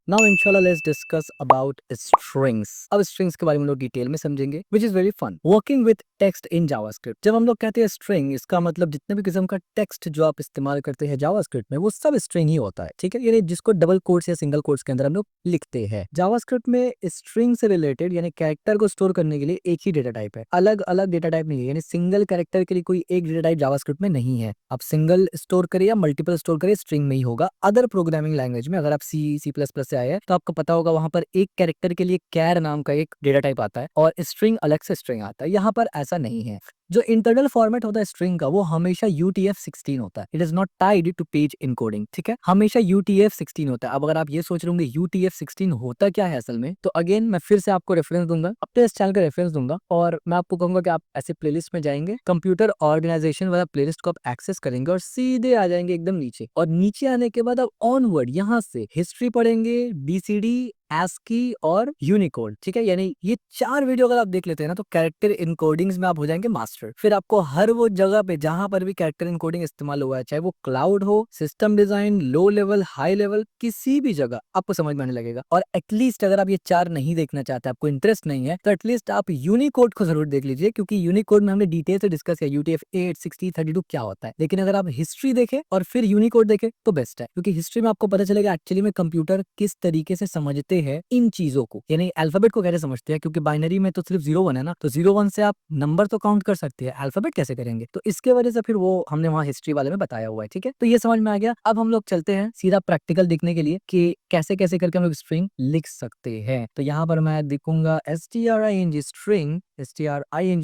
Now इंशाल्लाह let's discuss about strings. अब strings के बारे में लोग डिटेल में समझेंगे which is very fun. Working with text in JavaScript. जब हम लोग कहते हैं स्ट्रिंग, इसका मतलब जितने भी किस्म का टेक्स्ट जो आप इस्तेमाल करते हैं जावास्क्रिप्ट में वो सब स्ट्रिंग ही होता है, ठीक है। यानी जिसको डबल कोट्स या सिंगल कोट्स के अंदर हम लोग लिखते हैं। जावास्क्रिप्ट में स्ट्रिंग से रिलेटेड यानी कैरेक्टर को स्टोर करने के लिए एक ही डेटा टाइप है, अलग अलग डेटा टाइप नहीं है। यानी सिंगल कैरेक्टर के लिए कोई एक डेटा टाइप जावास्क्रिप्ट में नहीं है। आप सिंगल स्टोर करिए या मल्टीपल स्टोर करिए, स्ट्रिंग में ही होगा। अदर प्रोग्रामिंग लैंग्वेज में अगर आप सी प्लस प्लस से आए हैं तो आपको पता होगा वहां पर एक कैरेक्टर के लिए कैर नाम का एक डेटा टाइप आता है और स्ट्रिंग अलग से स्ट्रिंग आता है। यहाँ पर ऐसा नहीं है। जो इंटरनल फॉर्मेट होता है स्ट्रिंग का वो हमेशा UTF-16 होता है। It is not tied to page encoding, ठीक है। हमेशा UTF-16 होता है। अब अगर आप ये सोच रहे होंगे UTF-16 होता क्या है असल में, तो अगेन मैं फिर से आपको रेफरेंस दूंगा, अपने इस चैनल का रेफरेंस दूंगा और मैं आपको कहूंगा कि आप ऐसे प्लेलिस्ट में जाएंगे, कंप्यूटर ऑर्गेनाइजेशन वाला प्लेलिस्ट को आप एक्सेस करेंगे और सीधे आ जाएंगे एकदम नीचे। और नीचे आने के बाद आप ऑनवर्ड यहाँ से हिस्ट्री पढ़ेंगे, BCD, ASCII और यूनिकोड, ठीक है। यानी ये 4 वीडियो अगर आप देख लेते हैं ना तो कैरेक्टर इनकोडिंग्स में आप हो जाएंगे मास्टर। फिर आपको हर वो जगह पे जहां पर भी कैरेक्टर इनकोडिंग इस्तेमाल हुआ है, चाहे वो क्लाउड हो, system design, low level, high level, किसी भी जगह आपको समझ में आने लगेगा। और एटलीस्ट अगर आप ये 4 नहीं देखना चाहते, आपको इंटरेस्ट नहीं है, तो एटलीस्ट आप यूनिकोड को जरूर देख लीजिए, क्योंकि यूनिकोड में हमने डिटेल से डिस्कस किया UTF-8, 60, 32 क्या होता है। लेकिन अगर आप हिस्ट्री देखें और फिर यूनिकोड देखें तो बेस्ट है, क्योंकि हिस्ट्री में आपको पता चलेगा एक्चुअली में कंप्यूटर किस तरीके से समझते हैं इन चीजों को। यानी अल्फाबेट को कैसे समझते हैं, क्योंकि बाइनरी में तो सिर्फ 0 1 है ना, तो 0 1 से आप नंबर तो काउंट कर सकते हैं, अल्फाबेट कैसे करेंगे। तो इसके वजह से फिर वो हमने वहाँ हिस्ट्री वाले में बताया हुआ है, ठीक है। तो ये समझ में आ गया। अब हम लोग चलते हैं सीधा प्रैक्टिकल देखने के लिए कि कैसे कैसे करके हम लोग स्ट्रिंग लिख सकते हैं। तो यहाँ पर मैं दिखूंगा string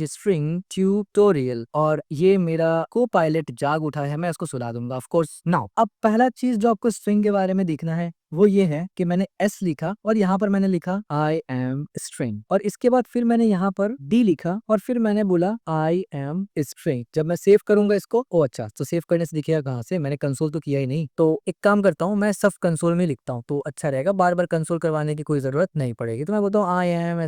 स्ट्रिंग ट्यूटोरियल और ये मेरा को पायलट जाग उठा है, मैं इसको सुला दूंगा ऑफ कोर्स। नाउ अब पहला चीज जो आपको स्ट्रिंग के बारे में देखना है वो ये है कि मैंने S लिखा और यहाँ पर मैंने लिखा I am string और इसके बाद फिर मैंने यहाँ पर D लिखा और फिर मैंने बोला I am string। जब मैं सेव करूंगा इसको, ओ अच्छा, तो सेव करने से दिखेगा कहाँ से, मैंने कंसोल तो किया ही नहीं। तो एक काम करता हूँ, मैं सब कंसोल में लिखता हूँ तो अच्छा रहेगा, बार बार कंसोल करवाने की कोई जरूरत नहीं पड़ेगी। तो मैं बोलता हूँ I am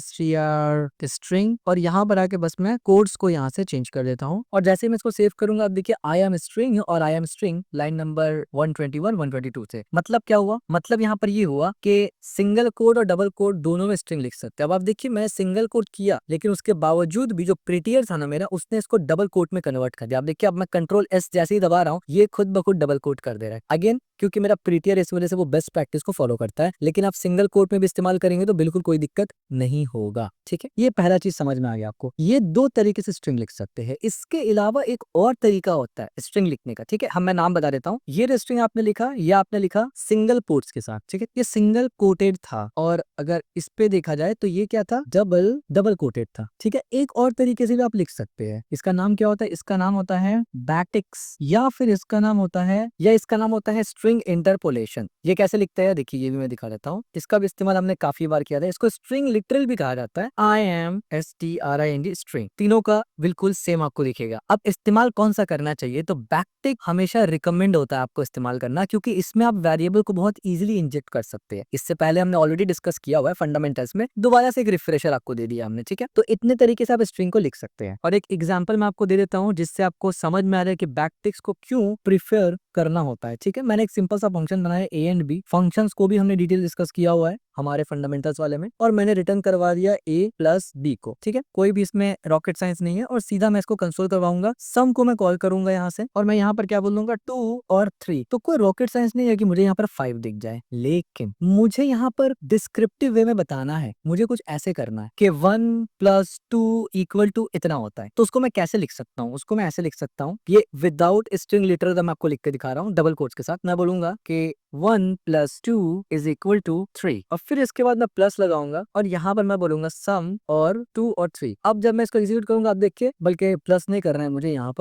string और यहाँ पर आके बस मैं कोड्स को यहाँ से चेंज कर देता हूँ। और जैसे मैं इसको सेव करूंगा, अब देखिए I am string और I am string line number 121 122 से। मतलब क्या हुआ, मतलब यहाँ पर ये हुआ कि सिंगल कोड और डबल कोड दोनों में स्ट्रिंग लिख सकते हैं। अब आप देखिए मैं सिंगल कोड किया लेकिन उसके बावजूद भी जो प्रीटियर था ना मेरा, उसने इसको डबल कोड में कन्वर्ट कर दिया। आप देखिए अब मैं Ctrl+S जैसे ही दबा रहा हूँ ये खुद ब खुद डबल कोड कर दे रहा है। अगेन क्योंकि मेरा प्रीटियर इस वजह से वो बेस्ट प्रैक्टिस को फॉलो करता है, लेकिन आप सिंगल कोड में भी इस्तेमाल करेंगे तो बिल्कुल कोई दिक्कत नहीं होगा, ठीक है। ये पहला चीज समझ में आ गया आपको। ये 2 तरीके से स्ट्रिंग लिख सकते हैं। इसके अलावा एक और तरीका होता है स्ट्रिंग लिखने का, ठीक है। हम मैं नाम बता देता हूँ। ये स्ट्रिंग आपने लिखा, ये आपने लिखा सिंगल कोट्स के साथ, ठीक है। ये सिंगल कोटेड था और अगर इस पे देखा जाए तो ये क्या था, डबल कोटेड था, ठीक है। एक और तरीके से भी आप लिख सकते हैं। इसका नाम क्या होता है, इसका नाम होता है बैटिक्स या फिर इसका नाम होता है स्ट्रिंग इंटरपोलेशन। ये कैसे लिखते हैं देखिए, ये भी मैं दिखा देता हूँ। इसका भी इस्तेमाल हमने काफी बार किया था। इसको स्ट्रिंग लिटरल भी कहा जाता है। I am string स्ट्रिंग, तीनों का बिल्कुल सेम आपको दिखेगा। अब इस्तेमाल कौन सा करना चाहिए, तो बैकटिक हमेशा रिकमेंड होता है आपको इस्तेमाल करना, क्योंकि इसमें आप वेरिएबल को बहुत इजीली इंजेक्ट कर सकते हैं। इससे पहले हमने ऑलरेडी डिस्कस किया हुआ है फंडामेंटल्स में, दोबारा से एक रिफ्रेशर आपको दे दिया हमने, ठीक है। तो इतने तरीके से आप स्ट्रिंग को लिख सकते हैं। और एक एग्जांपल मैं आपको दे देता हूँ जिससे आपको समझ में आ रहा है कि बैकटिक्स को क्यों प्रिफर करना होता है, ठीक है। मैंने एक सिंपल सा फंक्शन बनाया A एंड B। फंक्शंस को भी हमने डिटेल डिस्कस किया हुआ है हमारे फंडामेंटल्स वाले में, और मैंने रिटर्न करवा दिया A+B को, ठीक है। कोई भी इसमें रॉकेट साइंस नहीं है। और सीधा मैं इसको कंसोल करवाऊंगा, सम को मैं कॉल करूंगा यहाँ से और मैं यहाँ पर क्या बोलूंगा 2 और 3। तो कोई रॉकेट साइंस नहीं है कि मुझे यहाँ पर 5 दिख जाए, लेकिन मुझे यहाँ पर डिस्क्रिप्टिव वे में बताना है। मुझे कुछ ऐसे करना है कि 1 + 2 = इतना होता है। तो उसको मैं कैसे लिख सकता हूँ, उसको मैं ऐसे लिख सकता हूँ, ये विदाउट स्ट्रिंग लिटरल मैं आपको लिख के दिखा रहा हूँ डबल कोट्स के साथ। मैं बोलूंगा कि 1 + 2 = 3 और फिर इसके बाद मैं प्लस लगाऊंगा और यहाँ पर मैं बोलूंगा सम और 2 और 3। अब जब मैं इसको एग्जीक्यूट करूंगा, आप देखिए, बल्कि प्लस नहीं करना है मुझे यहाँ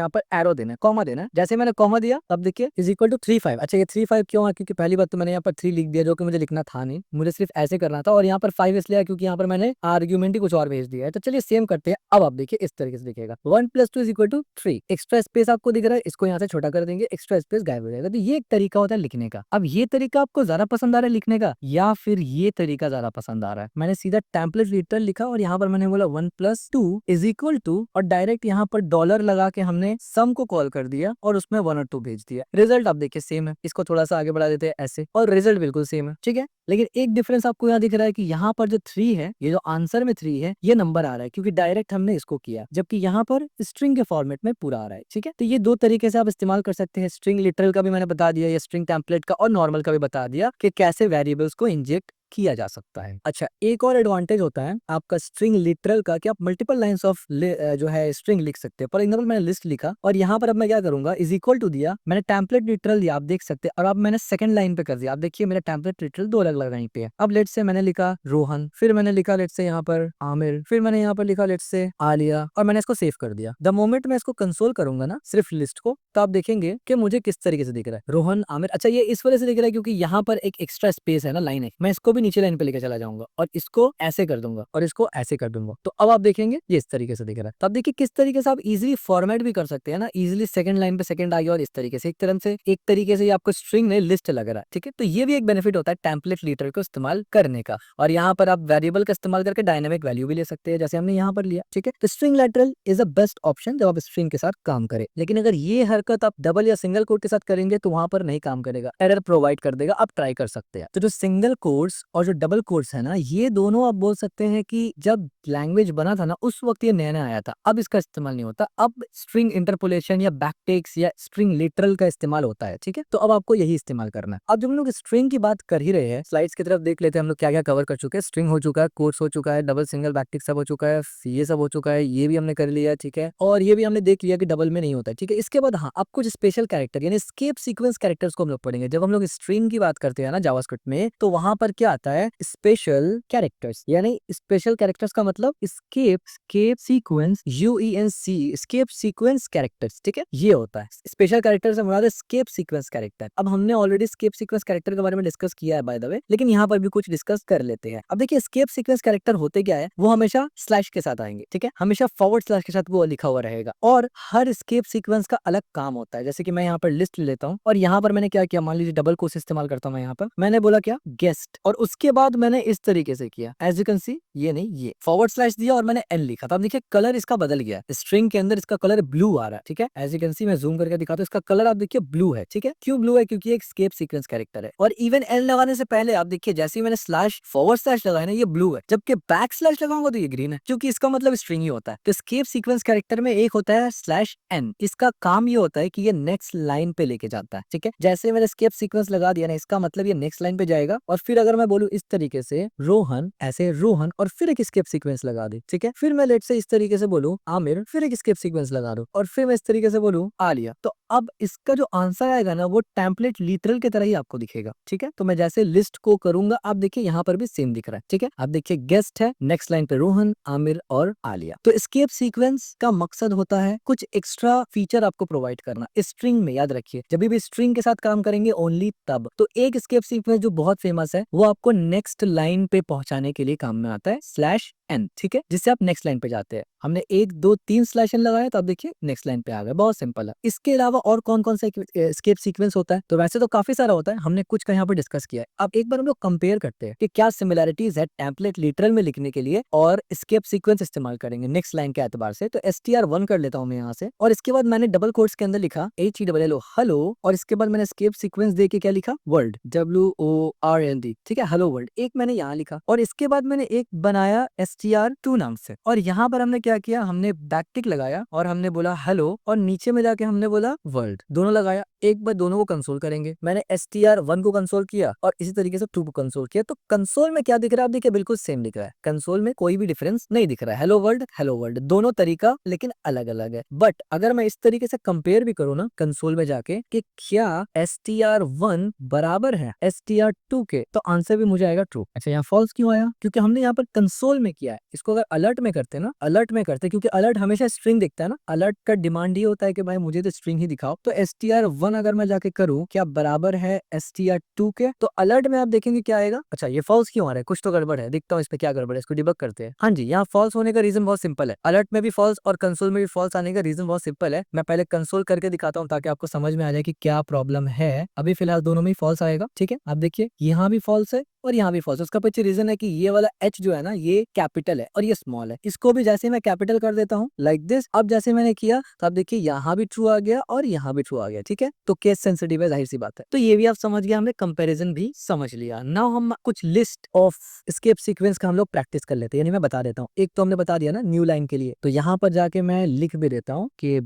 पर एरो देना है, कॉमा देना है। जैसे मैंने कॉमा दिया, अब देखिए = 3 5। अच्छा, ये 3 5 क्यों है, क्योंकि पहली बात तो मैंने यहाँ पर 3 लिख दिया जो कि मुझे लिखना था नहीं, मुझे सिर्फ ऐसे करना था। और यहाँ पर 5 इसलिए क्योंकि यहाँ पर मैंने आर्ग्यूमेंट ही कुछ और भेज दिया है। तो चलिए सेम करते हैं। अब आप देखिए इस तरीके से दिखेगा 1 + 2 = 3। एक्स्ट्रा स्पेस आपको दिख रहा है, इसको यहाँ से छोटा कर देंगे, एक्स्ट्रा स्पेस गायब हो जाएगा। तो ये एक तरीका होता है लिखने का। अब ये तरीका आपको ज्यादा पसंद आ रहा है लिखने का या फिर ये तरीका ज्यादा पसंद आ रहा है। मैंने सीधा टेम्पलेट लिटरल लिखा और यहाँ पर मैंने बोला 1 + 2 = और डायरेक्ट यहाँ पर डॉलर लगा के हमने सम को कॉल कर दिया और उसमें 1 और 2 भेज दिया। रिजल्ट आप देखिए सेम है। इसको थोड़ा सा आगे बढ़ा देते हैं ऐसे और रिजल्ट बिल्कुल सेम है, ठीक है। लेकिन एक डिफरेंस आपको यहाँ दिख रहा है कि यहाँ पर जो 3 है, ये जो आंसर में 3 है, ये नंबर आ रहा है क्योंकि डायरेक्ट हमने इसको किया, जबकि यहाँ पर स्ट्रिंग के फॉर्मेट में पूरा आ रहा है। ठीक है, तो ये दो तरीके से आप इस्तेमाल कर सकते हैं। स्ट्रिंग लिटरल का भी मैंने बता दिया, या स्ट्रिंग टेम्पलेट का, और नॉर्मल का भी बता दिया कि कैसे वेरिएबल्स को इंजेक्ट किया जा सकता है। अच्छा, एक और एडवांटेज होता है आपका स्ट्रिंग लिटरल का कि आप मल्टीपल लाइंस ऑफ जो है स्ट्रिंग लिख सकते हैं। फॉर एग्जांपल मैंने लिस्ट लिखा और यहाँ पर अब मैं क्या करूंगा, इज इक्वल टू दिया, मैंने टेम्पलेट लिटरल दिया, आप देख सकते हैं, और अब मैंने सेकंड लाइन पे कर दिया। आप देखिए मेरा टेम्पलेट लिटरल दो अलग अलग लाइन पे है। अब लेट से मैंने लिखा रोहन, फिर मैंने लिखा लेट से यहाँ पर आमिर, फिर मैंने यहाँ पर लिखा लेट से आलिया, और मैंने इसको सेव कर दिया। द मोमेंट मैं इसको कंसोल करूंगा ना सिर्फ लिस्ट को, तो आप देखेंगे कि मुझे किस तरीके से दिख रहा है, रोहन आमिर। अच्छा, ये इस वजह से दिख रहा है क्योंकि यहाँ पर एक एक्स्ट्रा स्पेस है ना, लाइन है, मैं इसको भी नीचे लाइन पे लेके चला जाऊंगा और इसको ऐसे कर दूंगा और इसको ऐसे कर दूंगा, तो अब आप देखेंगे ये इस तरीके से दिख रहा है। तो आप देखिए किस तरीके से आप इजीली फॉर्मेट भी कर सकते हैं ना, इजीली सेकंड लाइन पे सेकंड आ गया, और इस तरीके से एक तरीके से आपको स्ट्रिंग में लिस्ट लग रहा है। ठीक है, तो ये भी एक बेनिफिट होता है टेम्पलेट लिटरल को इस्तेमाल करने का। और यहाँ पर आप वेरिएबल का इस्तेमाल करके डायनेमिक वैल्यू भी ले सकते हैं, जैसे हमने यहाँ पर लिया। ठीक है, तो string literal is a best option जब आप स्ट्रिंग के साथ काम करें। लेकिन अगर ये हरकत आप डबल या सिंगल कोट के साथ करेंगे तो वहां पर नहीं काम करेगा, एरर प्रोवाइड कर देगा। आप ट्राई कर सकते हैं। तो जो सिंगल कोट्स और जो डबल कोट्स है ना, ये दोनों आप बोल सकते हैं कि जब लैंग्वेज बना था ना उस वक्त ये नया नया आया था, अब इसका इस्तेमाल नहीं होता। अब स्ट्रिंग इंटरपोलेशन या बैकटेक्स या स्ट्रिंग लिटरल का इस्तेमाल होता है। ठीक है, तो अब आपको यही इस्तेमाल करना है। अब जब हम लोग स्ट्रिंग की बात कर ही रहे हैं, स्लाइड्स की तरफ देख लेते हैं हम लोग क्या क्या कवर कर चुके हैं। स्ट्रिंग हो चुका है, कोट्स हो चुका है, डबल सिंगल बैकटिक सब हो चुका है, ये सब हो चुका है, ये भी हमने कर लिया। ठीक है, और ये भी हमने देख लिया कि डबल में नहीं होता है। ठीक है, इसके बाद हाँ, अब कुछ स्पेशल कैरेक्टर यानी एस्केप सीक्वेंस कैरेक्टर्स को हम लोग पढ़ेंगे। जब हम लोग स्ट्रिंग की बात करते हैं ना जावास्क्रिप्ट में, तो वहां पर क्या आता है, स्पेशल कैरेक्टर्स। यानी स्पेशल कैरेक्टर्स का मतलब स्केप सीक्वेंस, यूईएनसी, स्केप सीक्वेंस कैरेक्टर्स। ठीक है, ये होता है स्पेशल कैरेक्टर से मुराद स्केप सीक्वेंस कैरेक्टर। अब हमने ऑलरेडी स्केप सीक्वेंस कैरेक्टर के बारे में डिस्कस किया है बाय द वे, लेकिन यहाँ पर भी कुछ डिस्कस कर लेते हैं। अब देखिए स्केप सीक्वेंस कैरेक्टर होते क्या है, वो हमेशा स्लैश के साथ आएंगे। ठीक है, हमेशा फॉरवर्ड स्लैश के साथ वो लिखा हुआ रहेगा, और हर स्केप सीक्वेंस का अलग काम होता है। जैसे कि मैं यहाँ पर लिस्ट लेता हूँ और यहाँ पर मैंने क्या किया, मान लीजिए डबल कोट्स इस्तेमाल करता हूँ मैं यहाँ पर, मैंने बोला क्या, गेस्ट, और उसके बाद मैंने इस तरीके से किया, एज यू कैन सी, ये नहीं, ये फॉरवर्ड स्लैश दिया और मैंने एन लिखा। तो अब देखिए कलर इसका बदल गया, स्ट्रिंग के अंदर इसका कलर ब्लू आ रहा है। ठीक है, एज यू कैन सी, मैं जूम करके दिखाता हूँ, इसका कलर आप देखिए ब्लू है। ठीक है, क्यों ब्लू है, क्योंकि एक स्केप सीक्वेंस कैरेक्टर है। और इवन एन लगाने से पहले आप देखिए जैसे ही मैंने स्लैश फॉरवर्ड स्लैश लगाया ना, ये ब्लू है, जबकि बैक स्लैश लगाऊंगा तो ये ग्रीन है, क्योंकि इसका मतलब स्ट्रिंग ही होता है। तो स्केप सीक्वेंस कैरेक्टर में एक होता है स्लैश एन, इसका काम ये होता है कि ये नेक्स्ट लाइन पे लेके जाता है। ठीक है, जैसे मैंने स्केप सीक्वेंस लगा दिया ना, इसका मतलब ये नेक्स्ट लाइन पे जाएगा। और फिर अगर मैं बोलूं इस तरीके से रोहन, ऐसे रोहन, और फिर एक स्केप सीक्वेंस लगा दे। ठीक है, फिर मैं लेट से इस तरीके से बोलूं आमिर, फिर एक स्केप सीक्वेंस लगा दो, और फिर मैं इस तरीके से बोलूं आलिया, तो अब इसका जो आंसर आएगा ना वो टेम्पलेट लिटरल की तरह ही आपको दिखेगा। ठीक है, तो मैं जैसे लिस्ट को करूंगा, आप देखिए यहाँ पर भी सेम दिख रहा है। ठीक है, आप देखिए गेस्ट है, नेक्स्ट लाइन पे रोहन, आमिर और आलिया। तो स्केप सीक्वेंस का मकसद होता है कुछ एक्स्ट्रा फीचर आपको प्रोवाइड करना स्ट्रिंग में। याद रखिए जब भी स्ट्रिंग के साथ काम करेंगे ओनली तब। तो एक स्केप सीक्वेंस जो बहुत फेमस है वो आपको नेक्स्ट लाइन पे पहुंचाने के लिए काम में आता है, स्लैश एन। ठीक है, जिससे आप नेक्स्ट लाइन पे जाते हैं। हमने 1 2 3 स्लैश एन लगाया तो आप देखिए नेक्स्ट लाइन पे आ गए, बहुत सिंपल है। इसके अलावा और कौन कौन सा स्केप सीक्वेंस होता है, तो वैसे तो काफी सारा होता है, हमने कुछ का यहाँ पर डिस्कस किया है। अब एक बार हम लोग कंपेयर करते हैं कि क्या सिमिलरिटीज है टेम्पलेट लिटरल में लिखने के लिए और स्केप सीक्वेंस इस्तेमाल करेंगे नेक्स्ट लाइन के एतबार से। तो str1 कर लेता हूँ मैं यहाँ से, और इसके बाद मैंने डबल कोट्स के अंदर लिखा HELLO, हेलो, और इसके बाद मैंने स्केप सीक्वेंस दे के क्या लिखा, वर्ल्ड, WORLD। ठीक है, हेलो वर्ल्ड, एक मैंने यहाँ लिखा, और इसके बाद मैंने एक बनाया str2 नाम से, और यहाँ पर हमने क्या किया, हमने बैकटिक लगाया और हमने बोला हेलो, और नीचे में जाके हमने बोला वर्ल्ड, दोनों लगाया। एक बार दोनों को कंसोल करेंगे, मैंने str1 को कंसोल किया और इसी तरीके से 2 को कंसोल किया। तो कंसोल में क्या दिख रहा है, आप देखिए बिल्कुल सेम दिख रहा है, कंसोल में कोई भी डिफरेंस नहीं दिख रहा है। हेलो वर्ल्ड, दोनों तरीका लेकिन अलग अलग है। बट अगर मैं इस तरीके से कंपेयर भी करूँ ना कंसोल में जाके कि क्या str1 बराबर है str2 के, तो आंसर भी मुझे आएगा ट्रू। अच्छा, यहाँ फॉल्स क्यों आया, क्योंकि हमने यहाँ पर कंसोल में किया है। इसको अगर अलर्ट में करते ना, अलर्ट में करते, क्योंकि अलर्ट हमेशा स्ट्रिंग दिखता है ना, अलर्ट का डिमांड ये होता है कि भाई मुझे तो स्ट्रिंग ही दिखाओ। तो str1 अगर मैं जाके करूँ क्या बराबर है str2 के, तो अलर्ट में आप देखेंगे क्या आएगा। अच्छा, ये फॉल्स क्यों आ रहा है, कुछ तो गड़बड़ है, दिखता हूँ इस पे क्या गड़बड़ है, इसको डिबग करते हैं। हाँ जी, यहाँ फॉल्स होने का रीजन बहुत सिंपल है, अलर्ट में भी फॉल्स और कंसोल में भी फॉल्स आने का रीजन बहुत सिंपल है। मैं पहले कंसोल करके दिखाता हूँ ताकि आपको समझ में आ जाए कि क्या प्रॉब्लम है। अभी फिलहाल दोनों में ही फॉल्स आएगा। ठीक है, आप देखिए यहाँ भी फॉल्स है और यहाँ भी फॉल्स। उसका पीछे रीजन है कि ये वाला एच जो है ना ये कैपिटल है और ये स्मॉल है। इसको भी जैसे मैं कैपिटल कर देता हूँ लाइक दिस, अब जैसे मैंने किया तो आप देखिए यहाँ भी ट्रू आ गया और यहाँ भी ट्रू आ गया, ठीक है। तो केस सेंसिटिव है, जाहिर सी बात है। तो ये भी आप समझ गए, हमने कंपैरिजन भी समझ लिया। नाउ हम कुछ लिस्ट ऑफ एस्केप सीक्वेंस का हम लोग प्रैक्टिस कर लेते हैं, यानी मैं बता देता हूँ। एक तो हमने बता दिया ना न्यू लाइन के लिए, तो यहाँ पर जाके मैं लिख भी देता हूँ कि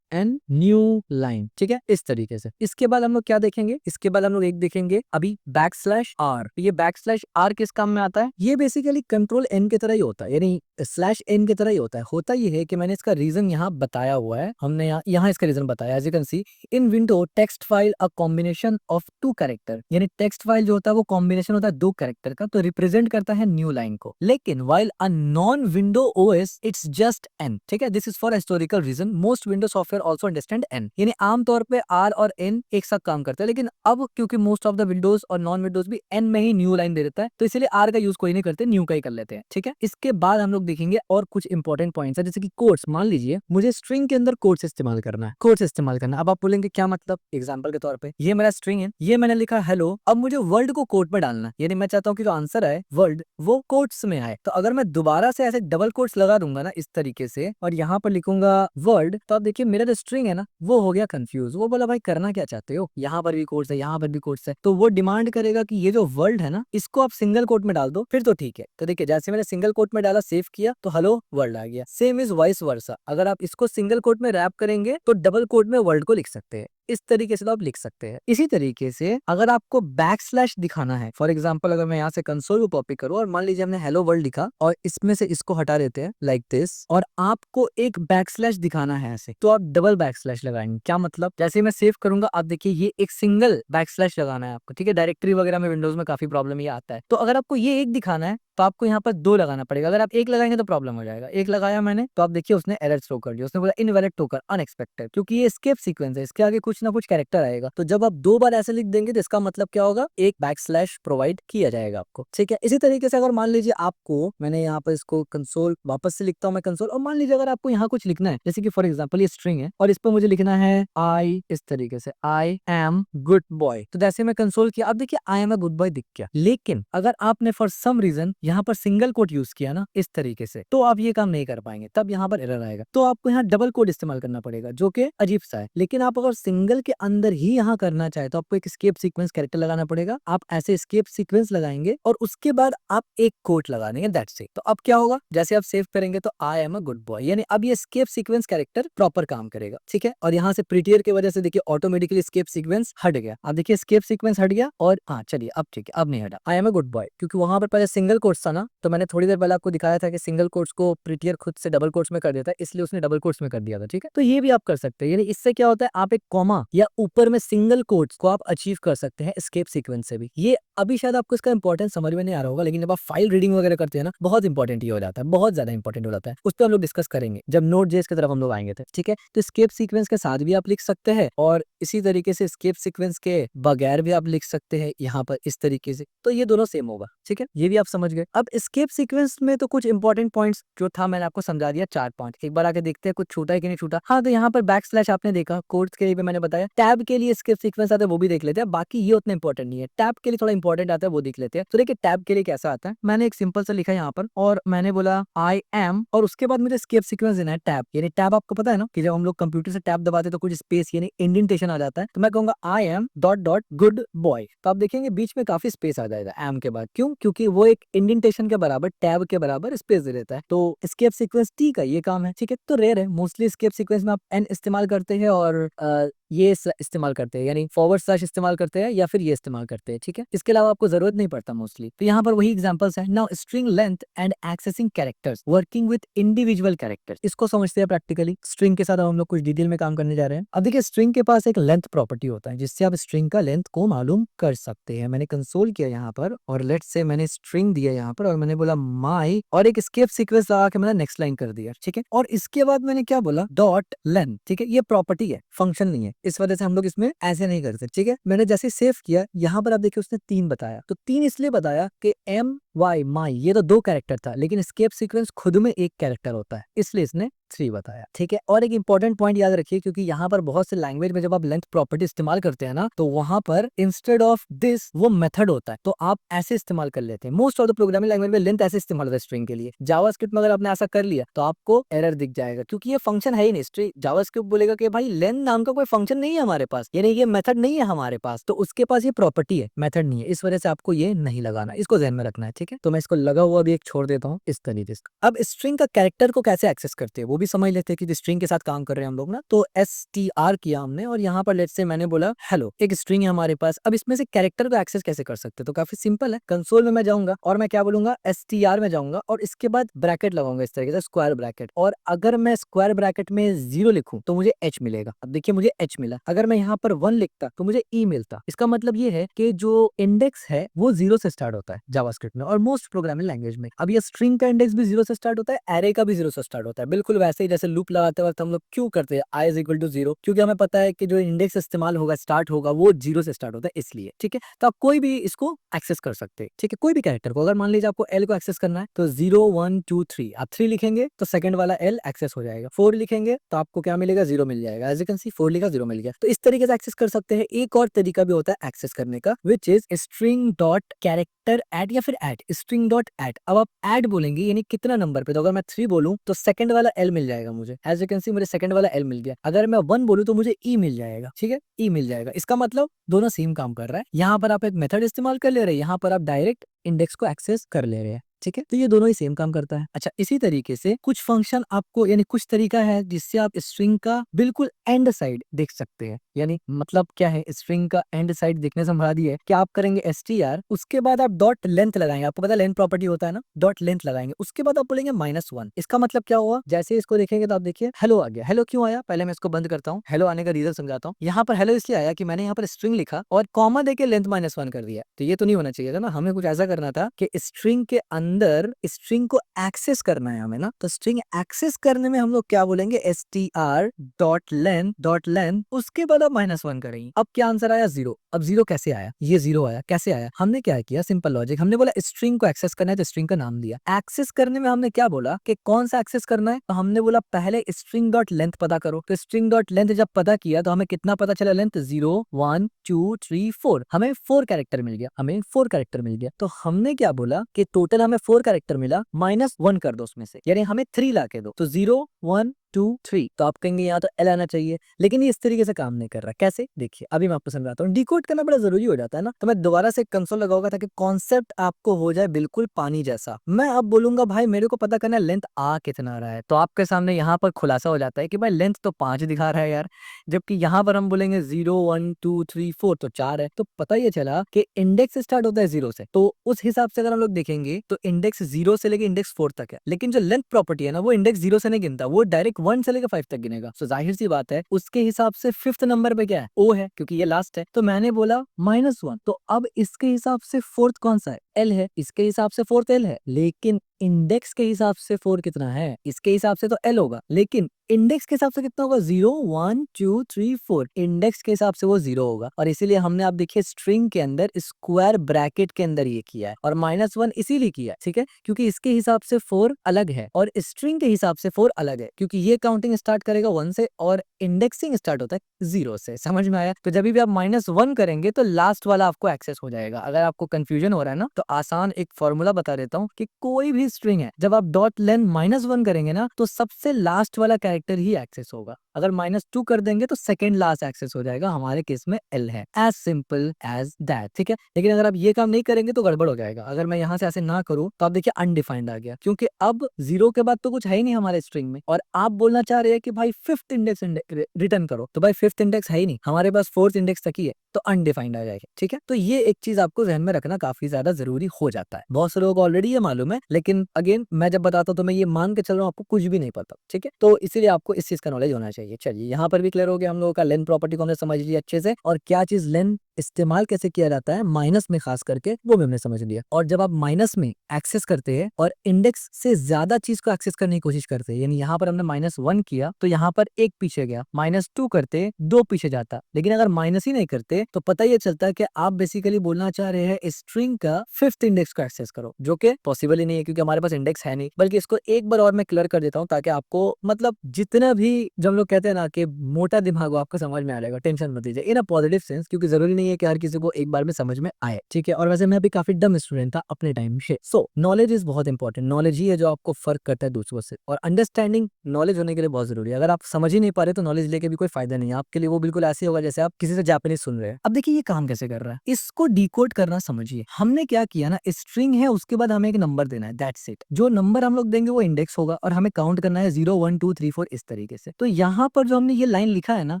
\n न्यू लाइन, ठीक है, इस तरीके से। इसके बाद हम लोग क्या देखेंगे, इसके बाद हम लोग एक देखेंगे अभी \r। ये \r किस काम में आता है, ये बेसिकली कंट्रोल n की तरह ही होता है, यानी /n की तरह ही होता है। होता ये है कि मैंने इसका रीजन यहाँ बताया हुआ है, हमने यहाँ इसका रीजन बताया। As you can see in window text file a combination of 2 character, यानी टेक्स्ट फाइल जो होता है वो कॉम्बिनेशन होता है 2 कैरेक्टर का, तो रिप्रेजेंट करता है न्यू लाइन को। लेकिन while a non window OS it's just n, ठीक है। This is for historical reason, most window software also understand n, यानी आमतौर पे r और n एक साथ काम करते हैं। लेकिन अब क्योंकि मोस्ट ऑफ द विंडोज और नॉन विंडोज भी n में ही न्यू लाइन दे देता है, तो इसलिए r का यूज कोई नहीं करते, न्यू का ही कर लेते हैं, ठीक है। इसके बाद हम लोग देखेंगे और कुछ इंपॉर्टेंट पॉइंट्स है, जैसे कि कोट्स। मान लीजिए मुझे स्ट्रिंग के अंदर कोट्स इस्तेमाल करना है, कोट्स इस्तेमाल करना है। अब आप बोलेंगे क्या मतलब, एग्जांपल के तौर पे ये मेरा स्ट्रिंग है, ये मैंने लिखा हेलो, अब मुझे वर्ल्ड को कोट में डालना है, यानी मैं चाहता हूँ कि जो आंसर है वर्ल्ड वो कोट्स में आए। तो अगर मैं दोबारा से ऐसे डबल कोट्स लगा दूंगा ना इस तरीके से और यहाँ पर लिखूंगा वर्ल्ड, तो आप देखिए मेरा जो स्ट्रिंग है ना वो हो गया कंफ्यूज। वो बोला भाई करना क्या चाहते हो, यहाँ पर भी कोट्स है, यहाँ पर भी कोट्स है, तो वो डिमांड करेगा कि ये जो वर्ल्ड है ना इसको आप सिंगल कोट में डाल दो, फिर तो ठीक है। तो देखिए जैसे मैंने सिंगल कोट में डाला, सेव किया, तो हेलो वर्ल्ड आ गया। सेम इज वाइस वर्सा, अगर आप इसको सिंगल कोट में रैप करेंगे तो डबल कोट में वर्ल्ड को लिख सकते हैं। इस तरीके से तो आप लिख सकते हैं। इसी तरीके से अगर आपको \/ दिखाना है, फॉर एग्जांपल अगर मैं यहाँ से कंसोल को कॉपी करूँ और मान लीजिए हमने हेलो वर्ल्ड लिखा और इसमें से इसको हटा देते हैं लाइक दिस, और आपको एक \/ दिखाना है ऐसे, तो आप डबल \/ लगाएंगे। क्या मतलब, जैसे मैं सेव करूंगा आप देखिए ये एक सिंगल \/ लगाना है आपको, ठीक है। डायरेक्टरी वगैरह में विंडोज में काफी प्रॉब्लम ये आता है। तो अगर आपको ये एक दिखाना है तो आपको यहाँ पर 2 लगाना पड़ेगा। अगर आप एक लगाएंगे तो प्रॉब्लम हो जाएगा। एक लगाया मैंने तो आप देखिए उसने एरर थ्रो कर दिया, उसने बोला इनवैलिड टोकन अनएक्सपेक्टेड, क्योंकि ये एस्केप सीक्वेंस है, इसके आगे कुछ ना कुछ कैरेक्टर आएगा। तो जब आप 2 बार ऐसे लिख देंगे तो इसका मतलब क्या होगा, एक \/ प्रोवाइड किया जाएगा आपको, ठीक है। इसी तरीके से अगर मान लीजिए आपको, मैंने यहाँ पर इसको कंसोल वापस से लिखता हूँ मैं कंसोल, और मान लीजिए अगर आपको यहाँ कुछ लिखना है, जैसे कि फॉर एग्जाम्पल ये स्ट्रिंग है और इस पर मुझे लिखना है आई, इस तरीके से आई एम गुड बॉय, तो जैसे मैं कंसोल किया अब देखिए I am a good boy दिख गया। लेकिन अगर आपने फॉर सम रीजन यहाँ पर सिंगल कोट यूज किया ना इस तरीके से, तो आप ये काम नहीं कर पाएंगे, तब यहाँ पर एरर आएगा। तो आपको यहाँ डबल कोड इस्तेमाल करना पड़ेगा, जो कि अजीब सा है। लेकिन आप अगर सिंगल के अंदर ही यहाँ करना चाहे तो आपको एक एस्केप सीक्वेंस कैरेक्टर लगाना पड़ेगा। आप ऐसे एस्केप सीक्वेंस लगाएंगे और उसके बाद आप एक कोट लगा देंगे, दैट्स इट। तो अब क्या होगा, जैसे आप सेव करेंगे तो I am a good boy, यानी अब ये एस्केप सीक्वेंस कैरेक्टर प्रॉपर काम करेगा, ठीक है। और यहाँ से प्रीटियर की वजह से देखिए ऑटोमेटिकली एस्केप सीक्वेंस हट गया। अब देखिए एस्केप सीक्वेंस हट गया और हाँ चलिए अब ठीक है, अब नहीं हटा I am a good boy, क्योंकि वहां पर पहले सिंगल कोट्स था ना, तो मैंने थोड़ी देर पहले आपको दिखाया था कि सिंगल कोट्स को प्रीटियर खुद से डबल कोट्स में कर देता है, इसलिए उसने डबल कोट्स में कर दिया था, ठीक है। तो ये भी आप कर सकते हैं, यानी इससे क्या होता है, आप एक कॉमा या ऊपर में सिंगल कोट्स को आप अचीव कर सकते हैं एस्केप सीक्वेंस से भी। ये अभी शायद आपको इसका इंपॉर्टेंस समझ में नहीं आ रहा होगा, लेकिन जब आप फाइल रीडिंग वगैरह करते हैं ना बहुत इंपॉर्टेंट ये हो जाता है, बहुत ज्यादा इंपॉर्टेंट हो जाता है। उस पर हम लोग डिस्कस करेंगे जब Node.js की तरफ हम लोग आएंगे थे, ठीक है। तो एस्केप सीक्वेंस के साथ भी आप लिख सकते हैं और इसी तरीके से एस्केप सीक्वेंस के बगैर भी आप लिख सकते हैं यहाँ पर इस तरीके से, तो ये दोनों सेम होगा, ठीक है। ये भी आप समझ गए। अब एस्केप सीक्वेंस में तो कुछ इंपॉर्टेंट पॉइंट्स जो था मैंने आपको समझा दिया, 4 पॉइंट। एक बार आके देखते हैं कुछ छूटा है कि नहीं छूटा। हाँ, तो यहाँ पर \/ आपने देखा, कोड्स के लिए भी मैंने बताया, टैब के लिए एस्केप सीक्वेंस आता है वो भी देख लेते हैं, बाकी ये उतना इंपॉर्टेंट नहीं है। टैब के लिए थोड़ा इंपॉर्टेंट आता है वो देख लेते हैं। तो देखिए टैब के लिए कैसा आता है, मैंने एक सिंपल सा लिखा यहाँ पर और मैंने बोला आई एम, और उसके बाद मुझे एस्केप सीक्वेंस देना है टैब, यानी टैब आपको पता है ना कि जब हम लोग कंप्यूटर से टैब दबाते तो कुछ स्पेस यानी इंडेंटेशन आ जाता है। तो मैं कहूंगा I am dot good boy, तो आप देखेंगे बीच में काफी स्पेस आ जाएगा एम के बाद। क्यों, क्योंकि वो एक इंडेंटेशन के बराबर टैब के बराबर स्पेस दे देता है। तो एस्केप सीक्वेंस टी का ये काम है, ठीक है। तो रेयर है, मोस्टली एस्केप सीक्वेंस में आप एन इस्तेमाल करते हैं और ये इस्तेमाल करते हैं, यानी / इस्तेमाल करते हैं या फिर ये इस्तेमाल करते हैं, ठीक है। इसके अलावा आपको जरूरत नहीं पड़ता मोस्टली। तो यहाँ पर वही एग्जांपल्स है। Now string length and accessing characters working with individual characters, इसको समझते हैं प्रैक्टिकली। स्ट्रिंग के साथ हम लोग कुछ डिटेल में काम करने जा रहे हैं। अब देखिए स्ट्रिंग के पास एक लेंथ प्रॉपर्टी होता है जिससे आप स्ट्रिंग का लेंथ को मालूम कर सकते हैं। मैंने कंसोल किया यहाँ पर और लेट्स से मैंने स्ट्रिंग दिया यहाँ पर और मैंने बोला माई और एक एस्केप सीक्वेंस लगा के मैंने नेक्स्ट लाइन कर दिया, ठीक है। और इसके बाद मैंने क्या बोला, डॉट लेंथ, ठीक है। ये प्रॉपर्टी है, फंक्शन नहीं है, इस वजह से हम लोग इसमें ऐसे नहीं करते, ठीक है। मैंने जैसे सेव किया यहाँ पर आप देखिए उसने 3 बताया, तो 3 इसलिए बताया कि m वाई, माई, ये तो दो कैरेक्टर था, लेकिन एस्केप सीक्वेंस खुद में एक कैरेक्टर होता है, इसलिए इसने 3 बताया, ठीक है। और एक इंपॉर्टेंट पॉइंट याद रखिए, क्योंकि यहाँ पर बहुत से लैंग्वेज में जब आप लेंथ प्रॉपर्टी इस्तेमाल करते हैं ना, तो वहां पर इंस्टेड ऑफ दिस वो मेथड होता है, तो आप ऐसे इस्तेमाल कर लेते हैं। Most of the programming language में लेंथ ऐसे इस्तेमाल होता है स्ट्रिंग के लिए। जावास्क्रिप्ट में अगर आपने ऐसा कर लिया तो आपको एरर दिख जाएगा, क्योंकि ये फंक्शन है ही नहीं। स्ट्रिंग जावास्क्रिप्ट बोलेगा कि भाई लेंथ नाम का कोई फंक्शन नहीं है हमारे पास, यानी ये मेथड नहीं है हमारे पास, तो उसके पास ये प्रॉपर्टी है, मेथड नहीं है, इस वजह से आपको ये नहीं लगाना, इसको ध्यान में रखना है, ठीक है। तो मैं इसको लगा हुआ भी एक छोड़ देता हूँ इस तरीके से। अब स्ट्रिंग का कैरेक्टर को कैसे एक्सेस करते हैं वो भी समझ लेते हैं कि स्ट्रिंग के साथ काम कर रहे हैं हम लोग ना। तो str किया हमने, और यहाँ पर लेट्स से मैंने बोला हेलो, एक स्ट्रिंग है हमारे पास। अब इसमें से कैरेक्टर को एक्सेस कैसे कर सकते हैं, तो काफी सिंपल है। कंसोल में मैं जाऊंगा और मैं क्या बोलूंगा, str में जाऊंगा और इसके बाद ब्रैकेट लगाऊंगा इस तरीके से, स्क्वायर ब्रैकेट। और अगर मैं स्क्वायर ब्रैकेट में 0 लिखूं तो मुझे h मिलेगा। अब देखिए मुझे h मिला। अगर मैं यहाँ पर 1 लिखता तो मुझे e मिलता। इसका मतलब ये है कि जो इंडेक्स है वो 0 से स्टार्ट होता है जावास्क्रिप्ट में और मोस्ट प्रोग्रामिंग लैंग्वेज में। अब ये स्ट्रिंग का इंडेक्स भी 0 से स्टार्ट होता है, एरे का भी 0 से स्टार्ट होता है, बिल्कुल वैसे ही जैसे लूप लगाते वक्त हम लोग क्यों करते हैं i इज इक्वल टू 0, क्योंकि हमें पता है कि जो इंडेक्स इस्तेमाल होगा, स्टार्ट होगा, वो 0 से स्टार्ट होता है, इसलिए, ठीक है। तो आप कोई भी इसको एक्सेस कर सकते हैं, ठीक है, कोई भी कैरेक्टर को। अगर मान लीजिए आपको एल को एक्सेस करना है तो 0 1 2 3, आप 3 लिखेंगे तो सेकंड वाला एल एक्सेस हो जाएगा। 4 लिखेंगे तो आपको क्या मिलेगा, 0 मिल जाएगा। एज यू कैन सी 4 लिखा 0 मिल गया। तो इस तरीके से एक्सेस कर सकते हैं। एक और तरीका भी होता है एक्सेस करने का, which is string dot character at या फिर एड, स्ट्रिंग डॉट एड। अब आप एड बोलेंगे यानी कितना नंबर पे, तो अगर मैं 3 बोलूं तो सेकंड वाला एल मिल जाएगा मुझे। एज यू कैन सी मुझे सेकंड वाला एल मिल गया। अगर मैं 1 बोलूं तो मुझे ई मिल जाएगा, ठीक है, ई मिल जाएगा। इसका मतलब दोनों सेम काम कर रहा है। यहाँ पर आप एक मेथड इस्तेमाल कर ले रहे हैं, यहाँ पर आप डायरेक्ट इंडेक्स को एक्सेस कर ले रहे हैं, ठीक है। तो ये दोनों ही सेम काम करता है। अच्छा, इसी तरीके से कुछ फंक्शन आपको, यानी कुछ तरीका है जिससे आप स्ट्रिंग का बिल्कुल एंड साइड देख सकते हैं। यानी मतलब क्या है, स्ट्रिंग का एंड साइड देखने से मुराद ये है कि आप करेंगे str, उसके बाद आप डॉट लेंथ लगाएंगे, आपको पता है लेंथ प्रॉपर्टी होता है ना, डॉट लेंथ लगाएंगे, उसके बाद आप बोलेंगे -1। इसका मतलब क्या हुआ, जैसे इसको देखेंगे तो आप देखिए हेलो आ गया। हेलो क्यों आया, पहले मैं इसको बंद करता हूँ, हेलो आने का रीजन समझाता हूँ। यहाँ पर हेलो इसलिए आया कि मैंने यहाँ पर स्ट्रिंग लिखा और कॉमा देके लेंथ -1 कर दिया। तो ये तो नहीं होना चाहिए था ना, हमें कुछ ऐसा करना था कि स्ट्रिंग के अंदर स्ट्रिंग को एक्सेस करना है हमें ना। तो स्ट्रिंग एक्सेस करने में हम लोग क्या बोलेंगे, str डॉट लेंथ, उसके बाद आप -1 करेंगे। अब क्या आंसर आया, 0। अब 0 कैसे आया, ये 0 आया, कैसे आया, हमने क्या किया, सिंपल लॉजिक, हमने बोला स्ट्रिंग को एक्सेस करना है तो स्ट्रिंग का नाम दिया। एक्सेस करने में हमने क्या बोला कि कौन सा एक्सेस करना है, तो हमने बोला पहले स्ट्रिंग डॉट लेंथ पता करो। तो स्ट्रिंग डॉट लेंथ जब पता किया तो हमें कितना पता चला, लेंथ 0 1 2 3 4, हमें 4 कैरेक्टर मिल गया, हमें 4 कैरेक्टर मिल गया। तो हमने क्या बोला कि टोटल हमें 4 कैरेक्टर मिला, -1 कर दो उसमें से, यानी हमें 3 ला के दो। तो 0 1 2 3, तो आप कहेंगे यहाँ तो एल आना चाहिए, लेकिन ये इस तरीके से काम नहीं कर रहा। कैसे, देखिए अभी मैं आपको समझाता हूँ। डिकोड करना बड़ा जरूरी हो जाता है ना, तो मैं दोबारा से कंसोल लगाऊंगा ताकि कॉन्सेप्ट आपको हो जाए बिल्कुल पानी जैसा। मैं अब बोलूंगा भाई मेरे को पता करना है लेंथ आ कितना रहा है, तो आपके सामने यहाँ पर खुलासा हो जाता है कि भाई लेंथ तो 5 दिखा रहा है यार, जबकि यहाँ पर हम बोलेंगे 0 1 2 3 4, तो 4 है। तो पता ये चला कि इंडेक्स स्टार्ट होता है 0 से, तो उस हिसाब से अगर हम लोग देखेंगे तो इंडेक्स 0 से लेके इंडेक्स 4 तक है। लेकिन जो लेंथ प्रॉपर्टी है ना, वो इंडेक्स 0 से नहीं गिनता, वो डायरेक्ट 1 से लेकर 5 तक गिनेगा। तो जाहिर सी बात है उसके हिसाब से 5th नंबर पे क्या है, ओ है, क्योंकि ये लास्ट है। तो मैंने बोला -1, तो अब इसके हिसाब से 4th कौन सा है, एल है, इसके हिसाब से 4th एल है। लेकिन इंडेक्स के हिसाब से 4 कितना है, इसके हिसाब से तो एल होगा, लेकिन इंडेक्स के हिसाब से कितना होगा, 0 1 2 3 4, इंडेक्स के हिसाब से वो 0 होगा। और इसीलिए हमने आप देखिए स्ट्रिंग के अंदर स्क्वायर ब्रैकेट के अंदर ये किया है, और -1 इसीलिए किया है, ठीक है, क्योंकि इसके हिसाब से 4 अलग है और स्ट्रिंग के हिसाब से 4 अलग है, क्योंकि ये काउंटिंग स्टार्ट करेगा 1 से और इंडेक्सिंग स्टार्ट होता है 0 से। समझ में आया। तो जब भी आप -1 करेंगे तो लास्ट वाला आपको एक्सेस हो जाएगा। अगर आपको कंफ्यूजन हो रहा है ना, तो आसान एक फॉर्मूला बता देता हूँ कि कोई भी स्ट्रिंग है, जब आप डॉट लेंथ -1 करेंगे ना, तो सबसे लास्ट वाला कैरेक्टर ही एक्सेस होगा। अगर -2 कर देंगे तो सेकंड लास्ट एक्सेस हो जाएगा, हमारे केस में एल है। एज सिंपल एज दैट, ठीक है। लेकिन अगर आप ये काम नहीं करेंगे तो गड़बड़ हो जाएगा। अगर मैं यहाँ से ऐसे ना करूँ तो आप देखिए अनडिफाइंड आ गया, क्योंकि अब 0 के बाद तो कुछ है ही नहीं हमारे स्ट्रिंग में, और आप बोलना चाह रहे हैं कि भाई 5th इंडेक्स रिटर्न करो, तो भाई 5th इंडेक्स है ही नहीं हमारे पास, 4th इंडेक्स तक ही है, तो अनडिफाइंड आ जाएगा, ठीक है। तो ये एक चीज आपको ध्यान में रखना काफी ज्यादा जरूरी हो जाता है। बहुत से लोग ऑलरेडी ये मालूम है, लेकिन अगेन मैं जब बताता हूँ तो मैं ये मान के चल रहा हूँ आपको कुछ भी नहीं पता, ठीक है। तो इसीलिए आपको इस चीज का नॉलेज होना चाहिए। चलिए यहाँ पर भी क्लियर हो गया हम लोगों का, लेंथ प्रॉपर्टी को हमने समझ लिया अच्छे से, और क्या चीज लेंथ इस्तेमाल कैसे किया जाता है माइनस में खास करके, वो भी हमने समझ लिया। और जब आप माइनस में एक्सेस करते हैं और इंडेक्स से ज्यादा चीज को एक्सेस करने की कोशिश करते हैं, यानी यहाँ पर हमने -1 किया तो यहाँ पर एक पीछे गया, -2 करते 2 पीछे जाता। लेकिन अगर माइनस ही नहीं करते तो पता ये चलता है कि आप बेसिकली बोलना चाह रहे हैं स्ट्रिंग का 5th इंडेक्स को एक्सेस करो, जो कि पॉसिबल ही नहीं है क्योंकि हमारे पास इंडेक्स है नहीं। बल्कि इसको एक बार और मैं क्लियर कर देता हूँ ताकि आपको मतलब जितना भी, जब हम लोग कहते हैं ना कि मोटा दिमाग हो, आपको समझ में आ जाएगा, टेंशन मत लीजिए इन अ पॉजिटिव सेंस, क्योंकि जरूरी नहीं है कि हर किसी को एक बार में समझ में आए, ठीक है। और वैसे मैं भी काफी डम स्टूडेंट था अपने टाइम से। सो नॉलेज इज बहुत इंपॉर्टेंट, नॉलेज ही है जो आपको फर्क करता है दूसरों से, और अंडरस्टैंडिंग नॉलेज होने के लिए बहुत जरूरी है। अगर आप समझ ही नहीं पा रहे तो नॉलेज लेके भी कोई फायदा नहीं है आपके लिए, वो बिल्कुल ऐसे होगा जैसे आप किसी से जापानीज सुन रहे हैं। अब देखिए ये काम कैसे कर रहा है, इसको डिकोड करना समझिए। हमने क्या किया ना, स्ट्रिंग है उसके बाद हमें एक नंबर देना है, दैट्स इट। जो नंबर हम लोग देंगे वो इंडेक्स होगा और हमें काउंट करना है 0 1 2 3 4 इस तरीके से। तो यहाँ पर जो हमने ये लाइन लिखा है ना,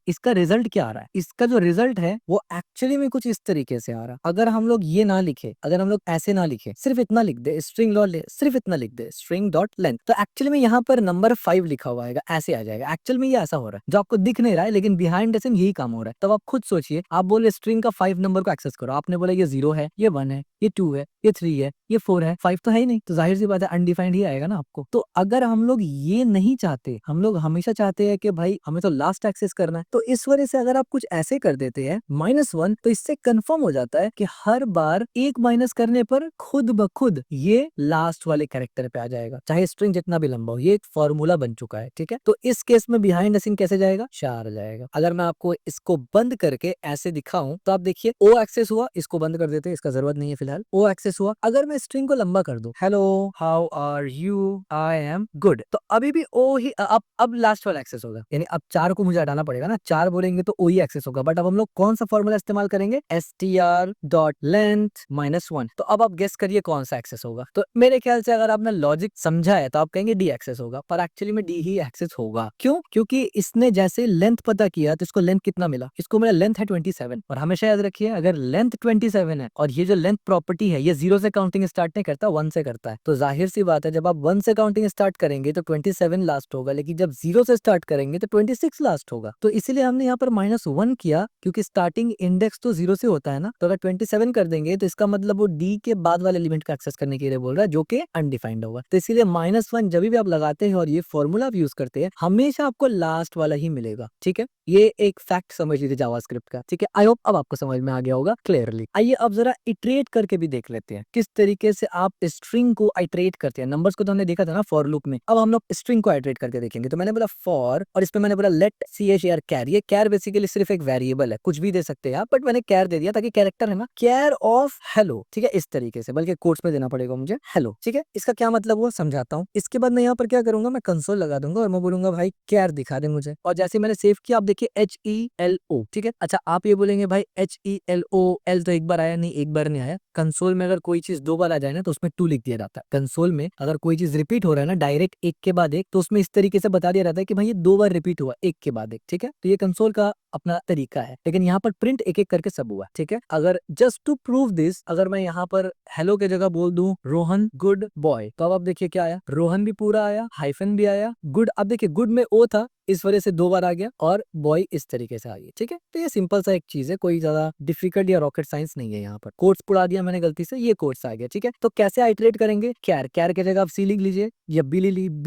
इसका रिजल्ट क्या आ रहा है, इसका जो रिजल्ट है वो एक्चुअली में कुछ इस तरीके से आ रहा है। अगर हम लोग ये ना लिखे, अगर हम लोग ऐसे ना लिखे, सिर्फ इतना लिख दे स्ट्रिंग सिर्फ इतना लिख दे स्ट्रिंग डॉट लेंथ, तो एक्चुअली में यहाँ पर नंबर 5 लिखा हुआ आएगा, ऐसे आ जाएगा। एक्चुअल में ये ऐसा हो रहा है जो आपको दिख नहीं रहा है, लेकिन बिहाइंड द सीन यही काम हो रहा है। तब आप खुद सोचिए, आप बोले स्ट्रिंग का 5 नंबर को एक्सेस करो, आपने बोला ये 0 है, ये 1 है, ये 2 है, ये 3 है, ये 4 है, 5 तो है ही नहीं, तो जाहिर सी बात है अनडिफाइंड ही आएगा ना आपको। तो अगर हम लोग ये नहीं चाहते, हम लोग हमेशा चाहते हैं कि भाई हमें तो लास्ट एक्सेस करना है, तो इस वजह से अगर आप कुछ ऐसे कर देते हैं -1, तो इससे कंफर्म हो जाता है कि हर बार एक माइनस करने पर खुद ब खुद ये लास्ट वाले कैरेक्टर पे आ जाएगा, चाहे स्ट्रिंग जितना भी लंबा हो। ये एक फॉर्मूला बन चुका है, ठीक है। तो इस केस में बिहाइंड द सीन कैसे जाएगा, 4 जाएगा। अगर मैं आपको इसको बंद करके ऐसे दिखाऊं तो आप देखिए ओ एक्सेस हुआ, इसको बंद कर देते हैं, इसका जरूरत नहीं है फिलहाल। ओ एक्सेस हुआ, अगर मैं स्ट्रिंग को लंबा कर दूं, hello how are you, I am good, तो अभी भी ओ ही अब लास्ट वाला एक्सेस होगा, यानी अब 4 को मुझे हटाना पड़ेगा ना, 4 बोलेंगे तो ओ ही एक्सेस होगा। बट अब हम लोग कौन सा फॉर्मूला इस्तेमाल करेंगे, str डॉट लेंथ -1। तो अब आप गेस करिए कौन सा एक्सेस होगा। तो मेरे ख्याल से अगर आपने लॉजिक समझा है तो आप कहेंगे डी एक्सेस होगा, पर एक्चुअली में डी ही एक्सेस होगा। क्यों, क्योंकि इसने जैसे लेंथ पता किया तो इसको लेंथ कितना मिला, इसको मिला लेंथ है 27। और हमेशा याद रखिए अगर लेंथ 27 है और ये जो लेंथ प्रॉपर्टी है ये 0 से काउंटिंग स्टार्ट नहीं करता, 1 से करता है, तो जाहिर सी बात है जब आप 1 से काउंटिंग स्टार्ट करेंगे तो 27 लास्ट होगा, लेकिन जब 0 से स्टार्ट करेंगे तो 26 लास्ट होगा। तो इसीलिए हमने यहाँ पर -1 किया, क्योंकि स्टार्टिंग इंडेक्स तो 0 से होता है ना। तो अगर 27 कर देंगे तो इसका मतलब वो डी के बाद वाले एलिमेंट का एक्सेस करने के लिए बोल रहा है, जो कि अनडिफाइंड होगा। तो इसीलिए -1 जब भी आप लगाते हैं और ये फॉर्मूला आप यूज करते हैं, हमेशा आपको लास्ट वाला ही मिलेगा, ठीक है। ये एक फैक्ट समझ लीजिए जावास्क्रिप्ट का, ठीक है। आई होप अब आपको समझ में आ गया होगा क्लियरली। आइए अब जरा इटरेट करके भी देख लेते हैं किस तरीके से आप स्ट्रिंग को आइटरेट करते हैं। नंबर्स को तो हमने देखा था ना फॉर लूप में, अब हम लोग स्ट्रिंग को आइटरेट करके देखेंगे। तो मैंने बोला फॉर और इस पे मैंने बोला लेट char कैर। ये कैर बेसिकली सिर्फ एक वेरिएबल है, कुछ भी दे सकते हैं आप, बट मैंने कैर दे दिया ताकि कैरेक्टर है ना, कैर ऑफ हेलो, ठीक है, इस तरीके से, बल्कि कोट्स में देना पड़ेगा मुझे हेलो, ठीक है। इसका क्या मतलब वो समझाता हूँ। इसके बाद मैं यहाँ पर क्या करूंगा, मैं कंसोल लगा दूंगा और मैं बोलूंगा भाई कैर दिखा दे मुझे। और जैसे मैंने सेव किया आप देखिए HELO, ठीक है। अच्छा आप ये बोलेंगे भाई HELO, एल तो एक बार आया नहीं, एक बार नहीं आया। कंसोल में अगर कोई चीज 2 बार आ जाए ना तो उसमें 2 लिख दिया जाता है। कंसोल में अगर कोई चीज रिपीट हो रहा है ना डायरेक्ट एक के बाद एक, तो उसमें इस तरीके से बता दिया जाता है कि भाई ये 2 बार रिपीट हुआ एक के बाद एक, ठीक है। तो ये कंसोल का अपना तरीका है, लेकिन यहाँ पर प्रिंट एक एक करके सब हुआ, ठीक है। अगर जस्ट टू प्रूव दिस, अगर मैं यहाँ पर हेलो के जगह बोल दूं रोहन गुड बॉय, तो अब आप देखिए क्या आया, रोहन भी पूरा आया, हाइफन भी आया, गुड, अब देखिए गुड में ओ था इस वजह से 2 बार आ गया, और बॉय इस तरीके से आ गई, ठीक है। तो ये सिंपल सा एक चीज है, कोई ज्यादा डिफिकल्ट या रॉकेट साइंस नहीं है। यहाँ पर कोट्स पुड़ा दिया मैंने गलती से, ये कोट्स आ गया, ठीक है। तो कैसे आइटरेट करेंगे, कैर, कैर के जगह आप सी लिख लीजिए या बी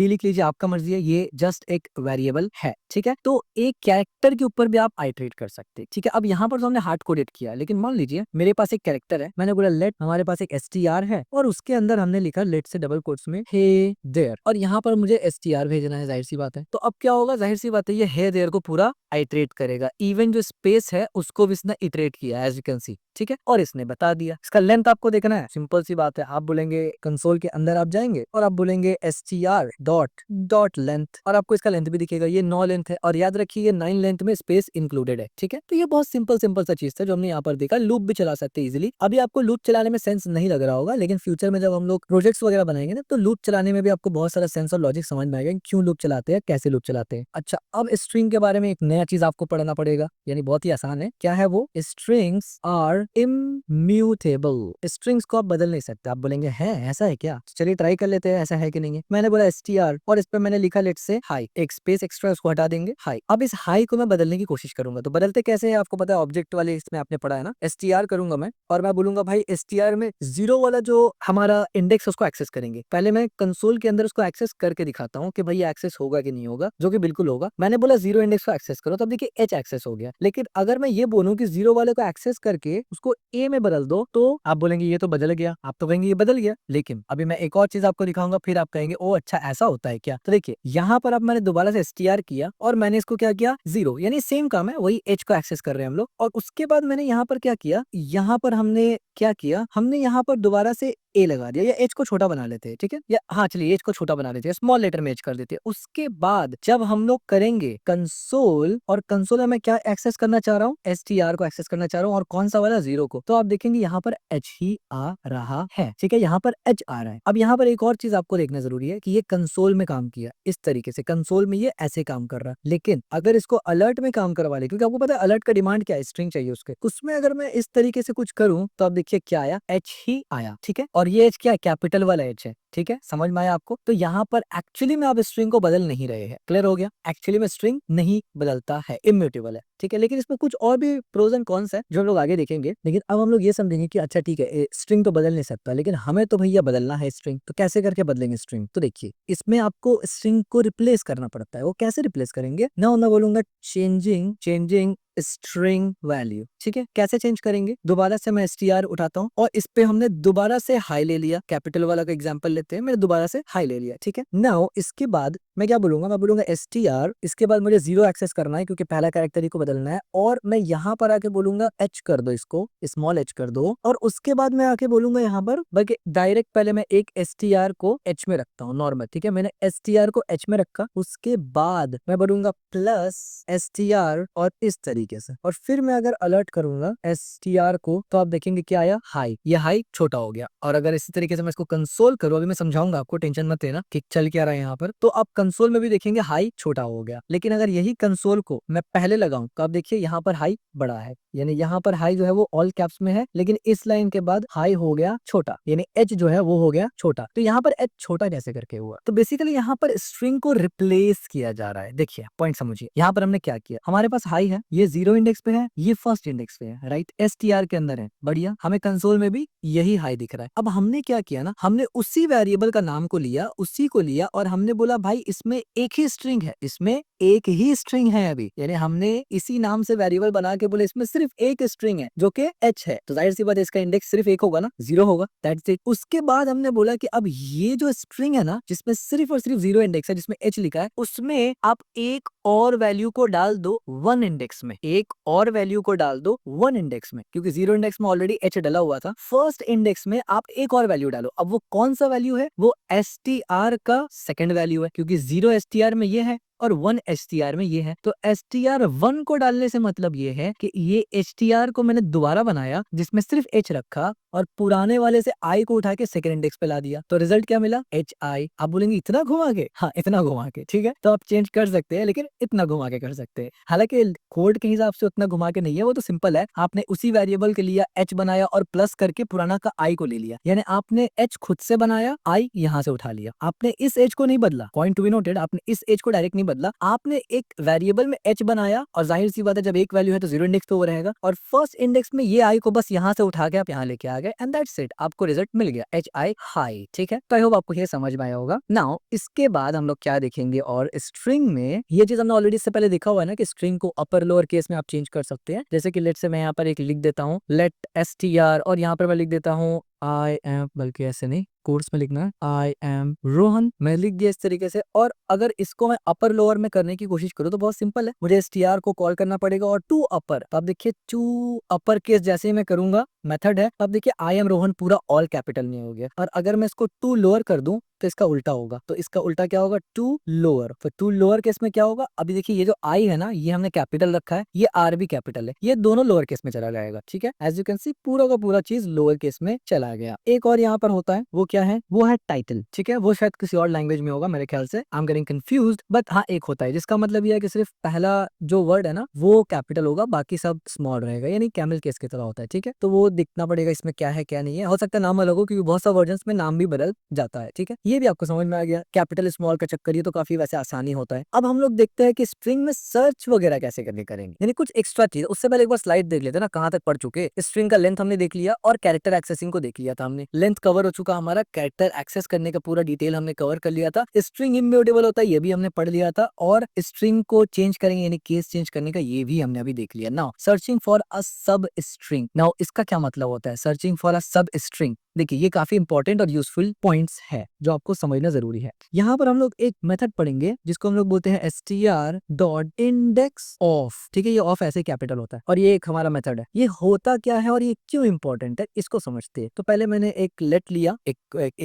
लिख लीजिए, आपका मर्जी है, ये जस्ट एक वेरिएबल है, ठीक है। तो एक कैरेक्टर के ऊपर भी आप आइटरेट कर सकते हैं, ठीक है। अब यहाँ पर तो हमने हार्ड कोडेड किया, लेकिन मान लीजिए मेरे पास एक कैरेक्टर है, मैंने बोला लेट, हमारे पास एक str है और उसके अंदर हमने लिखा लेट से डबल कोट्स में हे देयर, और यहाँ पर मुझे str भेजना है, जाहिर सी बात है। तो अब क्या होगा, जाहिर सी बात है ये हे देयर को पूरा आइटरेट करेगा, इवन जो स्पेस है उसको भी इसने इटरेट किया एज यू कैन सी, ठीक है। और इसने बता दिया। इसका लेंथ आपको देखना है, सिंपल सी बात है, आप बोलेंगे कंसोल के अंदर आप जाएंगे और आप बोलेंगे str डॉट लेंथ, और आपको इसका लेंथ भी दिखेगा, ये 9 लेंथ है, और याद रखिए ये 9 लेंथ में स्पेस इंक्लूडेड है, ठीक है। तो ये बहुत सिंपल सा चीज था जो हमने यहाँ पर देखा। लूप भी चला सकते हैं इजिली। अभी आपको लूप चलाने में सेंस नहीं लग रहा होगा, लेकिन फ्यूचर में जब हम लोग प्रोजेक्ट्स वगैरह बनाएंगे ना, तो लूप चलाने में भी आपको बहुत सारा सेंस और लॉजिक समझ में आएगा, क्यों लूप चलाते हैं, कैसे लूप चलाते हैं। अच्छा अब स्ट्रिंग के बारे में एक नया चीज आपको पढ़ना पड़ेगा, यानी बहुत ही आसान है। क्या है वो, स्ट्रिंग्स आर इम्यूटेबल। स्ट्रिंग्स को आप बदल नहीं सकते। आप बोलेंगे है ऐसा है क्या, चलिए ट्राई कर लेते हैं ऐसा है कि नहीं है। मैंने बोला str और इस पर मैंने लिखा लेट से हाई, एक स्पेस एक्स्ट्रा उसको हटा देंगे, हाई। अब इस हाई को मैं बदलने की कोशिश कोशिश करूंगा। तो बदलते कैसे है आपको पता है, ऑब्जेक्ट वाले इसमें आपने पढ़ा है ना, str करूंगा मैं और मैं बोलूंगा भाई str में 0 वाला जो हमारा इंडेक्स उसको एक्सेस करेंगे। पहले मैं कंसोल के अंदर उसको एक्सेस करके दिखाता हूँ कि भाई एक्सेस होगा कि नहीं होगा, जो कि बिल्कुल होगा। मैंने बोला 0 इंडेक्स को एक्सेस करो, तब देखिए h एक्सेस हो गया। लेकिन अगर मैं ये बोलूं कि 0 वाले को एक्सेस करके उसको a में बदल दो, तो आप बोलेंगे ये तो बदल गया, आप तो कहेंगे ये बदल गया। लेकिन अभी मैं एक और चीज आपको दिखाऊंगा, फिर आप कहेंगे ओ अच्छा ऐसा होता है क्या। तो देखिए यहाँ पर अब मैंने दोबारा से str किया और मैंने इसको क्या किया 0, यानी सेम काम है, वही h को एक्सेस कर रहे हैं हम लोग। और उसके बाद मैंने यहाँ पर क्या किया, यहाँ पर हमने क्या किया, हमने यहाँ पर दोबारा से ए लगा दिया, या एच को छोटा बना लेते हैं, ठीक है, या हाँ चलिए एच को छोटा बना लेते हैं, स्मॉल लेटर में एच कर देते हैं। उसके बाद जब हम लोग करेंगे कंसोल, और कंसोल में मैं क्या एक्सेस करना चाह रहा हूँ, str को एक्सेस करना चाह रहा हूँ, और कौन सा वाला 0 को, तो आप देखेंगे यहाँ पर h ही आ रहा है, ठीक है, यहाँ पर h आ रहा है। अब यहाँ पर एक और चीज आपको देखना जरूरी है कि ये कंसोल में काम किया इस तरीके से, कंसोल में ये ऐसे काम कर रहा है। लेकिन अगर इसको अलर्ट में काम करवा ले, क्योंकि आपको पता है अलर्ट का डिमांड क्या है, स्ट्रिंग चाहिए उसके, उसमें अगर मैं इस तरीके से कुछ करूं तो आप देखिए क्या आया, h ही आया, ठीक है। और ये h क्या है, कैपिटल वाला h है, ठीक है, समझ में आया आपको। तो यहाँ पर एक्चुअली में आप स्ट्रिंग को बदल नहीं रहे हैं, क्लियर हो गया, एक्चुअली में स्ट्रिंग नहीं बदलता है, इम्यूटेबल है, ठीक है। लेकिन इसमें कुछ और भी प्रोज एंड कॉन्स है जो हम लोग आगे देखेंगे। लेकिन अब हम लोग ये समझेंगे कि अच्छा ठीक है स्ट्रिंग तो बदल नहीं सकता, लेकिन हमें तो भैया बदलना है स्ट्रिंग, तो कैसे करके बदलेंगे स्ट्रिंग। तो देखिए इसमें आपको स्ट्रिंग को रिप्लेस करना पड़ता है। वो कैसे रिप्लेस करेंगे ना, मैं बोलूंगा चेंजिंग चेंजिंग स्ट्रिंग वैल्यू, ठीक है। कैसे चेंज करेंगे, दोबारा से मैं str उठाता हूँ और इस पे हमने दोबारा से हाई ले लिया, कैपिटल वाला का एग्जांपल लेते हैं, मैंने दोबारा से हाई ले लिया, ठीक है। नाउ इसके बाद मैं क्या बोलूंगा, मैं बोलूंगा str, इसके बाद मुझे 0 एक्सेस करना है क्योंकि पहला कैरेक्टर ही को बदलना है, और मैं यहाँ पर आके बोलूंगा h कर दो, इसको स्मॉल h कर दो, और उसके बाद मैं आके बोलूंगा यहाँ पर, बल्कि डायरेक्ट पहले मैं एक str को h में रखता हूँ नॉर्मल, ठीक है, मैंने str को h में रखा, उसके बाद मैं बोलूंगा प्लस str और इस तरीके से, और फिर मैं अगर अलर्ट करूंगा str को तो आप देखेंगे क्या आया, हाई, ये हाई छोटा हो गया। और अगर इसी तरीके से मैं इसको कंसोल करूं, अभी मैं समझाऊंगा आपको, टेंशन मत लेना कि चल क्या रहा है यहाँ पर, तो आप कंसोल में भी देखेंगे हाई छोटा हो गया। लेकिन अगर यही कंसोल को मैं पहले लगाऊं तो आप देखिए यहाँ पर हाई बड़ा है, यानी यहाँ पर हाई जो है वो ऑल कैप्स में है, लेकिन इस लाइन के बाद हाई हो गया छोटा, यानी h जो है वो हो गया छोटा। तो यहाँ पर h छोटा कैसे करके हुआ, तो बेसिकली यहाँ पर स्ट्रिंग को रिप्लेस किया जा रहा है। देखिए पॉइंट समझिए, यहाँ पर हमने क्या किया, हमारे पास हाई है, ये 0 इंडेक्स पे है, ये फर्स्ट इंडेक्स पे है, राइट, str के अंदर है, बढ़िया, हमें कंसोल में भी यही हाई दिख रहा है। अब हमने क्या किया ना, हमने उसी वेरिएबल का नाम को लिया, उसी को लिया, और हमने बोला भाई इसमें एक ही स्ट्रिंग है, इसमें एक ही स्ट्रिंग है अभी, यानी हमने इसी नाम से वेरिएबल बना के बोले इसमें सिर्फ एक स्ट्रिंग है जो कि h है, तो जाहिर सी बात है इसका इंडेक्स सिर्फ एक होगा ना, 0 होगा, दैट्स इट। उसके बाद हमने बोला कि अब ये जो स्ट्रिंग है ना जिसमें सिर्फ और सिर्फ 0 इंडेक्स है, जिसमें h लिखा है, उसमें आप एक और वैल्यू को डाल दो 1 इंडेक्स में, एक और वैल्यू को डाल दो 1 इंडेक्स में, क्योंकि 0 इंडेक्स में ऑलरेडी h डला हुआ था, फर्स्ट इंडेक्स में आप एक और वैल्यू डालो। अब वो कौन सा वैल्यू है, वो str का सेकंड वैल्यू है, क्योंकि 0 str में ये है और 1 str में ये है। तो str1 को डालने से मतलब ये है कि ये str को मैंने दोबारा बनाया जिसमें सिर्फ h रखा, और पुराने वाले से i को उठा के सेकंड इंडेक्स पे ला दिया, तो रिजल्ट क्या मिला, hi। आप बोलेंगे इतना घुमा के, हाँ इतना घुमा के, ठीक है, तो आप चेंज कर सकते हैं, लेकिन इतना घुमा के कर सकते हैं। हालांकि कोड के हिसाब से उतना घुमा के नहीं है, वो तो सिंपल है, आपने उसी वेरिएबल के लिया h बनाया और प्लस करके पुराना का i को ले लिया, यानी आपने h खुद से बनाया, i यहाँ से उठा लिया, आपने इस h को नहीं बदला, पॉइंट टू बी नोटेड, आपने इस h को डायरेक्ट नहीं बदला, आपने एक वेरिएबल में h बनाया, और जाहिर सी बात है जब एक वैल्यू है तो 0 इंडेक्स तो वो रहेगा, और फर्स्ट इंडेक्स में ये i को बस यहाँ से उठा के आप यहाँ लेके आ गए, एंड दैट्स इट, आपको रिजल्ट मिल गया hi हाई, ठीक है। तो आई होप आपको ये समझ में आया होगा। नाउ इसके बाद हम लोग क्या देखेंगे, और स्ट्रिंग में ये चीज हमने ऑलरेडी इससे पहले देखा हुआ है ना कि स्ट्रिंग को अपर लोअर केस में आप चेंज कर सकते हैं। जैसे कि लेट से मैं यहाँ पर एक लिख देता हूँ लेट str, और यहाँ पर मैं लिख देता हूँ आई एम, बल्कि ऐसे नहीं, कोर्स में लिखना है, आई एम रोहन, मैं लिख दिया इस तरीके से। और अगर इसको मैं अपर लोअर में करने की कोशिश करूँ तो बहुत सिंपल है, मुझे str को कॉल करना पड़ेगा और टू अपर, तो आप देखिए टू अपर केस जैसे ही मैं करूंगा मेथड है, अब देखिए आई एम रोहन पूरा ऑल कैपिटल में हो गया। और अगर मैं इसको टू लोअर कर दूं तो इसका उल्टा होगा, तो इसका उल्टा क्या होगा, टू लोअर। तो टू लोअर केस में क्या होगा, अभी देखिए ये जो आई है ना ये हमने कैपिटल रखा है, ये आर भी कैपिटल है, ये दोनों लोअर केस में चला जाएगा, ठीक है। एज यू कैन सी पूरा का पूरा चीज लोअर केस में चला गया। एक और यहाँ पर होता है, वो क्या है, वो है टाइटल, ठीक है, वो शायद किसी और लैंग्वेज में होगा मेरे ख्याल से, I am getting confused, but हाँ एक होता है जिसका मतलब ये है कि सिर्फ पहला जो वर्ड है ना वो कैपिटल होगा, बाकी सब स्मॉल रहेगा, यानी कैमल केस की तरह होता है, ठीक है। तो वो देखना पड़ेगा इसमें क्या है क्या नहीं है, हो सकता है नाम अलग हो क्योंकि बहुत सा वर्जन में नाम भी बदल जाता है। ठीक है, ये भी आपको समझ में आ गया कैपिटल स्मॉल का चक्कर, ये तो काफी वैसे आसानी होता है। अब हम लोग देखते हैं कि स्ट्रिंग में सर्च वगैरह कैसे करके करेंगे, यानी कुछ एक्स्ट्रा चीज। उससे पहले एक बार स्लाइड देख लेते हैं ना, कहाँ तक पढ़ चुके। स्ट्रिंग का लेंथ हमने देख लिया और कैरेक्टर एक्सेसिंग को देख लिया था हमने, लेंथ कवर हो चुका हमारा, कैरेक्टर एक्सेस करने का पूरा डिटेल हमने कवर कर लिया था। स्ट्रिंग इम्यूटेबल होता है ये भी हमने पढ़ लिया था, और स्ट्रिंग को चेंज करेंगे यानी केस चेंज करने का ये भी हमने अभी देख लिया। नाउ सर्चिंग फॉर अ सब स्ट्रिंग, नाउ इसका क्या मतलब होता है सर्चिंग फॉर अ सब स्ट्रिंग। देखिए ये काफी इंपॉर्टेंट और यूजफुल पॉइंट्स है जो आपको समझना जरूरी है। यहाँ पर हम लोग एक मेथड पढ़ेंगे जिसको हम लोग बोलते हैं str.indexOf। ठीक है, ये ऑफ ऐसे कैपिटल होता है और ये एक हमारा मेथड है। ये होता क्या है और ये क्यों इंपॉर्टेंट है इसको समझते हैं। तो पहले मैंने एक लेट लिया, एक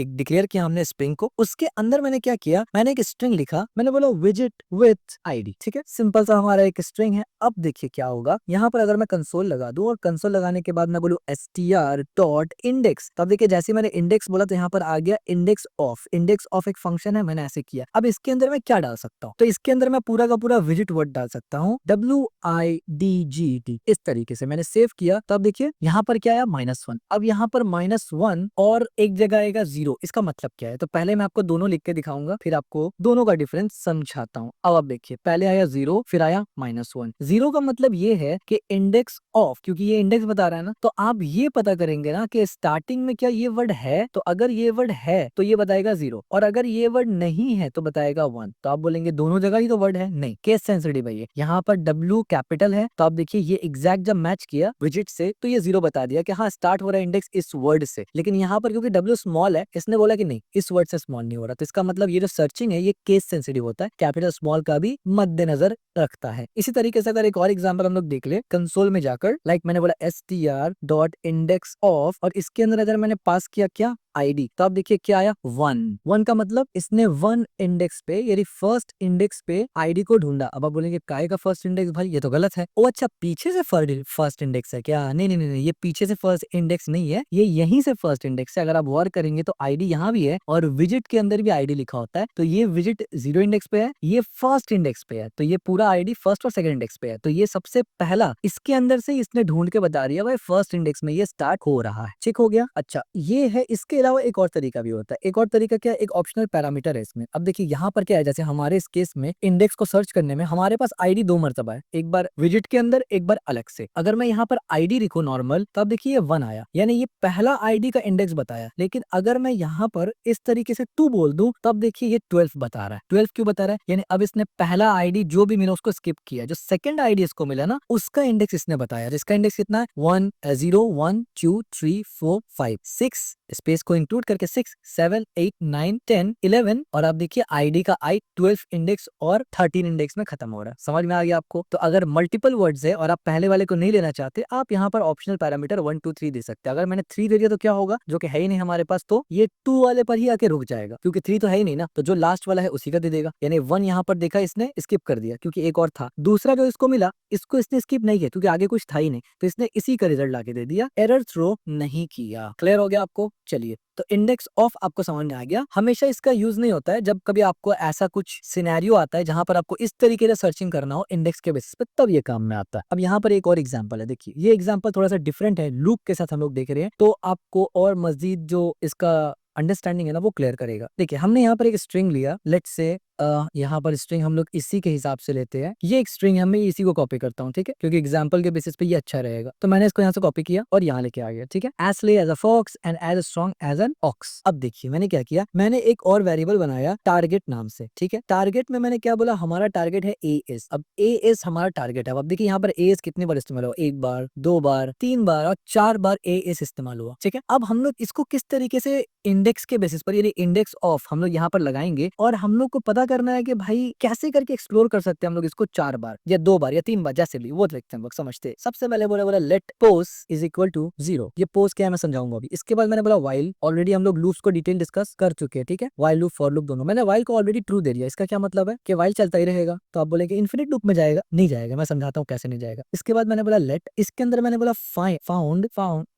डिक्लेयर किया हमने स्ट्रिंग को, उसके अंदर मैंने क्या किया, मैंने एक स्ट्रिंग लिखा, मैंने बोला विजिट विथ आईडी। ठीक है, सिंपल सा हमारा एक स्ट्रिंग है। अब देखिए क्या होगा, यहाँ पर अगर मैं कंसोल लगा दूं और कंसोल लगाने के बाद मैं बोलूं str.index, तब देखिए जैसे मैंने इंडेक्स बोला तो यहाँ पर आ गया इंडेक्स ऑफ। इंडेक्स ऑफ एक फंक्शन है, मैंने ऐसे किया। अब इसके अंदर मैं क्या डाल सकता हूँ, तो इसके अंदर मैं पूरा का पूरा विजिट वर्ड डाल सकता हूँ, WIDGT। इस तरीके से मैंने सेव किया, तब देखिए यहाँ पर क्या आया -1। अब यहाँ पर -1 और एक जगह आएगा 0, इसका मतलब क्या है, तो पहले मैं आपको दोनों लिख के दिखाऊंगा फिर आपको दोनों का डिफरेंस समझाता हूँ। अब देखिए पहले आया 0 फिर आया -1। 0 का मतलब ये है कि इंडेक्स ऑफ, क्योंकि ये इंडेक्स बता रहा है ना, तो आप ये पता करेंगे ना कि स्टार्टिंग में क्या ये वर्ड है, तो अगर ये वर्ड है तो ये बताएगा 0, और अगर ये वर्ड नहीं है तो बताएगा 1। तो आप बोलेंगे दोनों जगह ही तो वर्ड है, नहीं, केस सेंसिटिव है ये। यहाँ पर W कैपिटल है, तो आप देखिए ये एग्जैक्ट जब मैच किया विजिट से तो ये 0 बता दिया कि हाँ स्टार्ट हो रहा है इंडेक्स इस वर्ड से। लेकिन यहाँ पर क्योंकि W स्मॉल है, इसने बोला कि नहीं इस वर्ड से स्मॉल नहीं हो रहा, तो इसका मतलब ये जो सर्चिंग है ये केस सेंसिटिव होता है, कैपिटल स्मॉल का भी मद्देनजर रखता है। इसी तरीके से अगर एक और एग्जांपल हम लोग देख ले कंसोल में जाकर, लाइक मैंने बोला str.indexOf और इसके अंदर अगर मैंने पास किया क्या आईडी, तो आप देखिए क्या आया 1 का मतलब इसने 1 इंडेक्स पे यानी फर्स्ट इंडेक्स पे आईडी को ढूंढा। अब आप बोलेंगे काय का फर्स्ट इंडेक्स भाई, ये तो गलत है। ओ अच्छा, पीछे से फर्स्ट इंडेक्स है क्या? नहीं नहीं नहीं, ये पीछे से फर्स्ट इंडेक्स नहीं है, ये यहीं से फर्स्ट इंडेक्स है। अगर आप गौर करेंगे तो आईडी यहाँ भी है और विजिट के अंदर भी आईडी लिखा होता है, तो ये विजिट 0 इंडेक्स पे है, ये फर्स्ट इंडेक्स पे है, तो ये पूरा आईडी फर्स्ट और सेकंड इंडेक्स पे है। तो ये सबसे पहला इसके अंदर से इसने ढूंढ के बता दिया भाई फर्स्ट इंडेक्स में ये स्टार्ट हो रहा है। ठीक हो गया। अच्छा ये है, इसके अलावा एक और तरीका भी होता है। एक और तरीका क्या है, एक ऑप्शनल पैरामीटर है इसमें। अब देखिए यहाँ पर क्या है, जैसे हमारे इस केस में इंडेक्स को सर्च करने में हमारे पास आईडी 2 मर्तबा है, एक बार विजिट के अंदर एक बार अलग से। अगर मैं यहाँ पर आईडी लिखूं नॉर्मल, तब देखिए ये 1 आया, यानी ये पहला आईडी का इंडेक्स बताया। लेकिन अगर मैं यहाँ पर इस तरीके से 2 बोल दूं, तब देखिए ये 12 बता रहा है। 12 क्यों बता रहा है, यानी अब इसने पहला आईडी जो भी मिला उसको स्किप किया, जो सेकंड आईडी इसको मिला ना उसका इंडेक्स इसने बताया, जिसका इंडेक्स कितना है 1 0 1 2 3 4 5 6, स्पेस को इंक्लूड करके 6 7 8 9 10 11, और आप देखिए आईडी का आई 12 इंडेक्स और 13 इंडेक्स में खत्म हो रहा है। समझ में आ गया आपको? तो अगर मल्टीपल वर्ड्स है और आप पहले वाले को नहीं लेना चाहते, आप यहाँ पर ऑप्शनल पैरामीटर 1 2 3 दे सकते हैं। अगर मैंने 3 दे दिया तो क्या होगा, जो कि है ही नहीं हमारे पास, तो ये 2 वाले पर ही आके रुक जाएगा, क्योंकि 3 तो है ही नहीं ना, तो जो लास्ट वाला है उसी का दे देगा। यानी 1 यहाँ पर देखा इसने स्किप कर दिया क्योंकि एक और था, दूसरा जो इसको मिला इसको इसने स्किप नहीं किया क्योंकि आगे कुछ था ही नहीं, तो इसने इसी का रिजल्ट लाके दे दिया, एरर थ्रो नहीं किया। क्लियर हो गया आपको? चलिए, तो इंडेक्स ऑफ आपको समझ में आ गया। हमेशा इसका यूज नहीं होता है, जब कभी आपको ऐसा कुछ सिनेरियो आता है जहां पर आपको इस तरीके से सर्चिंग करना हो इंडेक्स के बेसिस पे, तब ये काम में आता है। अब यहाँ पर एक और एग्जांपल है, देखिए ये एग्जांपल थोड़ा सा डिफरेंट है, लूप के साथ हम लोग देख रहे हैं, तो आपको और मजीद जो इसका अंडरस्टैंडिंग है ना वो क्लियर करेगा। देखिए हमने यहाँ पर एक स्ट्रिंग लिया, लेट्स से यहाँ पर स्ट्रिंग हम लोग इसी के हिसाब से लेते हैं, ये एक स्ट्रिंग है, मैं इसी को कॉपी करता हूँ, ठीक है, क्योंकि एग्जांपल के बेसिस पे ये अच्छा रहेगा। तो मैंने इसको यहाँ से कॉपी किया और यहाँ लेके आ गया, ठीक है। As sly as a fox and as strong as an ox. अब देखिए मैंने क्या किया, मैंने एक और वेरिएबल बनाया टारगेट नाम से, ठीक है। टारगेट में मैंने क्या बोला, हमारा टारगेट है AS। अब AS हमारा टारगेट है। अब देखिए यहाँ पर AS कितनी बार इस्तेमाल हुआ, 1 बार 2 बार 3 बार और 4 बार AS इस्तेमाल हुआ, ठीक है। अब हम लोग इसको किस तरीके से इंडेक्स के बेसिस पर यानी इंडेक्स ऑफ हम लोग यहाँ पर लगाएंगे, और हम लोग को पता करना है कि भाई कैसे करके एक्सप्लोर कर सकते हैं हम लोग इसको 4 बार या 2 बार या 3 बार, जैसे भी वो देखते हैं हम लोग, समझते हैं। सबसे पहले बोला let pos is equal to 0। ये पोस क्या है मैं समझाऊंगा अभी। इसके बाद मैंने बोला व्हाइल, ऑलरेडी हम लोग लूप्स को डिटेल डिस्कस कर चुके हैं, ठीक है। व्हाइल लूप फॉर लूप दोनों, मैंने व्हाइल को ऑलरेडी ट्रू दे दिया। इसका क्या मतलब है कि व्हाइल चलता ही रहेगा। तो आप बोलेंगे इन्फिनिट लूप में जाएगा, नहीं जाएगा, मैं समझाता हूँ कैसे नहीं जाएगा। इसके बाद मैंने बोला लेट, इसके अंदर मैंने बोला फाउंड,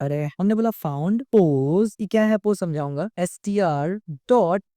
अरे हमने बोला फाउंड पोज, क्या है पोज समझाऊंगा, str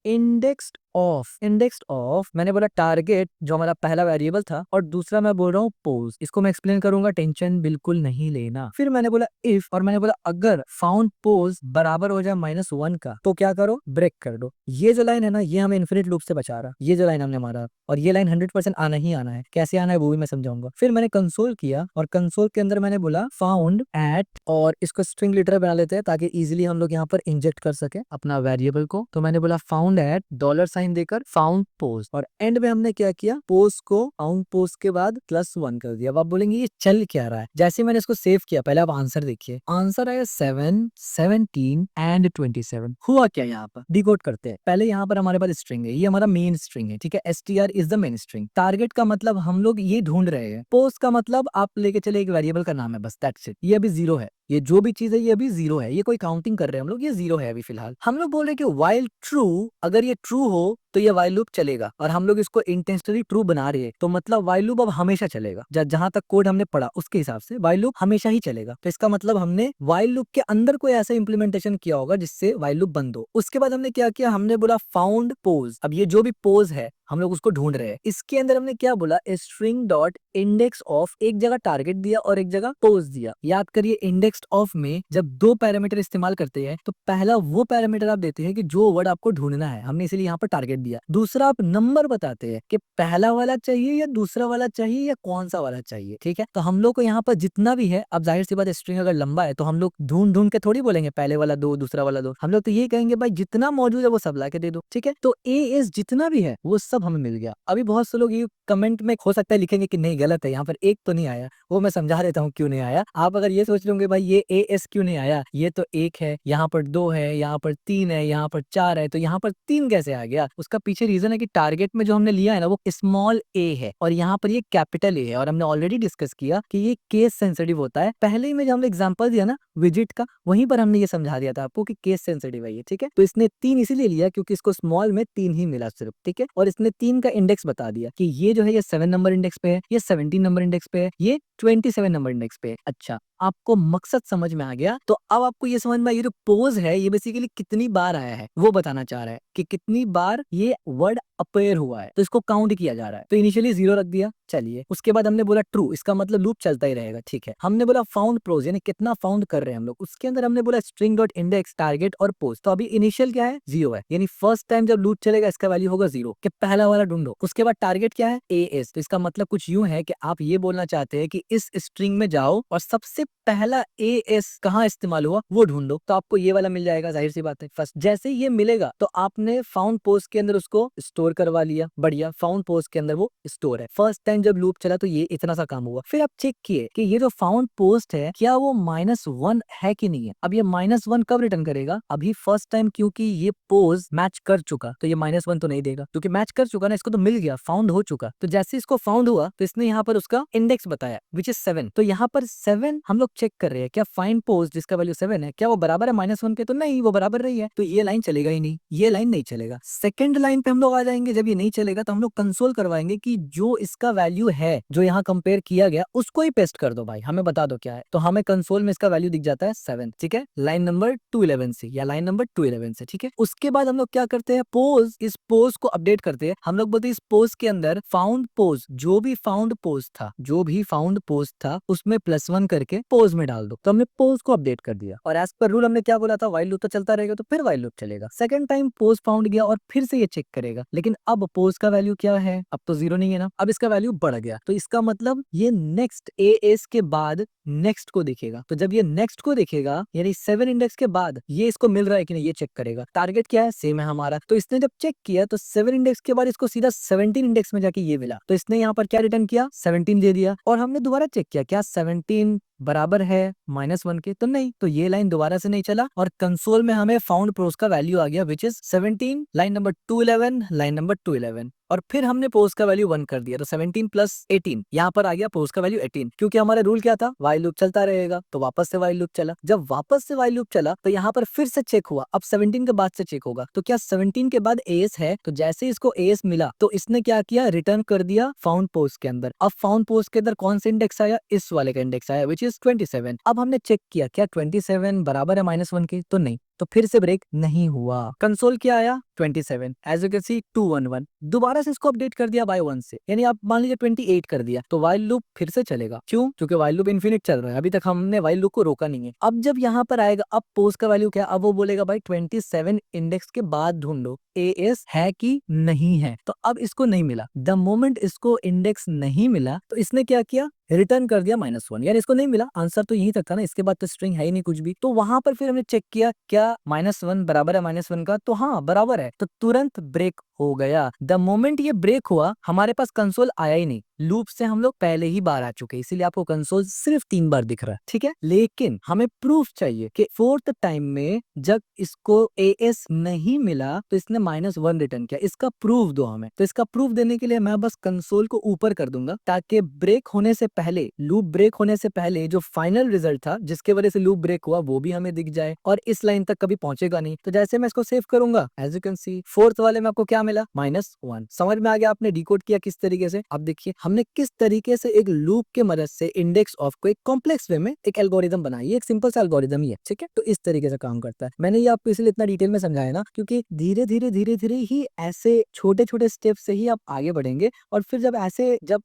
इंडेक्स्ड ऑफ मैंने बोला टारगेट जो हमारा पहला वेरिएबल था, और दूसरा मैं बोल रहा हूँ पोज। इसको मैं एक्सप्लेन करूंगा, टेंशन बिल्कुल नहीं लेना। फिर मैंने बोला इफ, और मैंने बोला अगर फाउंड पोज बराबर हो जाए -1 का तो क्या करो, ब्रेक कर दो। ये जो लाइन है ना, ये हमें इन्फिनिट लूप से बचा रहा, ये जो लाइन हमने मारा, और ये लाइन 100% आना ही आना है। कैसे आना है वो भी मैं समझाऊंगा। फिर मैंने कंसोल किया, और कंसोल के अंदर मैंने बोला फाउंड एट, और इसको स्ट्रिंग लिटरल बना लेते हैं ताकि इजीली हम लोग यहाँ पर इंजेक्ट कर सके अपना वेरिएबल को। तो मैंने बोला फाउंड एट $साइन देकर फाउंड पोज, और एंड में हमने क्या किया, पोज को फाउंड पोज के बाद +1 कर दिया। अब आप बोलेंगे ये चल क्या रहा है। जैसे मैंने इसको सेव किया, पहले आप आंसर देखिए, आंसर आया 7, 17 एंड 27। हुआ क्या यहाँ पर, डिकोड करते हैं। पहले यहाँ पर हमारे पास स्ट्रिंग है, ये हमारा मेन स्ट्रिंग है, ठीक है। str is the main string. Target का मतलब हम लोग ये ढूंढ रहे हैं, पोज का मतलब आप लेके चले एक वेरिएबल का नाम है, बस दैट्स इट। ये अभी 0 है, ये जो भी चीज है ये अभी 0 है, ये कोई काउंटिंग कर रहे हैं हम लोग, ये 0 है अभी फिलहाल। हम लोग बोल रहे हैं कि while true, अगर ये ट्रू हो तो ये while लूप चलेगा, और हम लोग इसको इंटेंशनली ट्रू बना रहे हैं, तो मतलब while लूप अब हमेशा चलेगा। जहां तक कोड हमने पढ़ा उसके हिसाब से while लूप हमेशा ही चलेगा। तो इसका मतलब हमने while लूप के अंदर कोई ऐसा इंप्लीमेंटेशन किया होगा जिससे while लूप बंद हो। उसके बाद हमने क्या किया, हमने बोला फाउंड पोज। अब ये जो भी पोज है हम लोग उसको ढूंढ रहे हैं। इसके अंदर हमने क्या बोला, स्ट्रिंग डॉट इंडेक्स ऑफ, एक जगह टारगेट दिया और एक जगह पोज दिया। याद करिए, इंडेक्स ऑफ में जब 2 पैरामीटर इस्तेमाल करते हैं तो पहला वो पैरामीटर आप देते हैं कि जो वर्ड आपको ढूंढना है, हमने इसीलिए यहाँ पर टारगेट दिया। दूसरा आप नंबर बताते हैं कि पहला वाला चाहिए या दूसरा वाला चाहिए या कौन सा वाला चाहिए, ठीक है। तो हम लोग को यहाँ पर जितना भी है, अब जाहिर सी बात स्ट्रिंग अगर लंबा है तो हम लोग ढूंढ ढूंढ के थोड़ी बोलेंगे पहले वाला दो दूसरा वाला दो, हम लोग तो ये कहेंगे भाई जितना मौजूद है वो सब ला के दे दो, ठीक है। तो एएस जितना भी है वो सब हमें मिल गया। अभी बहुत से लोग ये कमेंट में हो सकता है लिखेंगे कि नहीं गलत है, यहाँ पर एक तो नहीं आया, वो मैं समझा देता हूँ क्यों नहीं आया। आप अगर ये सोच लोगे भाई ये एएस क्यों नहीं आया, ये तो 1 है, यहाँ पर 2 है, यहाँ पर 3 है, यहाँ पर 4 है, तो यहाँ पर 3 कैसे आ गया। उसका पीछे रीजन है कि टारगेट में जो हमने लिया है ना वो स्मॉल ए है, और यहाँ पर ये कैपिटल ए है, और हमने ऑलरेडी डिस्कस किया कि ये केस सेंसिटिव होता है। पहले ही में जो हमने एग्जांपल दिया ना विजिट का, वहीं पर हमने ये समझा दिया था आपको कि केस सेंसिटिव है ये, ठीक है। तो इसने 3 इसीलिए लिया क्योंकि इसको स्मॉल में 3 ही मिला सिर्फ, ठीक है। और इसने 3 का इंडेक्स बता दिया कि ये जो है ये 7 नंबर इंडेक्स पे है, ये 17 नंबर इंडेक्स पे है, ये 27 नंबर इंडेक्स पे है। अच्छा, आपको मकसद समझ में आ गया। तो अब आपको ये समझ में, ये जो पोज है ये बेसिकली कितनी बार आया है वो बताना चाह रहा है कि कितनी बार ये वर्ड अपेयर हुआ है, तो इसको काउंट किया जा रहा है। तो इनिशियली 0 रख दिया, चलिए। उसके बाद हमने बोला ट्रू, इसका मतलब लूप चलता ही रहेगा, ठीक है। हमने बोला फाउंड पोज, यानी कितना फाउंड कर रहे हैं हम लोग, उसके अंदर हमने बोला स्ट्रिंग डॉट इंडेक्स टारगेट और पोज। तो अभी इनिशियल क्या है, 0 है, यानी फर्स्ट टाइम जब लूप चलेगा इसका वैल्यू होगा 0, कि पहला वाला ढूंढो। उसके बाद टारगेट क्या है, एएस। तो इसका मतलब कुछ यूं है कि आप ये बोलना चाहते हैं कि इस स्ट्रिंग में जाओ और सबसे पहला एएस कहाँ इस्तेमाल हुआ वो ढूंढो, तो आपको ये वाला मिल जाएगा। जाहिर सी बात है, फर्स्ट जैसे ही ये मिलेगा तो आपने फाउंड पोस्ट के अंदर उसको स्टोर करवा लिया, बढ़िया। फाउंड पोस्ट के अंदर वो स्टोर है। फर्स्ट टाइम जब लूप चला तो ये इतना सा काम हुआ। फिर आप चेक किए कि ये जो फाउंड पोस्ट है क्या वो -1 है कि नहीं है। अब ये -1 कब रिटर्न करेगा, अभी फर्स्ट टाइम, क्योंकि ये पोज मैच कर चुका तो ये -1 तो नहीं देगा, क्योंकि मैच कर चुका ना, इसको तो मिल गया, फाउंड हो चुका। तो जैसे इसको फाउंड हुआ तो इसने यहाँ पर उसका इंडेक्स बताया विच इज 7। तो यहाँ पर 7 हम लोग चेक कर रहे हैं क्या फाइंड पोस्ट जिसका वैल्यू 7 है क्या वो बराबर है -1 के, तो नहीं, वो बराबर नहीं है, तो ये लाइन चलेगा ही नहीं, ये लाइन नहीं चलेगा। सेकंड लाइन पे हम लोग आ जाएंगे, जब ये नहीं चलेगा तो हम लोग कंसोल करवाएंगे कि जो इसका वैल्यू है जो यहाँ कंपेयर किया गया उसको ही पेस्ट कर दो भाई, हमें बता दो क्या है। तो हमें कंसोल में इसका वैल्यू दिख जाता है 7, ठीक है, लाइन नंबर 211 से या लाइन नंबर 211 से, ठीक है। उसके बाद हम लोग क्या करते हैं, पोज, इस पोज को अपडेट करते हैं। हम लोग बोलते हैं इस पोज के अंदर फाउंड पोज, जो भी फाउंड पोज था, जो भी फाउंड पोज था उसमें +1 करके पोज में डाल दो। तो हमने पोज को अपडेट कर दिया, और एज पर रूल हमने क्या बोला था, व्हाइल लूप तो चलता रहेगा, तो फिर व्हाइल लूप चलेगा। सेकंड टाइम पोज फाउंड गया और फिर से ये चेक करेगा, लेकिन अब पोज का वैल्यू क्या है, अब तो 0 नहीं है ना, अब इसका वैल्यू बढ़ गया। तो इसका मतलब ये नेक्स्ट एएस के बाद नेक्स्ट को देखेगा। तो जब ये नेक्स्ट को देखेगा यानी 7 इंडेक्स के बाद ये इसको मिल रहा है कि नहीं ये चेक करेगा। टारगेट क्या है, सेम है हमारा, तो इसने जब चेक किया तो 7 इंडेक्स के बाद इसको सीधा 17 इंडेक्स में जाके ये मिला, तो इसने यहाँ पर क्या रिटर्न किया, 17 दे दिया। और हमने दोबारा चेक किया क्या 17 बराबर है -1 के, तो नहीं, तो ये लाइन दोबारा से नहीं चला, और कंसोल में हमें फाउंड पोज का वैल्यू आ गया which is 17, line number 211, line number 211। और फिर हमने पोज का वैल्यू 1 कर दिया, तो 17 + 18 यहाँ पर आ गया पोज का वैल्यू 18, क्योंकि हमारा रूल क्या था, व्हाइल लूप चलता रहेगा। तो वापस से व्हाइल लूप चला, जब वापस से व्हाइल लूप चला तो यहाँ पर फिर से चेक हुआ, अब 17 के बाद से चेक होगा, तो क्या 17 के बाद एएस है, तो जैसे इसको एएस मिला तो इसने क्या किया, रिटर्न कर दिया फाउंड पोज के अंदर। अब फाउंड पोज के अंदर कौन सा इंडेक्स आया, इस वाले का इंडेक्स आया विच इज 27। अब हमने चेक किया क्या 27 बराबर है -1 के, तो नहीं, तो फिर से ब्रेक नहीं हुआ। कंसोल क्या आया 27, एज यू कैन सी 211। दोबारा से इसको अपडेट कर दिया बाय 1 से, यानी आप मान लीजिए 28 कर दिया, तो वाइल लूप फिर से चलेगा। क्यों? क्योंकि वाइल लूप इन्फिनिट चल रहा है, अभी तक हमने वाइल लूप को रोका नहीं है। अब जब यहाँ पर आएगा, अब पोस्ट का वैल्यू क्या, अब वो बोलेगा भाई 27 इंडेक्स के बाद ढूंढो एएस है कि नहीं है। तो अब इसको नहीं मिला। द मोमेंट इसको इंडेक्स नहीं मिला तो इसने क्या किया, रिटर्न कर दिया -1, यानी इसको नहीं मिला। आंसर तो यहीं तक था ना, इसके बाद तो स्ट्रिंग है ही नहीं कुछ भी। तो वहां पर फिर हमने चेक किया क्या -1 बराबर है -1 का, तो हाँ बराबर है, तो तुरंत ब्रेक हो गया। द मोमेंट ये ब्रेक हुआ, हमारे पास कंसोल आया ही नहीं, लूप से हम लोग पहले ही बाहर आ चुके, इसीलिए आपको कंसोल सिर्फ 3 बार दिख रहा है, ठीक है। लेकिन हमें प्रूफ चाहिए कि 4th टाइम में जब इसको एएस नहीं मिला तो इसने -1 रिटर्न किया, इसका प्रूफ दो हमें। तो इसका प्रूफ देने के लिए मैं बस कंसोल को ऊपर कर दूंगा, ताकि ब्रेक होने से पहले, लूप ब्रेक होने से पहले जो फाइनल रिजल्ट था जिसके वजह से लूप ब्रेक हुआ वो भी हमें दिख जाए, और इस लाइन तक कभी पहुंचेगा नहीं। तो जैसे मैं इसको सेव करूंगा, as you can C 4th वाले में आपको क्या मिला, -1। समझ में आ गया आपने डिकोड किया किस तरीके से। अब देखिए हमने किस तरीके से एक लूप के मदद से इंडेक्स ऑफ को एक कॉम्प्लेक्स वे में एक एल्गोरिदम बनाई है, एक सिंपल सा एल्गोरिदम ही है, ठीक है। तो इस तरीके से काम करता है। मैंने ये आपको इसलिए इतना डिटेल में समझाया ना, क्योंकि धीरे धीरे ही ऐसे छोटे छोटे स्टेप से ही आप आगे बढ़ेंगे, और फिर जब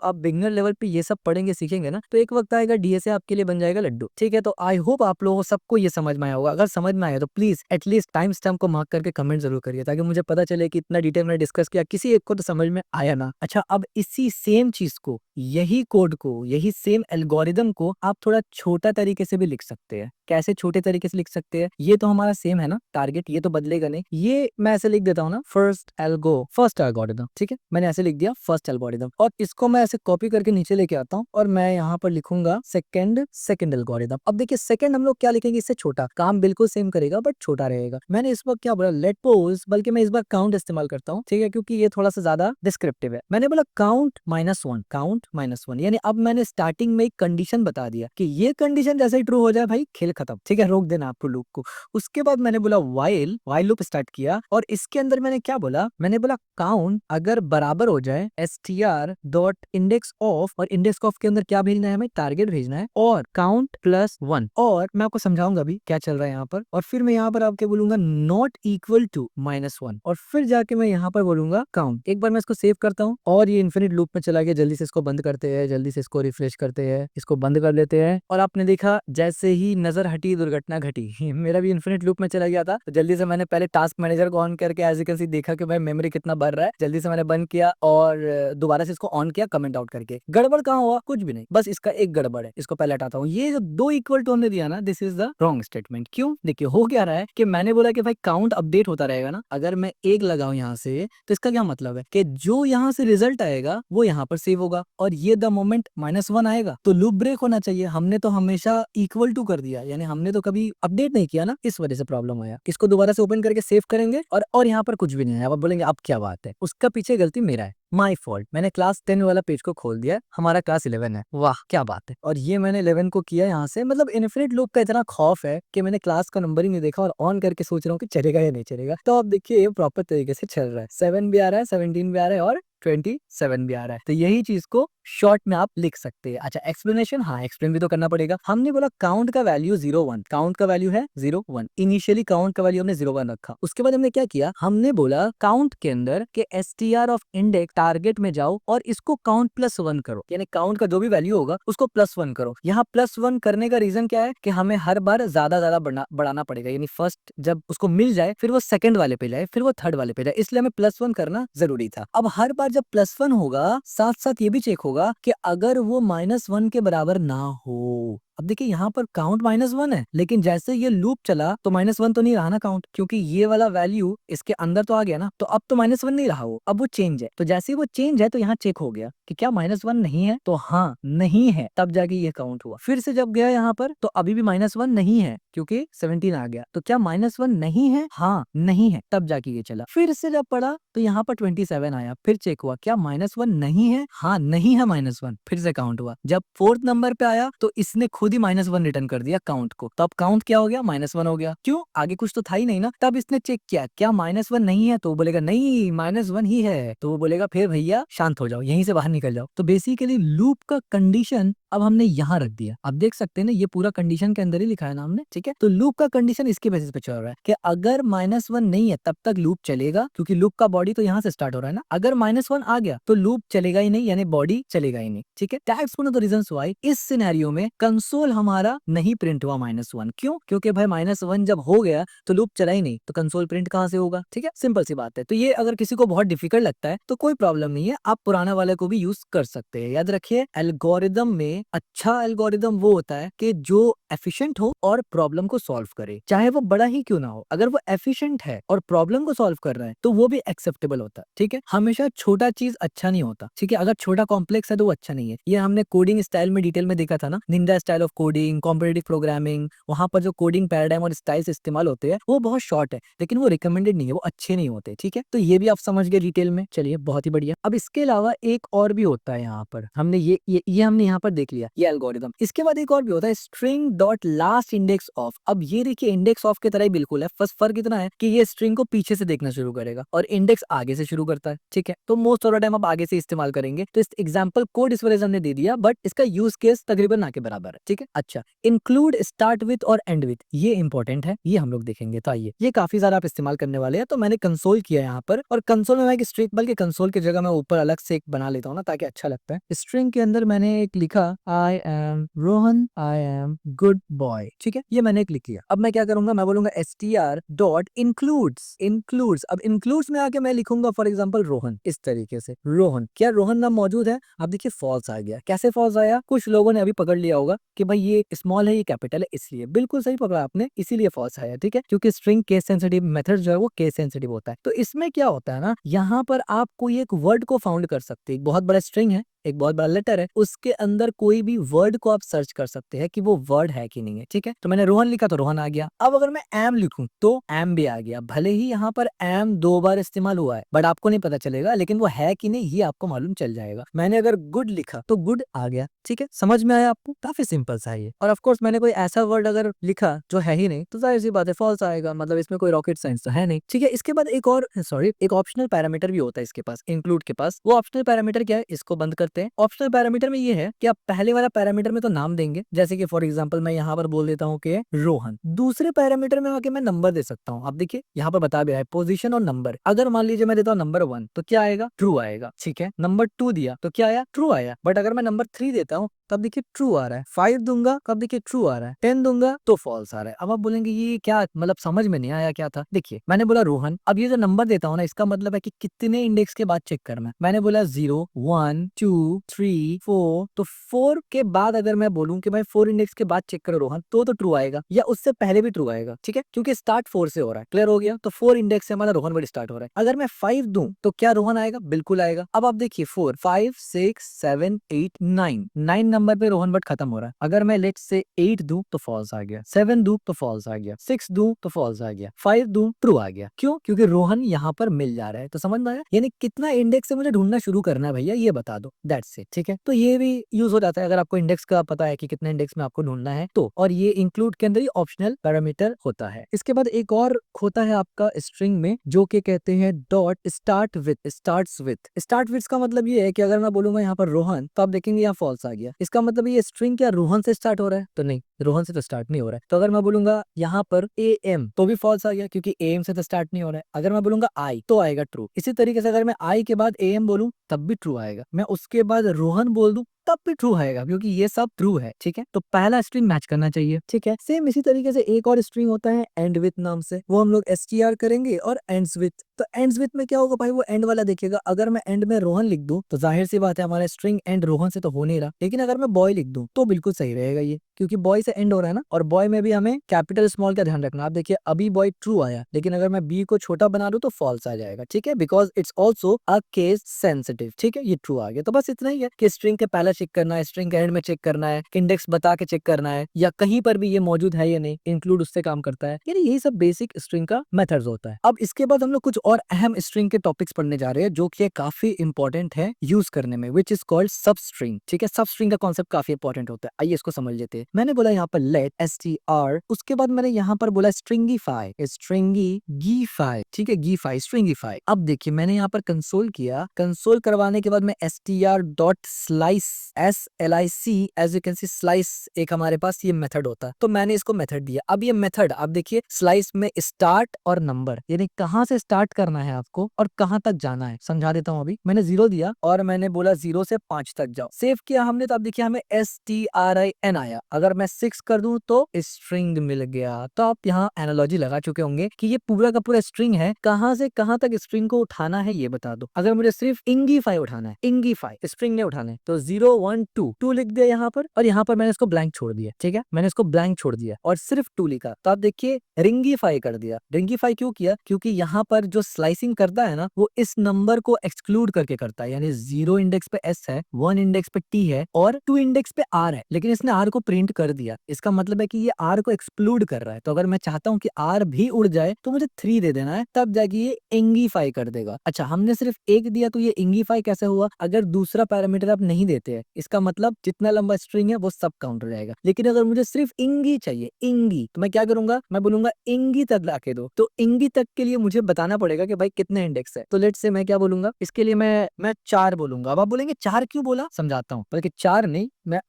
आप बिगनर लेवल पे ये सब पढ़ेंगे सीखेंगे ना, तो एक वक्त आएगा डीएसए आपके लिए बन जाएगा लड्डू, ठीक है। तो आई होप आप लोगों सबको ये समझ में आया होगा। अगर समझ में आया तो प्लीज एटलीस्ट टाइम स्टैम्प को मार्क करके कमेंट जरूर करिए, ताकि मुझे पता चले कि इतना डिटेल में डिस्कस किया, किसी एक को तो समझ में आया ना। अच्छा, अब इसी सेम चीज को, यही कोड को, यही सेम एल्गोरिदम को आप थोड़ा छोटा तरीके से भी लिख सकते हैं। कैसे छोटे तरीके से लिख सकते हैं, ये तो हमारा सेम है ना टारगेट, ये तो बदलेगा नहीं। ये मैं ऐसे लिख देता हूँ ना, फर्स्ट एल्गोरिदम, ठीक है। मैंने ऐसे लिख दिया फर्स्ट एल्गोरिदम, और इसको मैं ऐसे कॉपी करके नीचे लेके आता हूँ, और मैं यहाँ पर लिखूंगा सेकंड एल्गोरिदम। अब देखिए सेकंड हम लोग क्या लिखेंगे, इससे छोटा, काम बिल्कुल सेम करेगा बट छोटा रहेगा। मैंने इस बार क्या बोला, लेट पोज, बल्कि मैं इस बार काउंट इस्तेमाल करता हूँ, ठीक है, क्योंकि ये थोड़ा सा ज्यादा डिस्क्रिप्टिव है। मैंने बोला काउंट -1, यानी अब मैंने स्टार्टिंग में एक कंडीशन बता दिया कि ये कंडीशन जैसे ही ट्रू हो जाए भाई खेल खत्म, ठीक है, रोक देना आपको लूप को। उसके बाद मैंने बोला वाइल लूप स्टार्ट किया, और इसके अंदर मैंने क्या बोला, मैंने बोला काउंट अगर बराबर हो जाए str डॉट इंडेक्स ऑफ, और इंडेक्स ऑफ के अंदर क्या भेजना है, हमें टारगेट भेजना है, और काउंट +1। और मैं आपको समझाऊंगा भी क्या चल रहा है यहाँ पर। और फिर मैं यहाँ पर आपके बोलूंगा नॉट इक्वल टू -1, और फिर जाके मैं यहाँ पर बोलूंगा काउंट। एक बार मैं इसको सेव करता हूँ, और ये इन्फिनिट लूप में चला गया। जल्दी से इसको बंद करते हैं, जल्दी से इसको रिफ्रेश करते हैं, इसको बंद कर लेते हैं। और आपने देखा जैसे ही नजर हटी दुर्घटना घटी मेरा भी इन्फिनिट लूप में चला गया था। तो जल्दी से मैंने पहले टास्क मैनेजर को ऑन करके एज यू कैन सी देखा कि भाई मेमोरी कितना बढ़ रहा है। जल्दी से मैंने बंद किया और दोबारा से इसको ऑन किया कमेंट आउट करके। गड़बड़ कहाँ हुआ, कुछ भी नहीं, बस इसका एक गड़बड़ है, इसको पहले हटाता हूँ। ये जो 2 इक्वल टू हमने दिया ना, this is the wrong statement. क्यों? देखिए हो क्या रहा है कि मैंने बोला कि भाई काउंट अपडेट होता रहेगा ना, अगर मैं 1 लगाऊं यहाँ से, तो इसका क्या मतलब है कि जो यहाँ से रिजल्ट आएगा वो यहाँ पर सेव होगा, और ये द मोमेंट -1 आएगा तो लूप ब्रेक होना चाहिए। हमने तो हमेशा इक्वल टू कर दिया, यानी हमने तो कभी अपडेट नहीं किया ना, इस वजह से प्रॉब्लम आया। इसको दोबारा से ओपन करके सेव करेंगे, और यहाँ पर कुछ भी नहीं है। अब बोलेंगे अब क्या बात है, उसका पीछे गलती मेरा है, माई फॉल्ट। मैंने क्लास 10 वाला पेज को खोल दिया, हमारा क्लास 11 है, वाह क्या बात है। और ये मैंने 11 को किया यहाँ से, मतलब इन्फिनिट लूप का इतना खौफ है कि मैंने क्लास का नंबर ही नहीं देखा, और ऑन करके सोच रहा हूँ कि चलेगा या नहीं चलेगा। तो अब देखिए ये प्रॉपर तरीके से चल रहा है, 7 भी आ रहा है, 17 भी आ रहा है, और 27 भी आ रहा है। तो यही चीज को शॉर्ट में आप लिख सकते हैं। अच्छा एक्सप्लेनेशन, हाँ एक्सप्लेन भी तो करना पड़ेगा। हमने बोला काउंट का वैल्यू 0-1, काउंट का वैल्यू है 0-1। इनिशियली काउंट का वैल्यू हमने 0-1 रखा। उसके बाद हमने क्या किया, हमने बोला काउंट के अंदर के str ऑफ इंडेक्स टारगेट में जाओ और इसको काउंट +1 करो, यानी काउंट का जो भी वैल्यू होगा उसको +1 करो। यहाँ +1 करने का रीजन क्या है कि हमें हर बार ज्यादा बढ़ाना पड़ेगा, यानी फर्स्ट जब उसको मिल जाए फिर वो सेकंड वाले पे जाए, फिर वो थर्ड वाले पे जाए, इसलिए हमें +1 करना जरूरी था। अब हर बार जब +1 होगा, साथ साथ ये भी चेक होगा कि अगर वो -1 के बराबर ना हो। अब देखिए यहाँ पर काउंट -1 है, लेकिन जैसे ये लूप चला तो -1 तो नहीं रहा ना काउंट, क्योंकि ये वाला वैल्यू इसके अंदर तो आ गया ना, तो अब तो -1 नहीं रहा वो, अब वो चेंज है। तो जैसे ही वो चेंज है तो यहाँ चेक हो गया कि क्या -1 नहीं है, तो हाँ नहीं है, तब जाके ये काउंट हुआ। फिर से जब गया यहाँ पर तो अभी भी -1 नहीं है, क्योंकि 17 आ गया। तो क्या -1 नहीं है, हाँ नहीं है, तब जाके ये चला। फिर से जब पढ़ा तो यहाँ पर 27 आया, फिर चेक हुआ क्या -1 नहीं है, हाँ नहीं है -1, फिर से काउंट हुआ। जब 4th नंबर पे आया तो इसने खुद खुद ही -1 रिटर्न कर दिया काउंट को, तो अब काउंट क्या हो गया, -1 हो गया। क्यों, आगे कुछ तो था ही नहीं ना। तब इसने चेक किया क्या -1 नहीं है, तो वो बोलेगा नहीं -1 ही है, तो वो बोलेगा फिर भैया शांत हो जाओ, यहीं से बाहर निकल जाओ। तो बेसिकली लूप का कंडीशन अब हमने यहाँ रख दिया। आप देख सकते हैं ना, ये पूरा कंडीशन के अंदर ही लिखा है ना हमने, ठीक है। तो लूप का कंडीशन इसके बेसिस पे चल रहा है कि अगर -1 नहीं है तब तक लूप चलेगा, क्योंकि लूप का बॉडी तो यहाँ से स्टार्ट हो रहा है ना। अगर -1 आ गया तो लूप चलेगा ही नहीं, यानी बॉडी चलेगा ही नहीं, ठीक है। That's one of the reasons why इस सिनेरियो में कंसोल हमारा नहीं प्रिंट हुआ -1। क्यों, क्योंकि भाई -1 जब हो गया तो लूप चला ही नहीं, तो कंसोल प्रिंट कहाँ से होगा, ठीक है। सिंपल सी बात है। तो ये अगर किसी को बहुत डिफिकल्ट लगता है तो कोई प्रॉब्लम नहीं है, आप पुराना वाले को भी यूज कर सकते हैं। याद रखिए, एल्गोरिदम में अच्छा एल्गोरिदम वो होता है कि जो एफिशिएंट हो और प्रॉब्लम को सॉल्व करे, चाहे वो बड़ा ही क्यों ना हो। अगर वो एफिशिएंट है और प्रॉब्लम को सॉल्व कर रहा है तो वो भी एक्सेप्टेबल होता है, ठीक है। हमेशा छोटा चीज अच्छा नहीं होता, ठीक है। अगर छोटा कॉम्प्लेक्स है तो वो अच्छा नहीं है। ये हमने कोडिंग स्टाइल में डिटेल में देखा था ना, Ninja style of coding, competitive programming. वहां पर जो कोडिंग पैराडाइम और स्टाइल्स इस्तेमाल होते हैं वो बहुत शॉर्ट है, लेकिन वो रिकमेंडेड नहीं है, वो अच्छे नहीं होते, ठीक है। तो ये भी आप समझ गए डिटेल में, चलिए बहुत ही बढ़िया। अब इसके अलावा एक और भी होता है यहाँ पर, हमने ये हमने यहाँ पर देख लिया, ये एल्गोरिदम। इसके बाद एक और भी होता है, string dot last index of. अब ये देखिए इंडेक्स ऑफ की तरह ही बिल्कुल है, बस फर्क इतना है कि ये स्ट्रिंग को पीछे से देखना शुरू करेगा और इंडेक्स आगे से शुरू करता है, ठीक है। तो मोस्ट ऑफ द टाइम आप आगे से इस्तेमाल करेंगे। तो इस एग्जांपल कोड इस वजह से हमने दे दिया, बट इसका यूज केस तकरीबन ना के बराबर है, ठीक है। अच्छा, इंक्लूड स्टार्ट विथ और एंड विथ, ये इंपॉर्टेंट है, ये हम लोग देखेंगे। तो आइए, ये काफी ज्यादा आप इस्तेमाल करने वाले हैं, तो मैंने कंसोल किया यहाँ पर, और कंसोल में मैं एक स्ट्रिंग, बल्कि कंसोल की जगह मैं ऊपर अलग से एक बना लेता हूँ ना, ताकि अच्छा लगता है। स्ट्रिंग के अंदर मैंने एक लिखा, I am Rohan, I am good boy, ठीक है। ये मैंने एक लिख लिया। अब मैं क्या करूंगा, मैं बोलूंगा str डॉट इंक्लूड्स। अब इंक्लूड्स में आके मैं लिखूंगा फॉर एग्जांपल रोहन, इस तरीके से रोहन। क्या रोहन नाम मौजूद है? अब देखिए फॉल्स आ गया। कैसे फॉल्स आया? कुछ लोगों ने अभी पकड़ लिया होगा कि भाई ये स्मॉल है, ये कैपिटल है, इसलिए। बिल्कुल सही पकड़ा आपने, इसीलिए फॉल्स आया, ठीक है। क्योंकि स्ट्रिंग केस सेंसिटिव मेथड जो है वो केस सेंसिटिव होता है। तो इसमें क्या होता है ना, यहाँ पर आप कोई एक वर्ड को फाउंड कर सकते हैं। एक बहुत बड़ा स्ट्रिंग है, एक बहुत बड़ा लेटर है, उसके अंदर कोई भी वर्ड को आप सर्च कर सकते हैं कि वो वर्ड है कि नहीं है, ठीक है। तो मैंने रोहन लिखा तो रोहन आ गया। अब अगर मैं एम लिखूं तो एम भी आ गया। भले ही यहाँ पर एम 2 बार इस्तेमाल हुआ है, बट आपको नहीं पता चलेगा, लेकिन वो है कि नहीं ये आपको मालूम चल जाएगा। मैंने अगर गुड लिखा तो गुड आ गया, ठीक है। समझ में आया आपको? काफी सिंपल सा है ये। और ऑफकोर्स मैंने कोई ऐसा वर्ड अगर लिखा जो है ही नहीं, तो जाहिर सी बात है फॉल्स आएगा, मतलब इसमें कोई रॉकेट साइंस तो है नहीं, ठीक है। इसके बाद एक और एक ऑप्शनल पैरामीटर भी होता है इसके पास, इंक्लूड के पास। वो ऑप्शनल पैरामीटर क्या है, इसको बंद करते हैं। ऑप्शनल पैरामीटर में ये है कि आप पहले वाला पैरामीटर में तो नाम देंगे, जैसे कि फॉर एग्जांपल मैं यहाँ पर बोल देता हूँ कि रोहन। दूसरे पैरामीटर में आके मैं नंबर दे सकता हूँ। आप देखिए यहाँ पर बता भी रहा है पोजीशन और नंबर। अगर मान लीजिए मैं देता हूँ नंबर 1 तो क्या आएगा, ट्रू आएगा, ठीक है। नंबर 2 दिया तो क्या आया, ट्रू आया। बट अगर मैं नंबर 3 देता हूँ तब देखिए ट्रू आ रहा है। 5 दूंगा तब देखिए ट्रू आ रहा है। 10 दूंगा तो फॉल्स आ रहा है। अब आप बोलेंगे ये क्या, मतलब समझ में नहीं आया क्या था। देखिए मैंने बोला रोहन, अब ये जो नंबर देता हूँ ना, इसका मतलब है कि कितने इंडेक्स के बाद चेक करना है। मैंने बोला 0 1 2 3 4, तो 4 के बाद अगर मैं बोलूं कि भाई 4 इंडेक्स के बाद चेक करो रोहन, तो ट्रू आएगा, या उससे पहले भी ट्रू आएगा, ठीक है। क्योंकि स्टार्ट 4 से हो रहा है। क्लियर हो गया? तो 4 इंडेक्स से हमारा रोहन वर्ड स्टार्ट हो रहा है। अगर मैं 5 दूं तो क्या रोहन आएगा? बिल्कुल आएगा। अब आप देखिए 4 5 6 7 8 9 नंबर पे रोहन वर्ड खत्म हो रहा है। अगर मैं लेट से 8 दूं तो फॉल्स आ गया, 7 दूं तो फॉल्स आ गया, 6 दूं तो फॉल्स आ गया, 5 दूं ट्रू आ गया। क्यों? क्योंकि रोहन यहाँ पर मिल जा रहा है। तो समझ में आया? यानी कितना इंडेक्स से मुझे ढूंढना शुरू करना है भैया, ये बता दो, दैट्स इट, ठीक है। तो ये भी यूज हो जाता है अगर आपको इंडेक्स का पता है कि कितने इंडेक्स में आपको ढूंढना है तो। और ये इंक्लूड के अंदर ही ऑप्शनल पैरामीटर होता है। इसके बाद एक और होता है आपका स्ट्रिंग में, जो कि कहते हैं dot start with. Start with का मतलब ये है कि अगर मैं बोलूंगा यहाँ पर रोहन, तो आप देखेंगे यहाँ फॉल्स आ गया। इसका मतलब ये स्ट्रिंग क्या रोहन से स्टार्ट हो रहा है? तो नहीं, रोहन से तो स्टार्ट नहीं हो रहा है। तो अगर मैं बोलूंगा यहाँ पर ए एम तो भी फॉल्स आ गया, क्योंकि ए एम से तो स्टार्ट नहीं हो रहा है। अगर मैं बोलूंगा आई तो आएगा ट्रू। इसी तरीके से अगर मैं आई के बाद ए एम बोलूं तब भी ट्रू आएगा। मैं उसके बाद रोहन बोल दूं तब भी ट्रू आएगा, क्योंकि ये सब ट्रू है, ठीक है। तो पहला स्ट्रिंग मैच करना चाहिए, ठीक है। सेम इसी तरीके से एक और स्ट्रिंग होता है एंड विथ नाम से, वो हम लोग str करेंगे, और एंड्स विथ। तो एंड्स विथ में क्या होगा भाई, वो एंड वाला देखिएगा। अगर मैं एंड में रोहन लिख दूं तो जाहिर सी बात है हमारा स्ट्रिंग एंड रोहन से तो हो नहीं रहा। लेकिन अगर मैं बॉय लिख दूं तो बिल्कुल सही रहेगा ये, क्योंकि बॉय से एंड हो रहा है ना। और बॉय में भी हमें कैपिटल स्मॉल का ध्यान रखना। आप देखिए अभी बॉय ट्रू आया, लेकिन अगर मैं बी को छोटा बना दूं तो फॉल्स आ जाएगा, ठीक है। Because it's also a case sensitive, ठीक है। ये ट्रू आ गया। तो बस इतना ही है कि स्ट्रिंग के पहला चेक करना है, स्ट्रिंग के एंड में चेक करना है, इंडेक्स बता के चेक करना है, या कहीं पर भी ये मौजूद है या नहीं, इंक्लूड उससे काम करता है। यानी यही सब बेसिक स्ट्रिंग का मेथड्स होता है। अब इसके बाद हम लोग कुछ और अहम स्ट्रिंग के टॉपिक्स पढ़ने जा रहे हैं जो कि काफी इंपॉर्टेंट है यूज करने में, विच इज कॉल्ड सब स्ट्रिंग। ठीक है, सब स्ट्रिंग का कॉन्सेप्ट काफी इंपॉर्टेंट होता है। आइए इसको समझ लेते हैं। मैंने बोला यहाँ पर लेट str, उसके बाद मैंने यहाँ पर बोला स्ट्रिंगीफाई, स्ट्रिंगीफाई। ठीक है, गीफाई, स्ट्रिंगीफाई। अब देखिए मैंने यहाँ पर कंसोल किया, कंसोल करवाने के बाद मैं str dot slice, SLIC, as you can see slice एक हमारे पास ये मेथड होता है, तो मैंने इसको मेथड दिया। अब ये मेथड आप देखिए स्लाइस में स्टार्ट और नंबर, यानी कहाँ से स्टार्ट करना है आपको और कहाँ तक जाना है, समझा देता हूँ। अभी मैंने 0 दिया और मैंने बोला 0 से 5 तक जाओ, सेव किया हमने, तो अब देखिए हमें STRIN आया। अगर मैं 6 कर दूं तो स्ट्रिंग मिल गया। तो आप यहाँ एनालॉजी लगा चुके होंगे कि ये पूरा का पूरा स्ट्रिंग है, कहाँ से कहाँ तक स्ट्रिंग को उठाना है ये बता दो। अगर मुझे सिर्फ इंगीफाई उठाना है, इंगीफाई स्ट्रिंग ने उठाना है, तो 0 1 2 लिख दिया यहाँ पर, और यहाँ पर मैंने इसको ब्लैंक छोड़ दिया। ठीक है, मैंने इसको ब्लैंक छोड़ दिया और सिर्फ 2 लिखा। तो आप देखिए रिंगीफाई कर दिया। रिंगीफाई क्यों किया? क्योंकि यहाँ पर जो स्लाइसिंग करता है ना, वो इस नंबर को एक्सक्लूड करके करता है। यानी 0 इंडेक्स पे S है, 1 इंडेक्स पे T है और 2 इंडेक्स पे R है, लेकिन इसने R को प्रिंट कर दिया। इसका मतलब है कि ये R को एक्सक्लूड कर रहा है। तो अगर मैं चाहता हूँ कि R भी उड़ जाए तो मुझे 3 दे देना है, तब जाके ये इंगीफाई कर देगा। अच्छा, हमने सिर्फ 1 दिया तो ये इंगीफाई कैसे हुआ? अगर दूसरा पैरामीटर आप नहीं देते हैं, इसका मतलब जितना लंबा स्ट्रिंग है वो सब काउंट हो जाएगा। लेकिन अगर मुझे सिर्फ इंगी चाहिए, इंगी, तो मैं क्या करूंगा? मैं बोलूंगा इंगी तक लाके दो। तो इंगी तक के लिए मुझे बताना पड़ेगा कि भाई कितने इंडेक्स है। तो लेट से मैं क्या बोलूंगा इसके लिए? मैं 4 बोलूंगा। अब आप बोलेंगे 4 क्यों बोला? समझाता हूँ। बल्कि 4 नहीं, मैं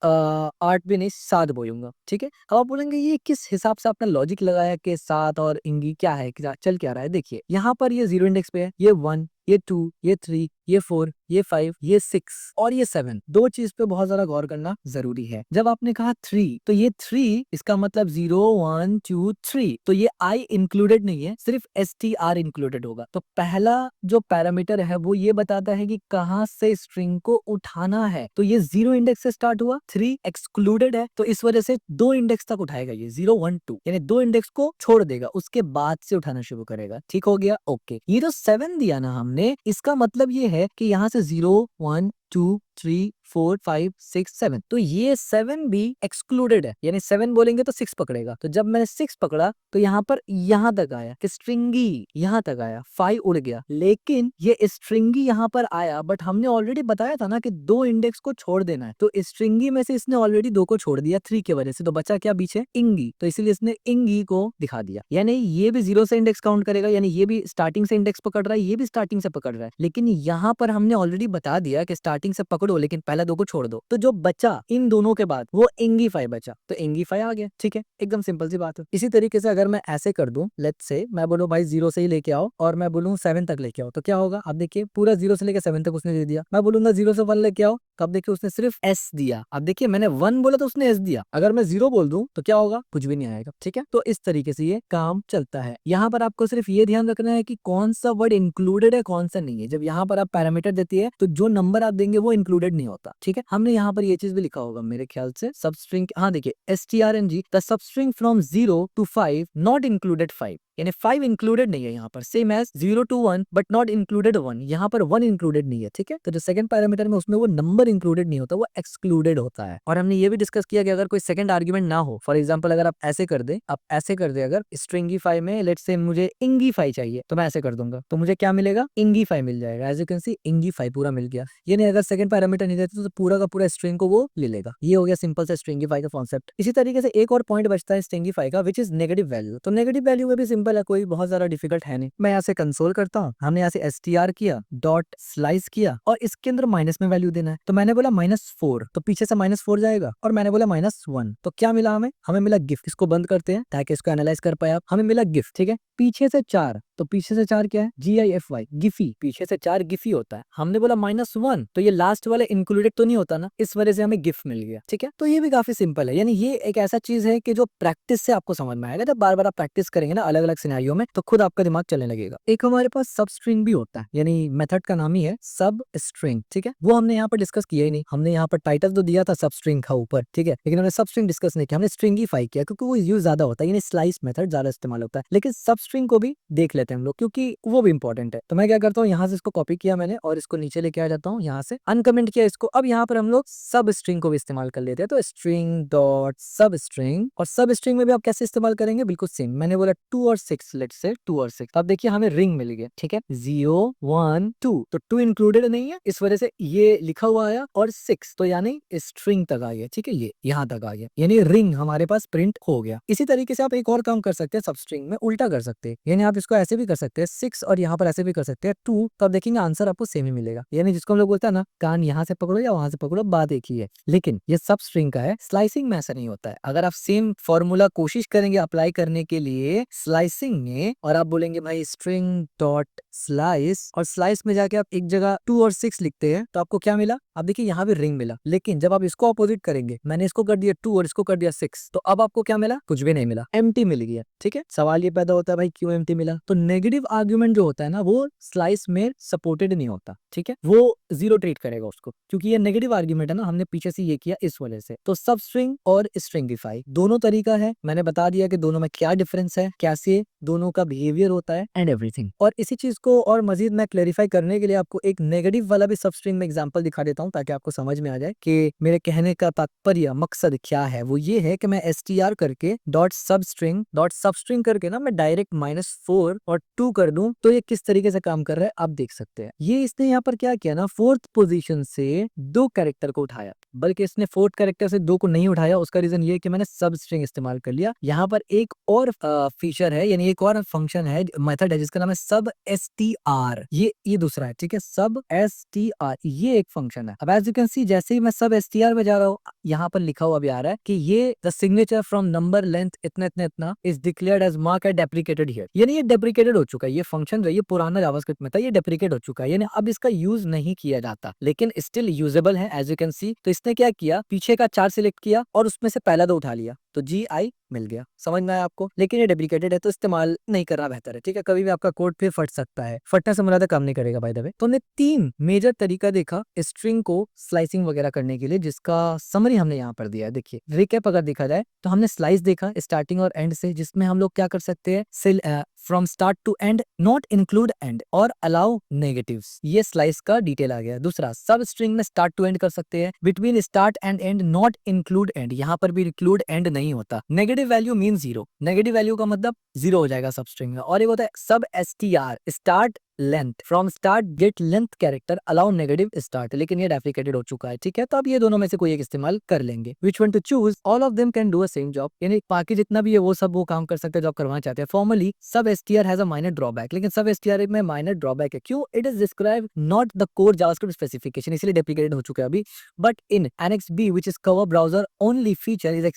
8 भी नहीं, 7 बोलूंगा। ठीक है, अब आप बोलेंगे ये किस हिसाब से आपने लॉजिक लगाया कि 7 और इंगी क्या है, चल क्या रहा है? देखिए यहाँ पर ये 0 इंडेक्स पे है, ये 1, ये 2, ये 3, ये 4, ये 5, ये 6 और ये 7। दो चीज पे बहुत ज्यादा गौर करना जरूरी है। जब आपने कहा 3, तो ये 3 इसका मतलब 0 1 2 3, तो ये I इंक्लूडेड नहीं है, सिर्फ STR इंक्लूडेड होगा। तो पहला जो पैरामीटर है वो ये बताता है कि कहाँ से स्ट्रिंग को उठाना है। तो ये 0 इंडेक्स से स्टार्ट हुआ, 3 एक्सक्लूडेड है, तो इस वजह से 2 इंडेक्स तक उठाएगा ये, 0 1 2, यानी 2 इंडेक्स को छोड़ देगा, उसके बाद से उठाना शुरू करेगा। ठीक हो गया? ओके। ये जो 7 दिया ना हमने, इसका मतलब ये है कि यहाँ से 0 1 2 3 4 5 6 7, तो ये 7 भी एक्सक्लूडेड है, यानी 7 बोलेंगे तो 6 पकड़ेगा। तो जब मैंने 6 पकड़ा तो यहाँ पर यहाँ तक आया कि स्ट्रिंगी यहाँ तक आया, 5 उड़ गया। लेकिन ये स्ट्रिंगी यहाँ पर आया, बट हमने ऑलरेडी बताया था ना कि 2 इंडेक्स को छोड़ देना है। तो स्ट्रिंगी में से इसने ऑलरेडी 2 को छोड़ दिया 3 की वजह से, तो बचा क्या पीछे? इंगी। तो इसीलिए इसने इंगी को दिखा दिया। यानी ये भी 0 से इंडेक्स काउंट करेगा, यानी ये भी स्टार्टिंग से इंडेक्स पकड़ रहा है, ये भी स्टार्टिंग से पकड़ रहा है। लेकिन यहाँ पर हमने ऑलरेडी बता दिया कि स्टार्टिंग से पकड़ो, लेकिन पहला 2 को छोड़ दो। तो जो बचा इन दोनों के बाद वो इंगीफाई बचा, तो इंगीफाई आ गया। ठीक है, एकदम सिंपल सी बात है। इसी तरीके से अगर मैं ऐसे कर दूं, लेट्स से मैं बोलूं भाई 0 से ही लेके आओ और मैं बोलूं 7 तक लेके आओ, तो क्या होगा? अब देखिए पूरा 0 से लेके 7 तक उसने दे दिया। मैं बोलूंगा 0 से 1 लेके आओ, तो अब देखिए उसने सिर्फ S दिया। अब देखिए मैंने 1 बोला तो उसने S दिया। अगर मैं 0 बोल दूं तो क्या होगा? कुछ भी नहीं आएगा। ठीक है, तो इस तरीके से ये काम चलता है। यहाँ पर आपको सिर्फ ये ध्यान रखना है कि कौन सा वर्ड इंक्लूडेड है, कौन सा नहीं है। जब यहाँ पर आप पैरामीटर देती है तो जो नंबर आप देंगे वो इंक्लूडेड नहीं होता। ठीक है, हमने यहाँ पर ये चीज भी लिखा होगा मेरे ख्याल से, सबस्ट्रिंग, हाँ देखिए strng, the substring from 0 to 5 not included 5, यानी 5 इंक्लूडेड नहीं है यहाँ पर। Same as 0 to 1 but not included 1, यहाँ पर 1 इंक्लूडेड नहीं है। ठीक है, तो जो सेकंड पैरामीटर में उसमें वो नंबर इंक्लूडेड नहीं होता, वो एक्सक्लूडेड होता है। और हमने ये भी डिस्कस किया कि अगर कोई सेकंड आर्ग्यूमेंट ना हो, फॉर एग्जांपल अगर आप ऐसे कर दे, अगर स्ट्रिंगीफाई में लेट्स से मुझे इंगीफाई चाहिए, तो मैं ऐसे कर दूंगा, तो मुझे क्या मिलेगा? इंगीफाई मिल जाएगा। एज यू कैन सी इंगीफाई पूरा मिल गया। यानी अगर सेकंड पैरामीटर नहीं देते तो पूरा का पूरा स्ट्रिंग को वो ले लेगा। ये हो गया सिंपल से स्ट्रिंगीफाई का कॉन्सेप्ट। इसी तरीके से एक और पॉइंट बचता है स्ट्रिंगीफाई का, विच इज नेगेटिव वैल्यू। तो नेगेटिव वैल्यू में भी सिंपल है, कोई बहुत ज्यादा डिफिकल्ट है नहीं। मैं यहाँ से कंसोल करता हूँ, हमने यहाँ से str किया, डॉट स्लाइस किया और इसके अंदर माइनस में वैल्यू देना है। तो मैंने बोला -4, तो पीछे से -4 जाएगा, और मैंने बोला -1, तो क्या मिला हमें मिला गिफ्ट। इसको बंद करते हैं ताकि इसको एनालाइज कर पाए आप। हमें मिला गिफ्ट। ठीक है, पीछे से 4, तो पीछे से 4 क्या है? GIFY, Giphy. पीछे से 4 गिफी होता है। हमने बोला -1, तो ये लास्ट वाला इंक्लूडेड तो नहीं होता ना, इस वजह से हमें गिफ्ट मिल गया। ठीक है, तो ये भी काफी सिंपल है। यानी ये एक ऐसा चीज है कि जो प्रैक्टिस से आपको समझ में आएगा। जब बार बार आप प्रैक्टिस करेंगे ना अलग अलग सिनेरियो में, तो खुद आपका दिमाग चलने लगेगा। एक हमारे पास सब स्ट्रिंग भी होता है, यानी मेथड का नाम ही है सब स्ट्रिंग। ठीक है, वो हमने यहाँ पर डिस्कस किया ही नहीं। हमने यहाँ पर टाइटल तो दिया था सब स्ट्रिंग का ऊपर, ठीक है, लेकिन हमने सब स्ट्रिंग डिस्कस नहीं किया। हमने स्ट्रिंगीफाई किया क्योंकि वो यूज ज्यादा होता है, यानी स्लाइस मेथड ज्यादा इस्तेमाल होता है। लेकिन सब स्ट्रिंग को भी देख लेते जाते हैं हम लोग, क्योंकि वो भी इंपॉर्टेंट है। तो मैं क्या करता हूँ, यहाँ से इसको कॉपी किया मैंने और इसको नीचे लेके आ जाता हूँ, यहाँ से अनकमेंट किया इसको। अब यहाँ पर हम लोग सब स्ट्रिंग को भी इस्तेमाल कर लेते हैं, तो स्ट्रिंग डॉट सब स्ट्रिंग, और सब स्ट्रिंग में भी आप कैसे इस्तेमाल करेंगे, बिल्कुल सेम। मैंने बोला 2 और 6, लेट से 2 और 6। अब देखिए हमें रिंग मिल गया, ठीक है, 0 1 2, तो 2 इंक्लूडेड नहीं है, इस वजह से ये लिखा हुआ आया, और 6 तो यानी स्ट्रिंग तक आ गया, ठीक है, ये यहाँ तक आ गया, यानी रिंग हमारे पास प्रिंट हो गया। इसी तरीके से आप एक और काम कर सकते हैं, सब स्ट्रिंग में उल्टा कर सकते हैं, यानी आप इसको ऐसे भी कर सकते हैं 6 और यहाँ पर ऐसे भी कर सकते हैं 2, तो आप देखेंगे आंसर आपको सेम ही मिलेगा। यानी जिसको हम लोग बोलते हैं ना, कान यहाँ से पकड़ो या वहां से पकड़ो, बात एक ही है। लेकिन ये सब स्ट्रिंग का है, स्लाइसिंग में ऐसा नहीं होता है। अगर आप सेम फॉर्मूला कोशिश करेंगे अप्लाई करने के लिए स्लाइसिंग में, और आप बोलेंगे भाई स्ट्रिंग डॉट स्लाइस, और स्लाइस में जाके आप एक जगह 2 और 6 लिखते हैं, तो आपको क्या मिला, अब देखिए यहाँ भी रिंग मिला। लेकिन जब आप इसको अपोजिट करेंगे, मैंने इसको कर दिया 2 और इसको कर दिया 6, तो अब आपको क्या मिला, कुछ भी नहीं मिला, एम्प्टी मिल गया। ठीक है, सवाल ये पैदा होता है भाई क्यों एम्प्टी मिला, तो नेगेटिव आर्ग्यूमेंट जो होता है ना, वो स्लाइस में सपोर्टेड नहीं होता, ठीक है, वो 0 ट्रीट करेगा उसको, क्योंकि ये नेगेटिव आर्ग्यूमेंट है ना, हमने पीछे से ये किया इस वजह से। तो सब स्ट्रिंग और स्ट्रिंगिफाई दोनों तरीका है, मैंने बता दिया कि दोनों में क्या डिफरेंस है, कैसे दोनों का बिहेवियर होता है एंड एवरीथिंग। और इसी चीज को और मजीद मैं क्लेरिफाई करने के लिए आपको एक नेगेटिव वाला भी सब स्ट्रिंग में एग्जांपल दिखा देता हूँ, ताकि आपको समझ में आ जाए कि मेरे कहने का तात्पर्य मकसद क्या है। वो ये है कि मैं str करके डॉट सब स्ट्रिंग करके ना मैं डायरेक्ट -4 और 2 कर दूं, तो ये किस तरीके से काम कर रहा है आप देख सकते हैं। ये इसने यहाँ पर क्या किया ना, 4th पोजीशन से 2 कैरेक्टर को उठाया, बल्कि इसने 4th कैरेक्टर से 2 को नहीं उठाया। उसका रीजन ये है कि मैंने सब स्ट्रिंग इस्तेमाल कर लिया। यहाँ पर एक और फीचर है, यानी एक और फंक्शन है, मेथड है, जिसका नाम है सब str। ये दूसरा है, ठीक है, सब str ये एक फंक्शन है। अब एज यू कैन सी, जैसे ही मैं सब str में जा रहा हूँ, यहाँ पर लिखा हुआ भी आ रहा है कि ये the signature from number length इतना इतना इतना is declared as mark at deprecated here, यानी ये डेप्रिकेटेड हो चुका है। ये फंक्शन जो ये पुराना जावास्क्रिप्ट में था, ये डेप्रिकेट हो चुका है, यानी अब इसका यूज नहीं किया जाता, लेकिन स्टिल यूजेबल है एज यू कैन सी। तो इसने क्या किया, पीछे का 4 सिलेक्ट किया और उसमें से पहला 2 उठा लिया, तो GI मिल गया। समझ में आया आपको, लेकिन ये डेप्रिकेटेड है तो इस्तेमाल नहीं करना बेहतर है, ठीक है, कभी भी आपका कोड फिर फट सकता है, फटने से मुराद काम नहीं करेगा बाय द वे। तो हमने 3 मेजर तरीका देखा स्ट्रिंग को स्लाइसिंग वगैरह करने के लिए, जिसका समरी हमने यहाँ पर दिया है। देखिए रिकैप अगर देखा जाए तो हमने स्लाइस देखा स्टार्टिंग और एंड से, जिसमें हम लोग क्या कर सकते हैं, from start to end, not include end और अलाउ नेगेटिव्स, ये स्लाइस का डिटेल आ गया। दूसरा, सब स्ट्रिंग में स्टार्ट टू एंड कर सकते हैं, between start and and not include and, यहाँ पर भी इंक्लूड एंड नहीं होता। Negative value mean 0, negative value का मतलब 0 हो जाएगा सब स्ट्रिंग में। और ये होता है sub str, start length, from start get length character, allow negative start, लेकिन ये डेप्रिकेटेड हो चुका है, ठीक है। तो अब ये दोनों में से कोई एक इस्तेमाल कर लेंगे। Which one two choose, all of them can do a same job, यानी बाकी जितना भी है वो सब वो काम कर सकते हैं जो आप करवाना चाहते हैं। Formally sub str has a minor drawback, लेकिन सब str में माइनर ड्रॉबैक है, क्यों, it is describe not the core JavaScript specification, इसलिए डेप्रिकेटेड हो चुका है अभी। But in annex B which is cover browser only feature is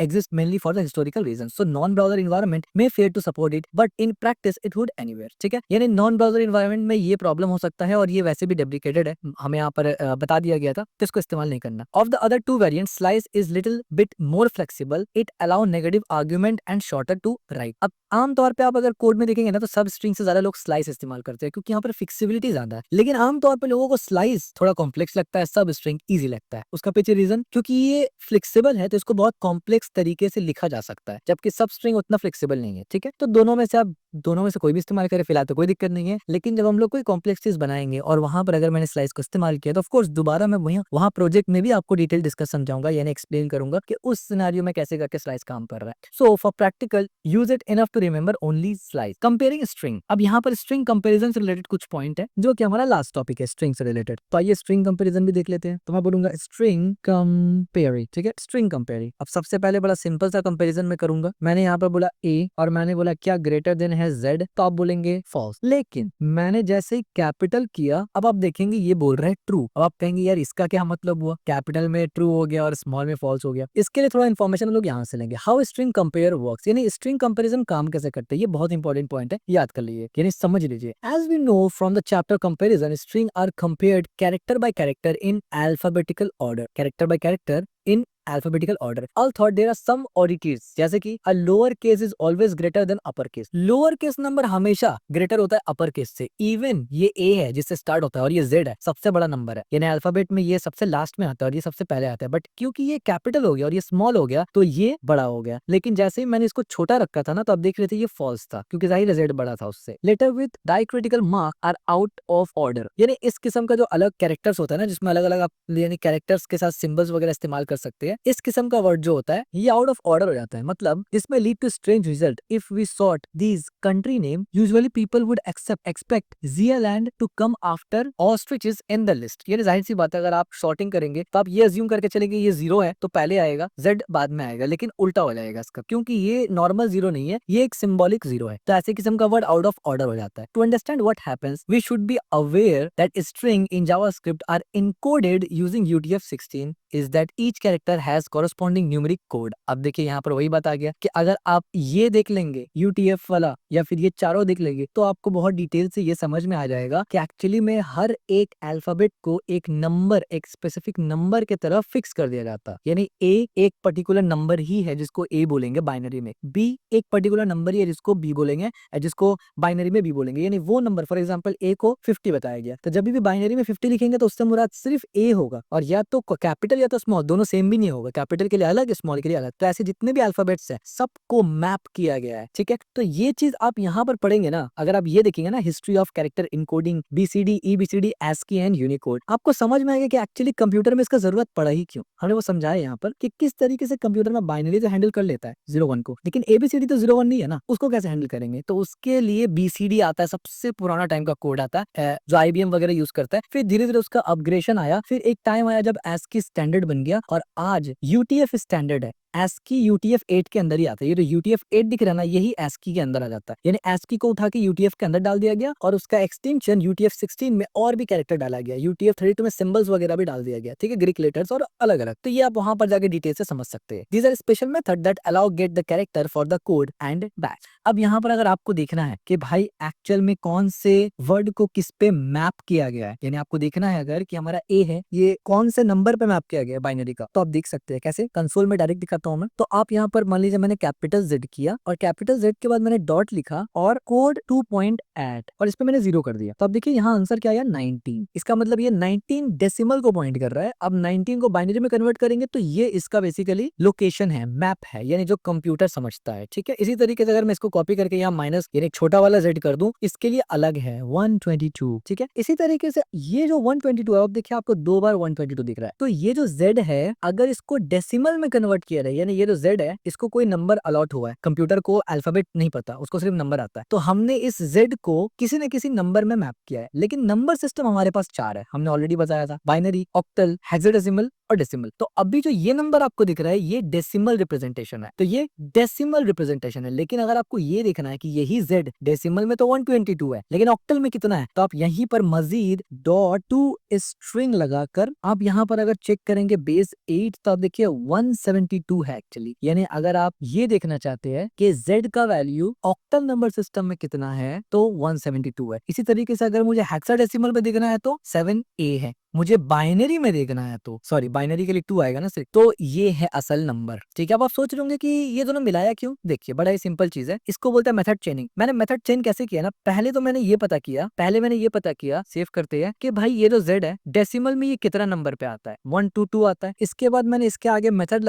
exist mainly for the historical reasons, so non browser environment may fail to support it, but in practice it would anywhere, ठीक है। यानी non browser environment में ये problem हो सकता है, और ये वैसे भी डेप्रिकेटेड है, हमें यहाँ पर बता दिया गया था, तो इसको इस्तेमाल नहीं करना। Of the other 2 variants, slice is little bit more flexible, it allow negative argument and shorter to write. अब आमतौर पे आप अगर कोड में देखेंगे ना, तो सब स्ट्रिंग से ज्यादा लोग स्लाइस इस्तेमाल करते हैं, क्योंकि यहाँ पर फिक्सिबिलिटी ज्यादा है। लेकिन आमतौर पर लोगों को स्लाइस थोड़ा कॉम्प्लेक्स लगता है, सब स्ट्रिंग इजी लगता है। उसका पीछे रीजन, क्योंकि ये फ्लेक्सिबल है, तो इसको बहुत कॉम्प्लेक्स तरीके से लिखा जा सकता है, जबकि सब स्ट्रिंग उतना फ्लेक्सिबल नहीं है, ठीक है। तो दोनों में से कोई भी इस्तेमाल करें फिलहाल तो कोई दिक्कत नहीं है, लेकिन जब हम लोग कोई कॉम्प्लेक्स चीज बनाएंगे और वहां पर अगर मैंने स्लाइस को इस्तेमाल किया, तो ऑफकोर्स दोबारा मैं वहां प्रोजेक्ट में भी आपको डिटेल डिस्कस समझाऊंगा, यानी एक्सप्लेन करूंगा कि उस सिनेरियो में कैसे करके स्लाइस काम कर रहा है। So for practical use it enough to remember only slice. Comparing string, अब यहाँ पर स्ट्रिंग कंपेरिजन से रिलेटेड कुछ पॉइंट है, जो कि हमारा लास्ट टॉपिक है स्ट्रिंग से रिलेटेड। तो आइए स्ट्रिंग कंपेरिजन भी देख लेते हैं। तो मैं बोलूंगा स्ट्रिंग कंपेयरिंग, ठीक है, स्ट्रिंग कंपेयरिंग। अब सबसे पहले बड़ा सिंपल सा कंपेरिजन में करूंगा। मैंने यहाँ पर बोला a और मैंने बोला क्या ग्रेटर देन है z, तो आप बोलेंगे फॉल्स। लेकिन मैंने जैसे ही कैपिटल किया, अब आप देखेंगे ये बोल रहा है ट्रू। अब आप कहेंगे यार इसका क्या मतलब हुआ, कैपिटल में ट्रू हो गया और स्मॉल में फॉल्स हो गया। इसके लिए थोड़ा इन्फॉर्मेशन हम लोग यहाँ से लेंगे। हाउ स्ट्रिंग कंपेयर वर्क्स, यानी स्ट्रिंग कंपेरिजन काम कैसे करते हैं, ये बहुत इंपॉर्टेंट पॉइंट है, याद कर लीजिए, यानी समझ लीजिए। As we know from the chapter comparison, string are compared character by character in alphabetical order, character by character in alphabetical order. All thought there are some oddities, जैसे कि a lower case is always greater than upper case. Lower case number हमेशा greater होता है upper case से. Even ये A है जिससे start होता है और ये Z है सबसे बड़ा नंबर है, यानी अल्फाबेट में ये सबसे लास्ट में आता है और ये सबसे पहले आता है, बट क्योंकि ये कैपिटल हो गया और ये स्मॉल हो गया तो ये बड़ा हो गया. लेकिन जैसे ही मैंने इसको छोटा रखा था ना तो आप देख रहे थे ये फॉल्स था क्योंकि जाहिर है Z बड़ा था उससे. Letter with diacritical mark are out of order, यानी इस किस्म का जो अलग कैरेक्टर्स होता है ना जिसमें अलग अलग आप यानी कैरेक्टर्स के साथ सिंबल्स वगैरह इस्तेमाल कर सकते हैं, इस किस्म का वर्ड जो होता है ये आउट ऑफ ऑर्डर हो जाता है. मतलब इसमें lead to strange result if we sort these country name. Usually people would expect Zealand to come after ostriches in the list. ये जाहिर सी बात है अगर आप शॉर्टिंग करेंगे तो आप ये अज्यूम करके चलेंगे ये जीरो है तो पहले आएगा, जेड बाद में आएगा, लेकिन उल्टा हो जाएगा इसका क्योंकि ये नॉर्मल जीरो नहीं है, ये एक सिंबॉलिक जीरो है. तो ऐसे किस्म का वर्ड आउट ऑफ ऑर्डर हो जाता है. To understand what happens we should be aware that string in JavaScript are encoded using UTF-16 is that each character has corresponding numeric code. अब देखिए यहाँ पर वही बात आ गया कि अगर आप ये देख लेंगे UTF वाला या फिर ये चारों देख लेंगे तो आपको बहुत डिटेल से ये समझ में आ जाएगा कि एक्चुअली में हर एक अल्फाबेट को एक नंबर, एक स्पेसिफिक नंबर के तरफ फिक्स कर दिया जाता है. यानी A एक पर्टिकुलर नंबर ही है जिसको A बोलेंगे बाइनरी में, B एक पर्टिकुलर नंबर ही है जिसको B बोलेंगे, जिसको बाइनरी में B बोलेंगे. यानी वो नंबर फॉर एग्जाम्पल A को 50 बताया गया तो जब भी बाइनरी में 50 लिखेंगे तो उससे मुराद सिर्फ A होगा और या तो कैपिटल या तो स्मॉल, दोनों सेम भी नहीं होगा, कैपिटल के लिए अलग स्मॉल के लिए अलग. तो ऐसे जितने भी अल्फाबेट्स हैं सबको मैप किया गया है. ठीक है, तो ये चीज आप यहाँ पर पढ़ेंगे ना, अगर आप ये देखेंगे ना history of character encoding BCD EBCD ASCII and Unicode, आपको समझ में आएगा कि एक्चुअली कंप्यूटर में इसका जरूरत पड़ा ही क्यों. हमने वो समझाया यहाँ पर कि किस तरीके से कंप्यूटर में बाइनरी तो हैंडल कर लेता है 0-1 को, लेकिन ABCD तो 0-1 नहीं है ना, उसको कैसे हैंडल करेंगे. तो उसके लिए BCD आता है, सबसे पुराना टाइम का कोड आता है जो IBM वगैरह यूज करता है. फिर धीरे धीरे उसका अपग्रेडेशन आया, फिर एक टाइम आया जब ASCII स्टैंडर्ड बन गया और आज UTF स्टैंडर्ड है. ASCII UTF-8 के अंदर ही आता है. ये जो UTF-8 दिख रहा है ना यही ASCII के अंदर आ जाता है. यानी ASCII को उठा के UTF के अंदर डाल दिया गया और उसका एक्सटेंशन UTF-16 में और भी कैरेक्टर डाला गया. UTF-32 में सिंबल्स वगैरह भी डाल दिया गया. ठीक है, ग्रीक लेटर्स और अलग अलग. तो ये आप वहां पर जाके डिटेल से समझ सकते हैं. These are special method that allow get the character for the code and batch. अब यहाँ पर अगर आपको देखना है कि भाई एक्चुअल में कौन से वर्ड को किस पे मैप किया गया है, यानी आपको देखना है अगर कि हमारा A है ये कौन से नंबर पे मैप किया गया है बाइनरी का, तो आप देख सकते हैं कैसे. कंसोल में डायरेक्ट दिखाता हूँ मैं. तो आप यहाँ पर मान लीजिए मैंने कैपिटल Z किया और कैपिटल Z के बाद मैंने डॉट लिखा और कोड 2.8 और इस पे मैंने 0 कर दिया. तो अब देखिए यहाँ आंसर क्या आया 19. इसका मतलब ये 19 डेसिमल को पॉइंट कर रहा है. अब 19 को बाइनरी में कन्वर्ट करेंगे तो ये इसका बेसिकली लोकेशन है, मैप है, यानी जो कंप्यूटर समझता है. ठीक है, इसी तरीके से अगर मैं इसको कॉपी करके यहाँ माइनस यानी छोटा वाला Z कर दूं, इसके लिए अलग है 122. ठीक है, इसी तरीके से ये जो 122 है, अब देखिए आपको 2 बार 122 दिख रहा है. तो ये जो Z है अगर इसको डेसिमल में कन्वर्ट किया जाए, यानी ये जो Z है इसको कोई नंबर अलॉट हुआ है, कंप्यूटर को अल्फाबेट नहीं पता, उसको सिर्फ नंबर आता है, तो हमने इस Z को किसी न किसी नंबर में मैप किया है. लेकिन नंबर सिस्टम हमारे पास 4 है, हमने ऑलरेडी बताया था, बाइनरी, ऑक्टल, हेक्साडेसिमल और डेसिमल. तो अभी जो ये नंबर आपको दिख रहा है ये डेसिमल रिप्रेजेंटेशन है, तो ये डेसिमल रिप्रेजेंटेशन है. लेकिन अगर आपको ये देखना है कि यही Z डेसिमल में तो 122 है लेकिन ऑक्टल में कितना है, तो आप यहीं पर मजीद डॉट टू स्ट्रिंग लगाकर आप यहाँ पर अगर चेक करेंगे बेस 8 तो आप देखिए 172 है एक्चुअली. यानी अगर आप ये देखना चाहते हैं कि Z का वैल्यू ऑक्टल नंबर सिस्टम में कितना है तो 172 है. इसी तरीके से अगर मुझे हेक्साडेसिमल में देखना है तो 7A है. मुझे बाइनरी में देखना है तो सॉरी बाइनरी के लिए 2 आएगा ना सिर्फ, तो ये है असल नंबर. ठीक है, अब आप सोच रहे होंगे कि ये दोनों मिलाया क्यों. देखिए बड़ा ही सिंपल चीज है, इसको बोलते हैं मेथड चेनिंग. मैंने मेथड चेन कैसे किया ना, पहले मैंने ये पता किया सेव करते हैं कि भाई ये जो Z है डेसिमल में ये कितना नंबर पे आता है, 122 आता है. इसके बाद मैंने इसके आगे मेथड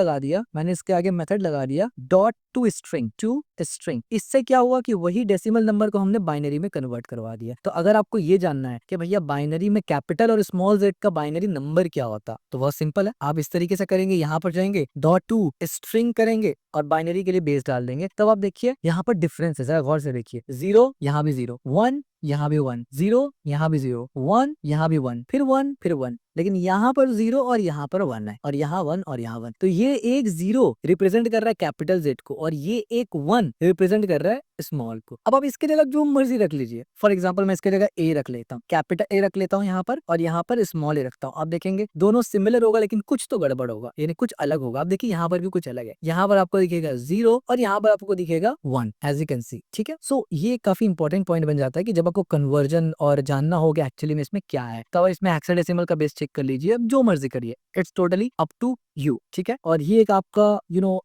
लगा दिया डॉट टू स्ट्रिंग. इससे क्या हुआ कि वही डेसिमल नंबर को हमने बाइनरी में कन्वर्ट करवा दिया. तो अगर आपको ये जानना है कि भैया बाइनरी में कैपिटल और स्मॉल Z का बाइनरी नंबर क्या होता, तो बहुत सिंपल है, आप इस तरीके से करेंगे, यहाँ पर जाएंगे डॉट टू स्ट्रिंग करेंगे और बाइनरी के लिए बेस डाल देंगे. तब आप देखिए यहाँ पर डिफरेंस है, जरा गौर से देखिए, 0 यहाँ भी 0, 1 यहाँ भी 1, 0 यहाँ भी 0, 1 यहाँ भी 1, फिर 1 फिर 1. लेकिन यहाँ पर 0 और यहाँ पर 1 है और यहाँ 1 और यहाँ 1. तो ये एक 0 रिप्रेजेंट कर रहा है कैपिटल Z को और ये एक 1 रिप्रेजेंट कर रहा है स्मॉल को. अब आप इसके जगह जो मर्जी रख लीजिए, फॉर एग्जांपल मैं इसके जगह A रख लेता हूँ, कैपिटल A रख लेता हूँ यहाँ पर और यहाँ पर स्मॉल A रखता हूँ. आप देखेंगे दोनों सिमिलर होगा लेकिन कुछ तो गड़बड़ होगा, यानी कुछ अलग होगा. आप देखिए यहाँ पर भी कुछ अलग है, यहाँ पर आपको दिखेगा 0 और यहाँ पर आपको दिखेगा 1 एज यू कैन सी. ठीक है, सो ये काफी इंपॉर्टेंट पॉइंट बन जाता है कि जब आपको कन्वर्जन और जानना होगा एक्चुअली में इसमें क्या है, तो इसमें हेक्साडेसिमल का बेस चेक कर लीजिए, अब जो मर्जी करिए, it's totally up to you, ठीक है। और ये एक आपका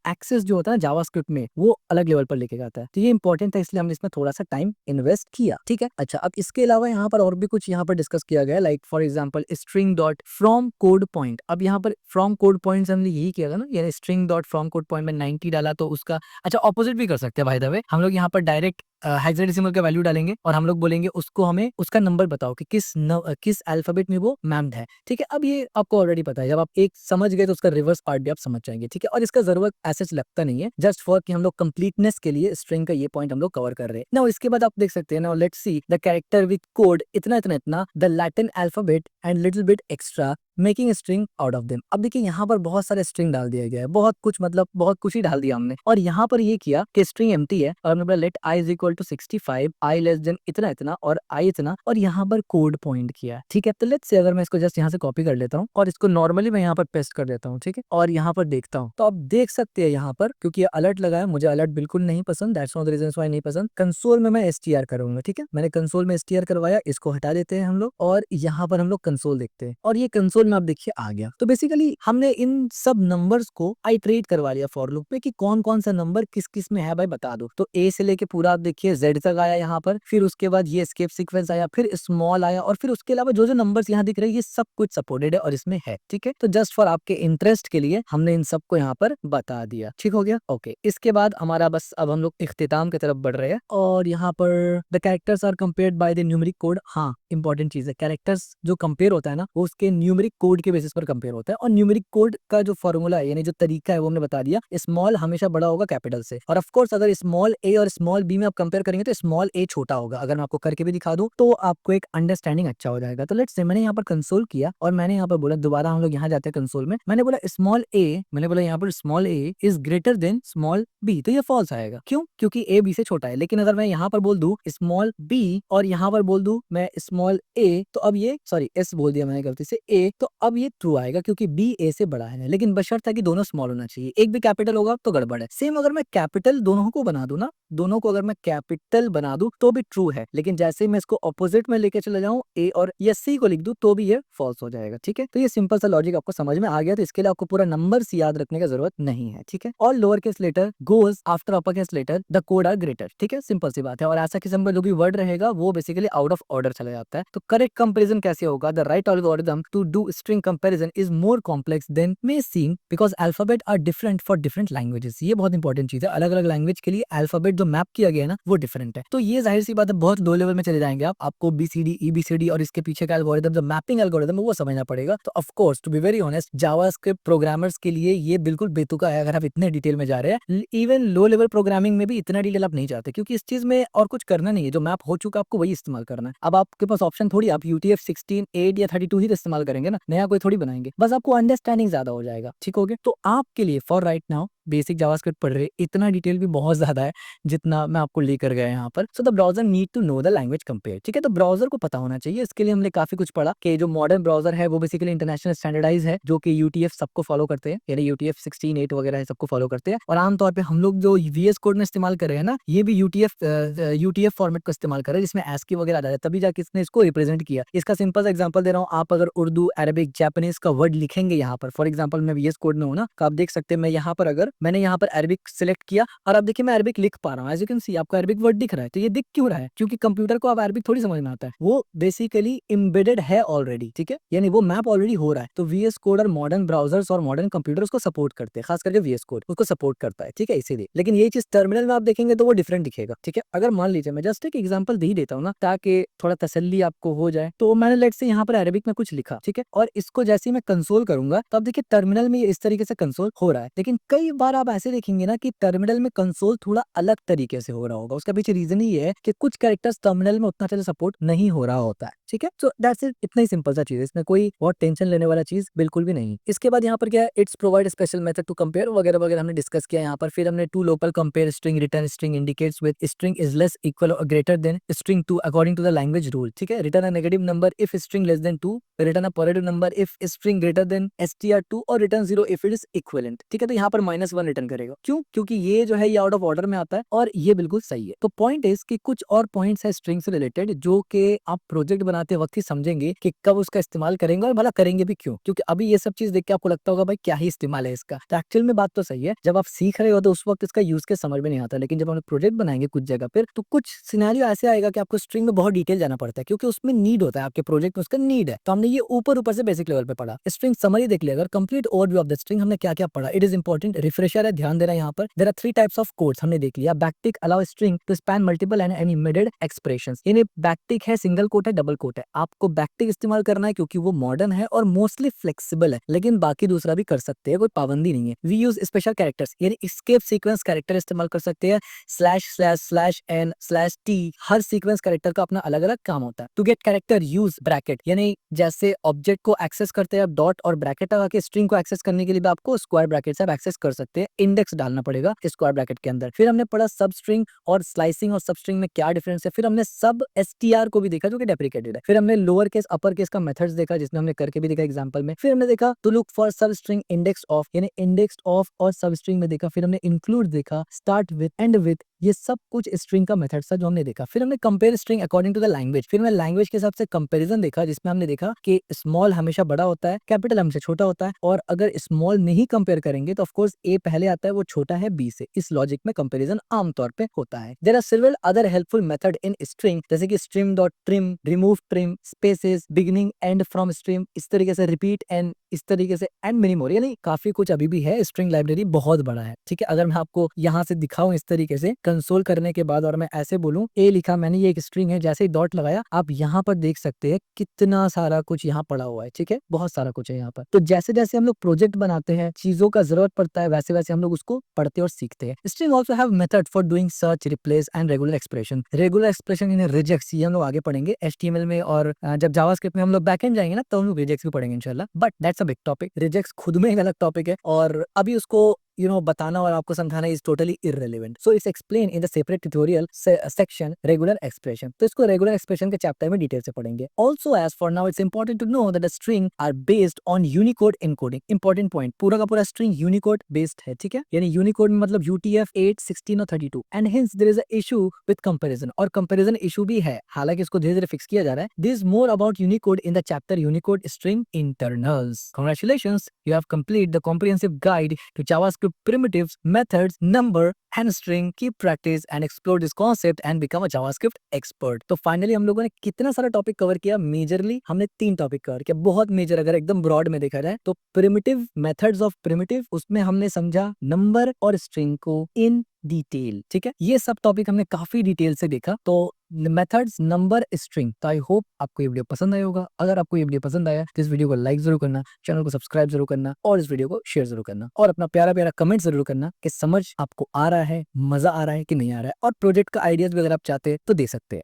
एक्सेस जो होता है जावास्क्रिप्ट में वो अलग लेवल पर लेके जाता है। तो ये इंपॉर्टेंट है, इसलिए हमने इसमें थोड़ा सा टाइम इन्वेस्ट किया, ठीक है। अच्छा, अब इसके अलावा यहाँ पर और भी कुछ यहाँ पर डिस्कस किया गया, like for example string dot from code point. अब यहाँ पर फ्रॉम कोड पॉइंट हमने यही किया था ना, यानी string dot from code point में 90 डाला तो उसका अच्छा ऑपोजिट भी कर सकते हैं। बाय द वे हम लोग यहाँ पर डायरेक्ट हेक्साडेसिमल का वैल्यू डालेंगे और हम लोग बोलेंगे उसको हमें उसका नंबर बताओ कि किस अल्फाबेट में वो मैम्ड है, ठीक है। अब ये आपको ऑलरेडी पता है, जब आप एक समझ गए तो उसका रिवर्स पार्ट भी आप समझ जाएंगे, ठीक है। और इसका जरूरत ऐसे लगता नहीं है, जस्ट फॉर कि हम लोग कंप्लीटनेस के लिए स्ट्रिंग का ये पॉइंट हम लोग कवर कर रहे हैं ना। इसके बाद आप देख सकते हैं ना, let's see the character with code इतना इतना इतना the Latin alphabet and little bit extra making string out of them. अब देखिए यहाँ पर बहुत सारे स्ट्रिंग डाल दिया गया है, बहुत कुछ, मतलब बहुत कुछ ही डाल दिया हमने। और यहाँ पर ये किया कि स्ट्रिंग एम्प्टी है और हमने बोला let i is equal to 65, i less than इतना इतना और i इतना, और यहाँ पर कोड पॉइंट किया है, ठीक है। तो लेट्स से अगर मैं इसको जस्ट यहाँ से कॉपी कर लेता हूँ और इसको नॉर्मली मैं यहाँ पर पेस्ट कर देता हूँ, ठीक है। और यहाँ पर देखता हूँ तो आप देख सकते हैं यहाँ पर, क्योंकि ये अलर्ट लगा है, मुझे अलर्ट बिल्कुल नहीं पसंद, that's one of the reasons why नहीं पसंद। कंसोल में मैं str करूंगा, ठीक है। मैंने कंसोल में str करवाया, इसको हटा देते हैं हम लोग और यहाँ पर हम लोग कंसोल देखते हैं और ये कंसोल में आप देखिए आ गया। तो बेसिकली हमने इन सब नंबर्स को आइटरेट करवा लिया फॉर लूप में कि कौन कौन सा नंबर किस किस में है भाई बता दो। तो ए से लेके पूरा आप देखिए जेड तक आया यहाँ पर, फिर उसके बाद ये एस्केप सीक्वेंस आया, फिर स्मॉल आया, और फिर उसके अलावा जो जो नंबर्स यहाँ दिख रहे हैं ये सब कुछ सपोर्टेड है और इसमें है, ठीक है। तो जस्ट फॉर आपके इंटरेस्ट के लिए हमने इन सबको यहाँ पर बता दिया, ठीक हो गया, ओके। इसके बाद हमारा बस अब हम लोग इख्तिताम की तरफ बढ़ रहे हैं और यहाँ पर the characters are compared by the numeric code. हाँ, इंपॉर्टेंट चीज है, कैरेक्टर्स जो कंपेयर होता है ना वो उसके न्यूमेरिक कोड के बेसिस पर कंपेयर होता है। और न्यूमेरिक कोड का जो फॉर्मूला है, यानी जो तरीका है वो हमने बता दिया, स्मॉल हमेशा बड़ा होगा कैपिटल से, और ऑफ कोर्स अगर स्मॉल ए और स्मॉल बी में आप कंपेयर करेंगे तो स्मॉल ए छोटा होगा। अगर मैं आपको करके भी दिखा दूं तो आपको एक अंडरस्टैंडिंग अच्छा हो जाएगा। तो लेट्स से मैंने यहाँ पर कंसोल किया और मैंने यहाँ पर बोला, दोबारा हम लोग यहाँ जाते हैं कंसोल में, मैंने बोला स्मॉल ए, मैंने बोला यहाँ पर small a is greater than small b, तो ये फॉल्स आएगा। क्यों? क्योंकि ए बी से छोटा है। लेकिन अगर मैं यहाँ पर बोल दूं स्मॉल बी और यहाँ पर बोल दूं मैं स्मॉल ए, तो अब ये सॉरी एस बोल दिया मैंने गलती से, ए, तो अब ये ट्रू आएगा क्योंकि बी ए से बड़ा है। लेकिन बशर्त है कि दोनों स्मॉल होना चाहिए, एक भी कैपिटल होगा तो गड़बड़ है। सेम अगर मैं कैपिटल दोनों को बना दूं ना, दोनों को अगर मैं कैपिटल बना दूं तो भी ट्रू है, लेकिन जैसे मैं इसको ऑपोजिट में लेके चले जाऊं ए और या सी को लिख दूं तो भी ये फॉल्स हो जाएगा, ठीक है। तो ये सिंपल सा लॉजिक आपको समझ में आ गया। तो इसके लिए आपको पूरा नंबर्स याद रखने की जरूरत नहीं है, ठीक है। और lower case letter goes after upper case letter the code are greater, ठीक है, सिंपल सी बात है। और ऐसा किस्म का जो भी वर्ड रहेगा वो बेसिकली आउट ऑफ ऑर्डर चला जाता है। तो करेक्ट कंपैरिजन कैसे होगा? The right algorithm to do string comparison is more complex than may seem because alphabet are different for different languages. ये बहुत इंपॉर्टेंट चीज है, अलग अलग लैंग्वेज के लिए अल्फाबेट जो मैप किया गया है ना वो डिफरेंट है। तो ये जाहिर सी बात है बहुत लो लेवल में चले जाएंगे आप, आपको BCD EBCD और इसके पीछे का एल्गोरिथम जो मैपिंग एल्गोरिथम है वो समझना पड़ेगा। तो of course to be very honest JavaScript programmers के लिए ये बिल्कुल बेतुका है अगर आप इतने डिटेल में जा रहे हैं। इवन लो लेवल प्रोग्रामिंग में भी इतना डिटेल आप नहीं चाहते, क्योंकि इस चीज में और कुछ करना नहीं है, जो मैप हो चुका आपको वही इस्तेमाल करना है। अब आपके पास ऑप्शन थोड़ी, आप UTF-16, 8 या 32 ही तो इस्तेमाल करेंगे ना, नया कोई थोड़ी बनाएंगे। बस आपको अंडरस्टैंडिंग ज्यादा हो जाएगा, ठीक हो गया। तो आपके लिए for right now basic JavaScript पढ़ रहे, इतना डिटेल भी बहुत ज्यादा है जितना मैं आपको लेकर गया यहाँ पर। So the browser need to know the language compare, ठीक है। तो ब्राउजर को पता होना चाहिए। इसके लिए हमने काफी कुछ पढ़ा कि जो मॉडर्न ब्राउजर है वो बेसिकली इंटरनेशनल स्टैंडर्डाइज है, जो कि UTF सबको फॉलो करते हैं, यानी UTF-16, 8 वगैरह है सबको फॉलो करते हैं। और आमतौर पर हम लोग जो VS कोड में इस्तेमाल कर रहे हैं ना, ये भी UTF फॉर्मेट को इस्तेमाल कर रहे हैं, जिसमें ASCII वगैरह आ जाता है, तभी जाके इसने इसको रिप्रेजेंट किया। इसका सिंपल सा एग्जांपल दे रहा हूँ, आप अगर उर्दू, अरबिक, जापानीज का वर्ड लिखेंगे यहाँ पर, फॉर एग्जांपल मैं VS कोड में हूँ ना, तो आप देख सकते हैं मैं यहाँ पर अगर मैंने यहाँ पर अरबिक सिलेक्ट किया और अब देखिए मैं अरबिक लिख पा रहा हूँ, एज यू कैन सी आपको अरबिक वर्ड दिख रहा है। तो ये दिख क्यों रहा है? क्योंकि कंप्यूटर को अब अरबिक थोड़ी समझ में आता है, वो बेसिकली एम्बेडेड है ऑलरेडी, ठीक है, यानी वो मैप ऑलरेडी हो रहा है। तो VS कोड और मॉडर्न ब्राउजर्स और मॉडर्न कंप्यूटर उसको सपोर्ट करते हैं, खास करके VS कोड उसको सपोर्ट करता है, ठीक है, इसीलिए। लेकिन ये चीज टर्मिनल में आप देखेंगे तो वो डिफरेंट दिखेगा, ठीक है। अगर मान लीजिए मैं जस्ट एक एग्जांपल दे ही देता हूँ ना, ताकि थोड़ा तसल्ली आपको हो जाए। तो मैंने लेट से यहाँ पर अरबिक में कुछ लिखा, ठीक है, और इसको जैसे ही मैं कंसोल करूंगा तो अब देखिए टर्मिनल में इस तरीके से कंसोल हो रहा है। लेकिन कई बार आप ऐसे देखेंगे ना कि टर्मिनल में कंसोल थोड़ा अलग तरीके से हो रहा होगा। उसका पीछे रीजन ही है कि कुछ कैरेक्टर्स टर्मिनल में उतना अच्छा सपोर्ट नहीं हो रहा होता है, ठीक है। सो दैट्स इट, इतना ही सिंपल सा चीज है, इसमें कोई बहुत टेंशन लेने वाला चीज बिल्कुल भी नहीं। इसके बाद यहाँ पर क्या है, it's provide special method to compare वगैरह वगैरह हमने डिस्कस किया यहाँ पर। फिर हमने to local compare string return string indicates with string is less equal और greater than string 2 according to the language rule, ठीक है। Return a negative number if string less than 2, return a positive number if string greater than str2 और return 0 if it is equivalent, ठीक है। तो यहाँ पर -1 return करेगा। क्यों? क्योंकि ये जो है ये आउट ऑफ ऑर्डर में आता है और ये बिल्कुल सही है। तो पॉइंट इज कि कुछ और पॉइंट्स है स्ट्रिंग से रिलेटेड जो कि आप प्रोजेक्ट बनाते वक्त ही समझेंगे कि कब उसका इस्तेमाल करेंगे और भला करेंगे भी क्यों। क्योंकि अभी ये सब चीज देख के आपको लगता होगा भाई क्या ही इस्तेमाल है इसका। तो एक्चुअल में बात तो सही है, जब आप सीख रहे हो तो उस वक्त इसका यूज के समझ में नहीं आता, लेकिन जब हम प्रोजेक्ट बनाएंगे कुछ जगह पर तो कुछ सिनेरियो ऐसे आएगा कि आपको स्ट्रिंग में बहुत डिटेल जाना पड़ता है क्योंकि उसमें नीड होता है, आपके प्रोजेक्ट में उसका नीड है। तो हमने ये ऊपर ऊपर से बेसिक लेवल पे पढ़ा। स्ट्रिंग समरी देख लिया, अगर complete overview of the string हमने क्या क्या पढ़ा। इट इज इंपॉर्टेंट, रिफ्रेशर है, ध्यान देना यहाँ पर। There are 3 types of codes हमने देख लिया। Backtick allow string to span multiple and animated expressions. यानी बैकटिक है, सिंगल कोट है, डबल कोट है। आपको बैकटिक इस्तेमाल करना है क्योंकि वो मॉडर्न है और मोस्टली फ्लेक्सिबल है, लेकिन बाकी दूसरा भी कर सकते हैं, कोई पाबंदी नहीं है। वी यूज स्पेशल कैरेक्टर्स यानी एस्केप सीक्वेंस कैरेक्टर इस्तेमाल कर सकते हैं। Slash slash slash N slash T, हर सीक्वेंस कैरेक्टर का अपना अलग अलग काम होता है। To get character use bracket, यानी जैसे ऑब्जेक्ट को एक्सेस करते हैं आप डॉट और ब्रैकेट लगा के, स्ट्रिंग को एक्सेस करने के लिए भी आपको स्क्वायर ब्रैकेट से आप एक्सेस कर सकते हैं। इंडेक्स डालना पड़ेगा स्क्वायर ब्रैकेट के अंदर। फिर हमने पढ़ा सब स्ट्रिंग और स्लाइसिंग और सब स्ट्रिंग में क्या डिफरेंस है। फिर हमने सब एसटीआर को भी देखा जो कि डेप्रिकेटेड है। फिर हमने लोअर केस अपर केस का मेथड्स देखा जिसमें हमने करके भी देखा एग्जांपल में। फिर हमने देखा to look for substring index of, यानी इंडेक्स ऑफ और सब स्ट्रिंग में देखा। फिर हमने इंक्लूड देखा, स्टार्ट विद, एंड विद, ये सब कुछ स्ट्रिंग का मेथड था जो हमने देखा। फिर हमने compare string according to the language. फिर हमने लैंग्वेज के हिसाब से कंपैरिजन देखा जिसमें हमने देखा कि स्मॉल हमेशा बड़ा होता है, कैपिटल हमेशा छोटा होता है, और अगर स्मॉल नहीं कंपेयर करेंगे तो ऑफ कोर्स ए पहले आता है, वो छोटा है बी से। इस लॉजिक में कंपैरिजन आमतौर पे होता है। There are several other helpful method in string, जैसे कि string dot trim, remove trim, spaces, beginning and from string, इस तरीके से रिपीट एंड इस तरीके से, एंड मेनी मोर। यानी काफी कुछ अभी भी है, स्ट्रिंग लाइब्रेरी बहुत बड़ा है। ठीक है, अगर मैं आपको यहाँ से दिखाऊं इस तरीके से कंसोल करने के बाद और मैं ऐसे बोलूं ए लिखा मैंने, ये एक स्ट्रिंग है, जैसे ही डॉट लगाया आप यहाँ पर देख सकते हैं कितना सारा कुछ यहाँ पड़ा हुआ है। ठीक है, बहुत सारा कुछ है यहाँ पर। तो जैसे जैसे हम लोग प्रोजेक्ट बनाते हैं, चीजों का जरूरत पड़ता है, वैसे वैसे हम लोग उसको पढ़ते और सीखते हैं। String also have method for doing search, replace and regular expression. Regular expression in rejects, ये हम लोग आगे पढ़ेंगे HTML में, और जब जावास्क्रिप्ट में हम लोग बैकएंड जाएंगे ना तो हम लोग रिजेक्ट्स भी पढ़ेंगे इंशाल्लाह। But that's a big topic, rejects खुद में एक अलग टॉपिक है और अभी उसको बताना और आपको समझाना is totally irrelevant. So it's explain in the separate tutorial section regular expression. तो इसको रेगुलर एक्सप्रेशन के चैप्टर में डिटेल से पढ़ेंगे। Also as for now it's important to know that the string are based on Unicode encoding. Important point, पूरा का पूरा string Unicode based है। ठीक है, यानी यूनिकोड में मतलब UTF-8, 16 और 32, and hence there is a issue with comparison, और कंपैरिजन इशू भी है, हालांकि इसको धीरे धीरे फिक्स किया जा रहा है। This more about Unicode in the chapter Unicode string internals. Congratulations, you have completed the comprehensive guide to JavaScript primitives, methods, number and string. Keep practice and explore this concept and become a JavaScript expert. तो finally हम लोगों ने कितना सारा topic cover किया। Majorly हमने 3 topic cover किया, बहुत मेजर अगर एकदम ब्रॉड में देखा जाए तो। प्रिमिटिव, मेथड्स ऑफ प्रिमिटिव, उसमें हमने समझा नंबर और स्ट्रिंग को इन डिटेल। ठीक है, ये सब टॉपिक हमने काफी डिटेल से देखा। तो मेथड्स, नंबर, स्ट्रिंग। तो आई होप आपको ये वीडियो पसंद आया होगा। अगर आपको ये वीडियो पसंद आया तो इस वीडियो को लाइक जरूर करना, चैनल को सब्सक्राइब जरूर करना और इस वीडियो को शेयर जरूर करना, और अपना प्यारा प्यारा कमेंट जरूर करना कि समझ आपको आ रहा है, मजा आ रहा है कि नहीं आ रहा है, और प्रोजेक्ट का आइडियाज भी अगर आप चाहते हैं तो दे सकते हैं।